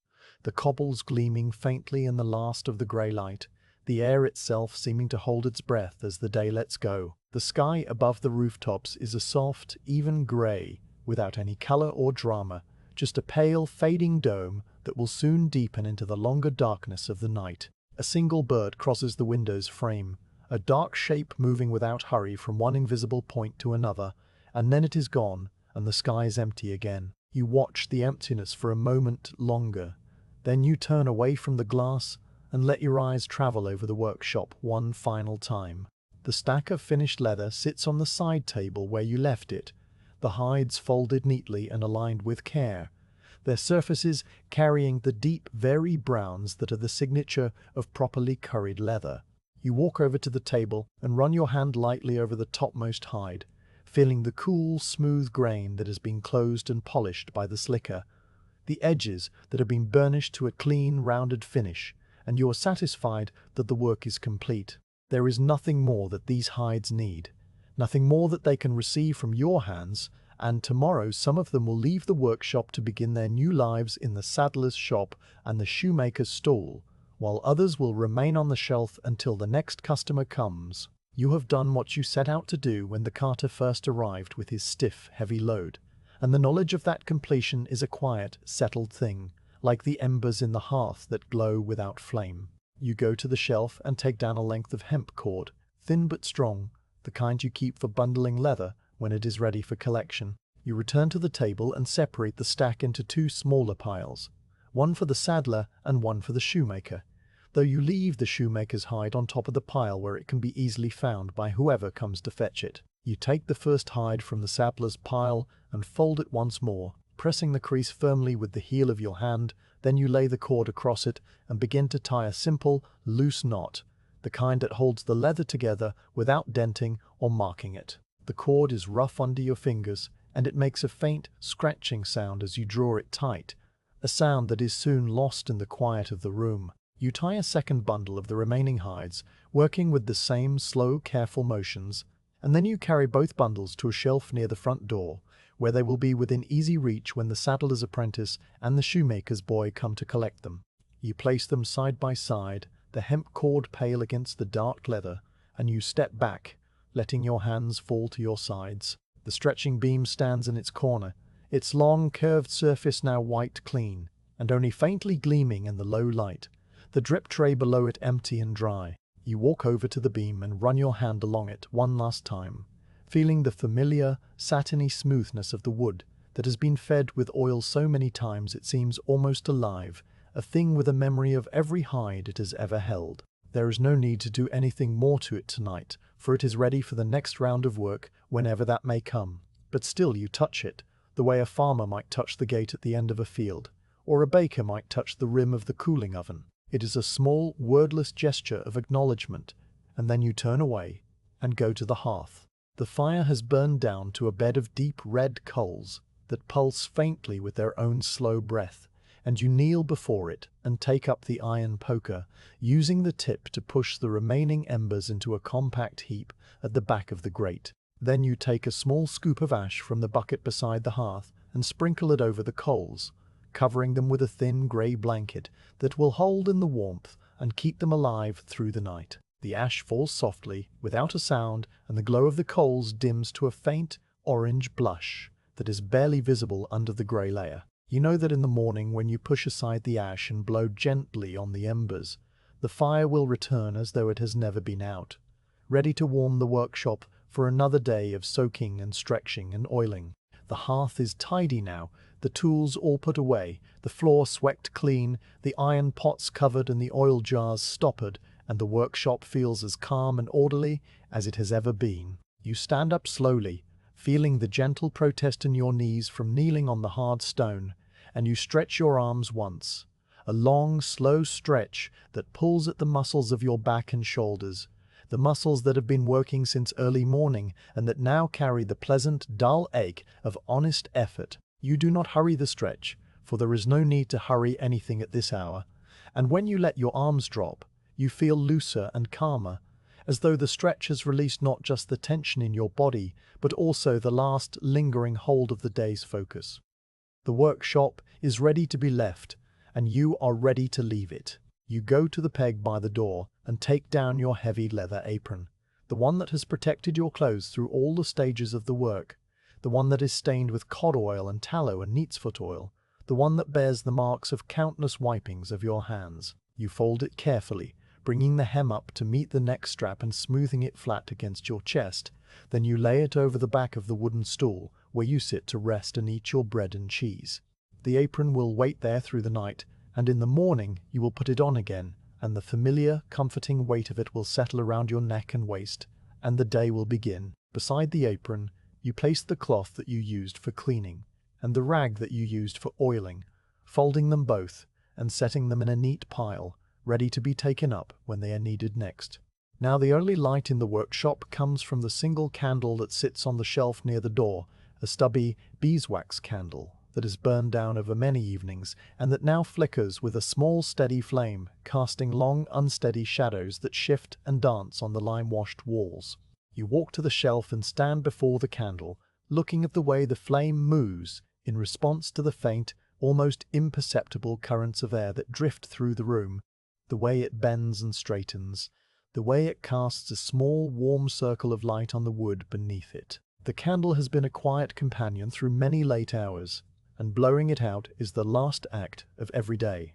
The cobbles gleaming faintly in the last of the grey light, the air itself seeming to hold its breath as the day lets go. The sky above the rooftops is a soft, even grey, without any colour or drama, just a pale, fading dome that will soon deepen into the longer darkness of the night. A single bird crosses the window's frame, a dark shape moving without hurry from one invisible point to another, and then it is gone, and the sky is empty again. You watch the emptiness for a moment longer, then you turn away from the glass and let your eyes travel over the workshop one final time. The stack of finished leather sits on the side table where you left it, the hides folded neatly and aligned with care, their surfaces carrying the deep, varied browns that are the signature of properly curried leather. You walk over to the table and run your hand lightly over the topmost hide, feeling the cool, smooth grain that has been closed and polished by the slicker, the edges that have been burnished to a clean, rounded finish, and you are satisfied that the work is complete. There is nothing more that these hides need, nothing more that they can receive from your hands, and tomorrow some of them will leave the workshop to begin their new lives in the saddler's shop and the shoemaker's stall, while others will remain on the shelf until the next customer comes. You have done what you set out to do when the carter first arrived with his stiff, heavy load, and the knowledge of that completion is a quiet, settled thing, like the embers in the hearth that glow without flame. You go to the shelf and take down a length of hemp cord, thin but strong, the kind you keep for bundling leather when it is ready for collection. You return to the table and separate the stack into two smaller piles, one for the saddler and one for the shoemaker, though you leave the shoemaker's hide on top of the pile where it can be easily found by whoever comes to fetch it. You take the first hide from the saddler's pile and fold it once more, pressing the crease firmly with the heel of your hand. Then you lay the cord across it and begin to tie a simple, loose knot, the kind that holds the leather together without denting or marking it. The cord is rough under your fingers, and it makes a faint, scratching sound as you draw it tight, a sound that is soon lost in the quiet of the room. You tie a second bundle of the remaining hides, working with the same slow, careful motions, and then you carry both bundles to a shelf near the front door, where they will be within easy reach when the saddler's apprentice and the shoemaker's boy come to collect them. You place them side by side, the hemp cord pale against the dark leather, and you step back, letting your hands fall to your sides. The stretching beam stands in its corner, its long, curved surface now white clean, and only faintly gleaming in the low light, the drip tray below it empty and dry. You walk over to the beam and run your hand along it one last time, feeling the familiar, satiny smoothness of the wood that has been fed with oil so many times it seems almost alive a thing with a memory of every hide it has ever held. There is no need to do anything more to it tonight, for it is ready for the next round of work, whenever that may come. But still you touch it, the way a farmer might touch the gate at the end of a field, or a baker might touch the rim of the cooling oven. It is a small, wordless gesture of acknowledgement, and then you turn away and go to the hearth. The fire has burned down to a bed of deep red coals that pulse faintly with their own slow breath, and you kneel before it and take up the iron poker, using the tip to push the remaining embers into a compact heap at the back of the grate. Then you take a small scoop of ash from the bucket beside the hearth and sprinkle it over the coals, covering them with a thin grey blanket that will hold in the warmth and keep them alive through the night. The ash falls softly, without a sound, and the glow of the coals dims to a faint orange blush that is barely visible under the grey layer. You know that in the morning, when you push aside the ash and blow gently on the embers, the fire will return as though it has never been out, ready to warm the workshop for another day of soaking and stretching and oiling. The hearth is tidy now, the tools all put away, the floor swept clean, the iron pots covered and the oil jars stoppered, and the workshop feels as calm and orderly as it has ever been. You stand up slowly, feeling the gentle protest in your knees from kneeling on the hard stone, and you stretch your arms once, a long, slow stretch that pulls at the muscles of your back and shoulders, the muscles that have been working since early morning and that now carry the pleasant, dull ache of honest effort. You do not hurry the stretch, for there is no need to hurry anything at this hour, and when you let your arms drop, you feel looser and calmer, as though the stretch has released not just the tension in your body, but also the last lingering hold of the day's focus. The workshop is ready to be left, and you are ready to leave it. You go to the peg by the door and take down your heavy leather apron, the one that has protected your clothes through all the stages of the work, the one that is stained with cod oil and tallow and neatsfoot oil, the one that bears the marks of countless wipings of your hands. You fold it carefully, bringing the hem up to meet the neck strap and smoothing it flat against your chest. Then you lay it over the back of the wooden stool where you sit to rest and eat your bread and cheese. The apron will wait there through the night, and in the morning you will put it on again, and the familiar, comforting weight of it will settle around your neck and waist, and the day will begin. Beside the apron, you place the cloth that you used for cleaning, and the rag that you used for oiling, folding them both, and setting them in a neat pile, ready to be taken up when they are needed next. Now the only light in the workshop comes from the single candle that sits on the shelf near the door, a stubby beeswax candle that has burned down over many evenings, and that now flickers with a small steady flame, casting long unsteady shadows that shift and dance on the lime-washed walls. You walk to the shelf and stand before the candle, looking at the way the flame moves in response to the faint, almost imperceptible currents of air that drift through the room, the way it bends and straightens, the way it casts a small, warm circle of light on the wood beneath it. The candle has been a quiet companion through many late hours, and blowing it out is the last act of every day,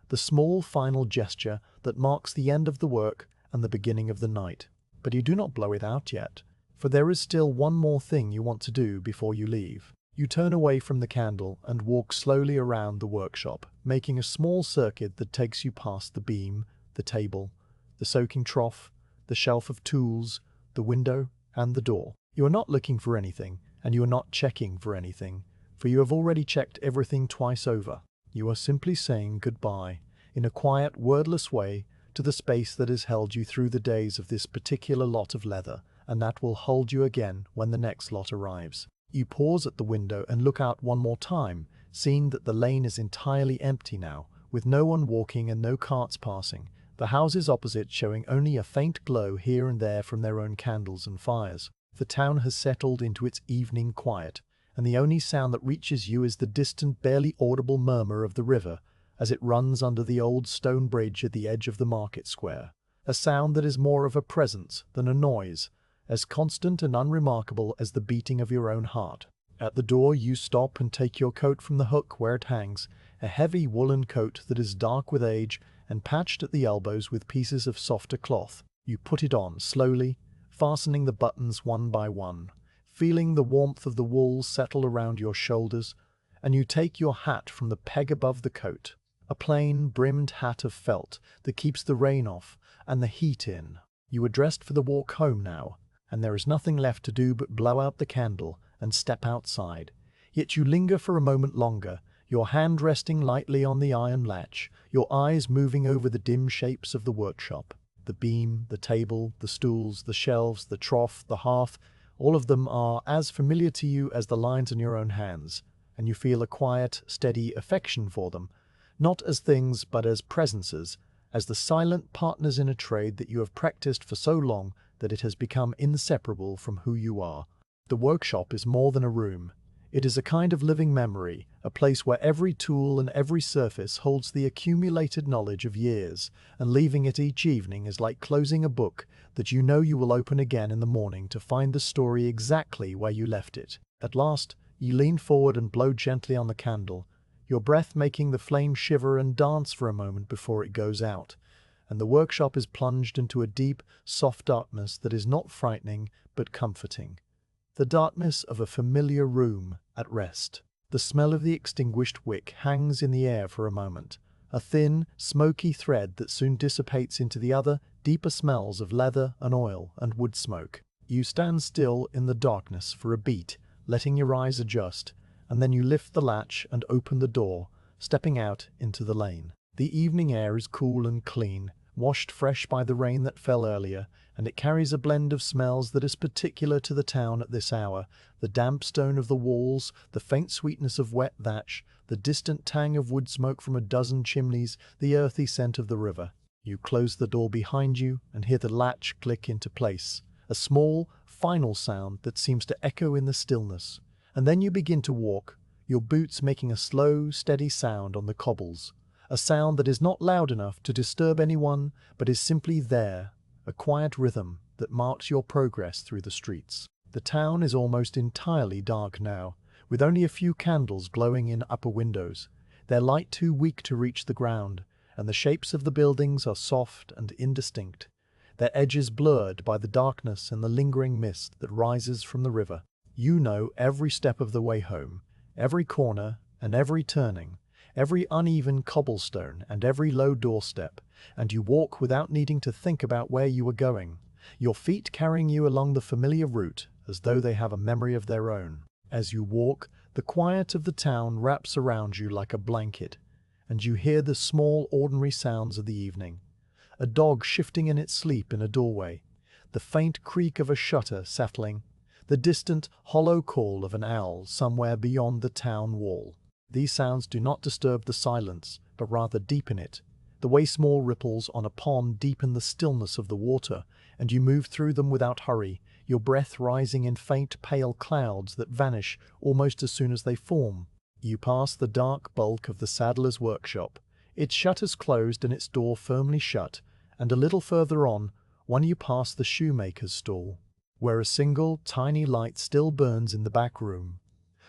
the small final gesture that marks the end of the work and the beginning of the night. But you do not blow it out yet, for there is still one more thing you want to do before you leave. You turn away from the candle and walk slowly around the workshop, making a small circuit that takes you past the beam, the table, the soaking trough, the shelf of tools, the window, and the door. You are not looking for anything, and you are not checking for anything, for you have already checked everything twice over. You are simply saying goodbye, in a quiet, wordless way, to the space that has held you through the days of this particular lot of leather, and that will hold you again when the next lot arrives. You pause at the window and look out one more time, seeing that the lane is entirely empty now, with no one walking and no carts passing, the houses opposite showing only a faint glow here and there from their own candles and fires. The town has settled into its evening quiet, and the only sound that reaches you is the distant, barely audible murmur of the river as it runs under the old stone bridge at the edge of the market square, a sound that is more of a presence than a noise, as constant and unremarkable as the beating of your own heart. At the door you stop and take your coat from the hook where it hangs, a heavy woolen coat that is dark with age and patched at the elbows with pieces of softer cloth. You put it on slowly, fastening the buttons one by one, feeling the warmth of the wool settle around your shoulders, and you take your hat from the peg above the coat. a plain, brimmed hat of felt that keeps the rain off and the heat in. You are dressed for the walk home now, and there is nothing left to do but blow out the candle and step outside. Yet you linger for a moment longer, your hand resting lightly on the iron latch, your eyes moving over the dim shapes of the workshop. The beam, the table, the stools, the shelves, the trough, the hearth, all of them are as familiar to you as the lines in your own hands, and you feel a quiet, steady affection for them, not as things but as presences, as the silent partners in a trade that you have practiced for so long that it has become inseparable from who you are. The workshop is more than a room. It is a kind of living memory, a place where every tool and every surface holds the accumulated knowledge of years, and leaving it each evening is like closing a book that you know you will open again in the morning to find the story exactly where you left it. At last, you lean forward and blow gently on the candle, your breath making the flame shiver and dance for a moment before it goes out, and the workshop is plunged into a deep, soft darkness that is not frightening but comforting. The darkness of a familiar room at rest. The smell of the extinguished wick hangs in the air for a moment, a thin, smoky thread that soon dissipates into the other, deeper smells of leather and oil and wood smoke. You stand still in the darkness for a beat, letting your eyes adjust, and then you lift the latch and open the door, stepping out into the lane. The evening air is cool and clean, washed fresh by the rain that fell earlier, and it carries a blend of smells that is particular to the town at this hour: the damp stone of the walls, the faint sweetness of wet thatch, the distant tang of wood smoke from a dozen chimneys, the earthy scent of the river. You close the door behind you and hear the latch click into place, a small, final sound that seems to echo in the stillness. And then you begin to walk, your boots making a slow, steady sound on the cobbles, a sound that is not loud enough to disturb anyone, but is simply there, a quiet rhythm that marks your progress through the streets. The town is almost entirely dark now, with only a few candles glowing in upper windows, their light too weak to reach the ground, and the shapes of the buildings are soft and indistinct, their edges blurred by the darkness and the lingering mist that rises from the river. You know every step of the way home, every corner and every turning, every uneven cobblestone and every low doorstep, and you walk without needing to think about where you are going, your feet carrying you along the familiar route as though they have a memory of their own. As you walk, the quiet of the town wraps around you like a blanket, and you hear the small, ordinary sounds of the evening: a dog shifting in its sleep in a doorway, the faint creak of a shutter settling, the distant, hollow call of an owl somewhere beyond the town wall. These sounds do not disturb the silence, but rather deepen it. The way small ripples on a pond deepen the stillness of the water, and you move through them without hurry, your breath rising in faint, pale clouds that vanish almost as soon as they form. You pass the dark bulk of the saddler's workshop, its shutters closed and its door firmly shut, and a little further on, you pass the shoemaker's stall, where a single, tiny light still burns in the back room.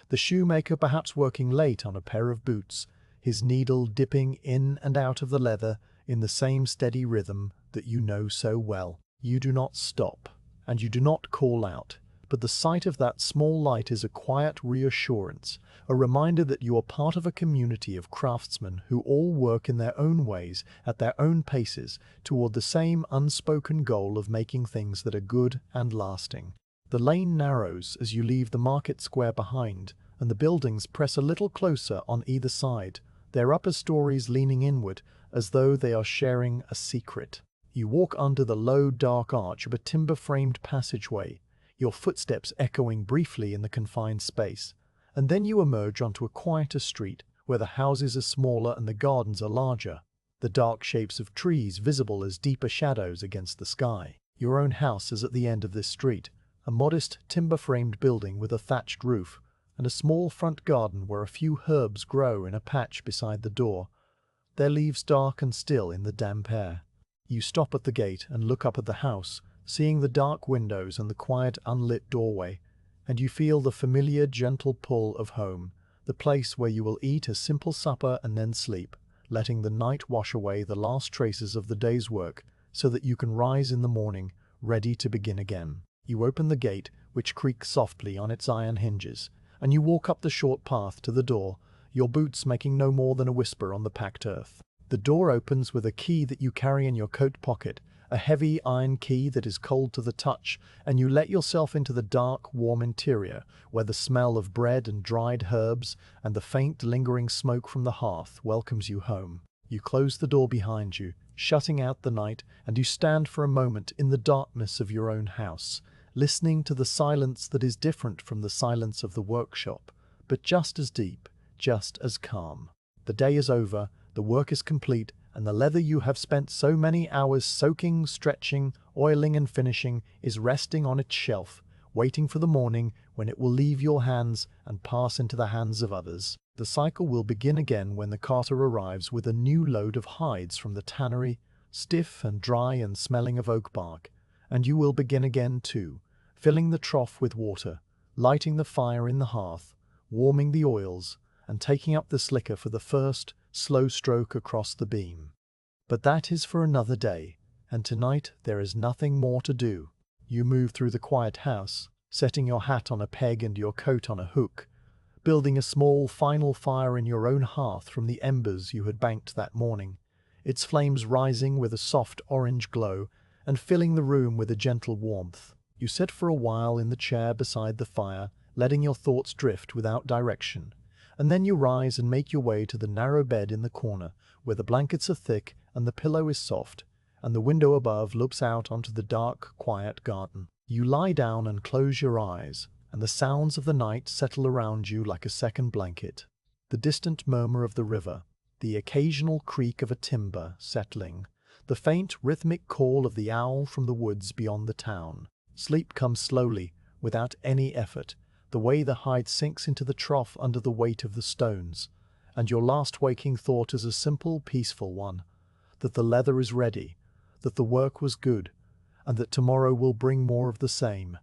The shoemaker perhaps working late on a pair of boots, his needle dipping in and out of the leather in the same steady rhythm that you know so well. You do not stop, and you do not call out, but the sight of that small light is a quiet reassurance, a reminder that you are part of a community of craftsmen who all work in their own ways, at their own paces, toward the same unspoken goal of making things that are good and lasting. The lane narrows as you leave the market square behind, and the buildings press a little closer on either side, their upper stories leaning inward as though they are sharing a secret. You walk under the low, dark arch of a timber-framed passageway, your footsteps echoing briefly in the confined space, and then you emerge onto a quieter street where the houses are smaller and the gardens are larger, the dark shapes of trees visible as deeper shadows against the sky. Your own house is at the end of this street, a modest timber-framed building with a thatched roof, and a small front garden where a few herbs grow in a patch beside the door, their leaves dark and still in the damp air. You stop at the gate and look up at the house, seeing the dark windows and the quiet unlit doorway, and you feel the familiar gentle pull of home, the place where you will eat a simple supper and then sleep, letting the night wash away the last traces of the day's work so that you can rise in the morning ready to begin again. You open the gate, which creaks softly on its iron hinges, and you walk up the short path to the door, your boots making no more than a whisper on the packed earth. The door opens with a key that you carry in your coat pocket, a heavy iron key that is cold to the touch, and you let yourself into the dark, warm interior, where the smell of bread and dried herbs and the faint, lingering smoke from the hearth welcomes you home. You close the door behind you, shutting out the night, and you stand for a moment in the darkness of your own house, listening to the silence that is different from the silence of the workshop, but just as deep, just as calm. The day is over, the work is complete, and the leather you have spent so many hours soaking, stretching, oiling and finishing is resting on its shelf, waiting for the morning when it will leave your hands and pass into the hands of others. The cycle will begin again when the carter arrives with a new load of hides from the tannery, stiff and dry and smelling of oak bark, and you will begin again too, filling the trough with water, lighting the fire in the hearth, warming the oils, and taking up the slicker for the first slow stroke across the beam. But that is for another day, and tonight there is nothing more to do. You move through the quiet house, setting your hat on a peg and your coat on a hook, building a small final fire in your own hearth from the embers you had banked that morning, its flames rising with a soft orange glow and filling the room with a gentle warmth. You sit for a while in the chair beside the fire, letting your thoughts drift without direction, and then you rise and make your way to the narrow bed in the corner, where the blankets are thick and the pillow is soft, and the window above looks out onto the dark, quiet garden. You lie down and close your eyes, and the sounds of the night settle around you like a second blanket. The distant murmur of the river, the occasional creak of a timber settling, the faint rhythmic call of the owl from the woods beyond the town. Sleep comes slowly, without any effort, the way the hide sinks into the trough under the weight of the stones, and your last waking thought is a simple, peaceful one, that the leather is ready, that the work was good, and that tomorrow will bring more of the same.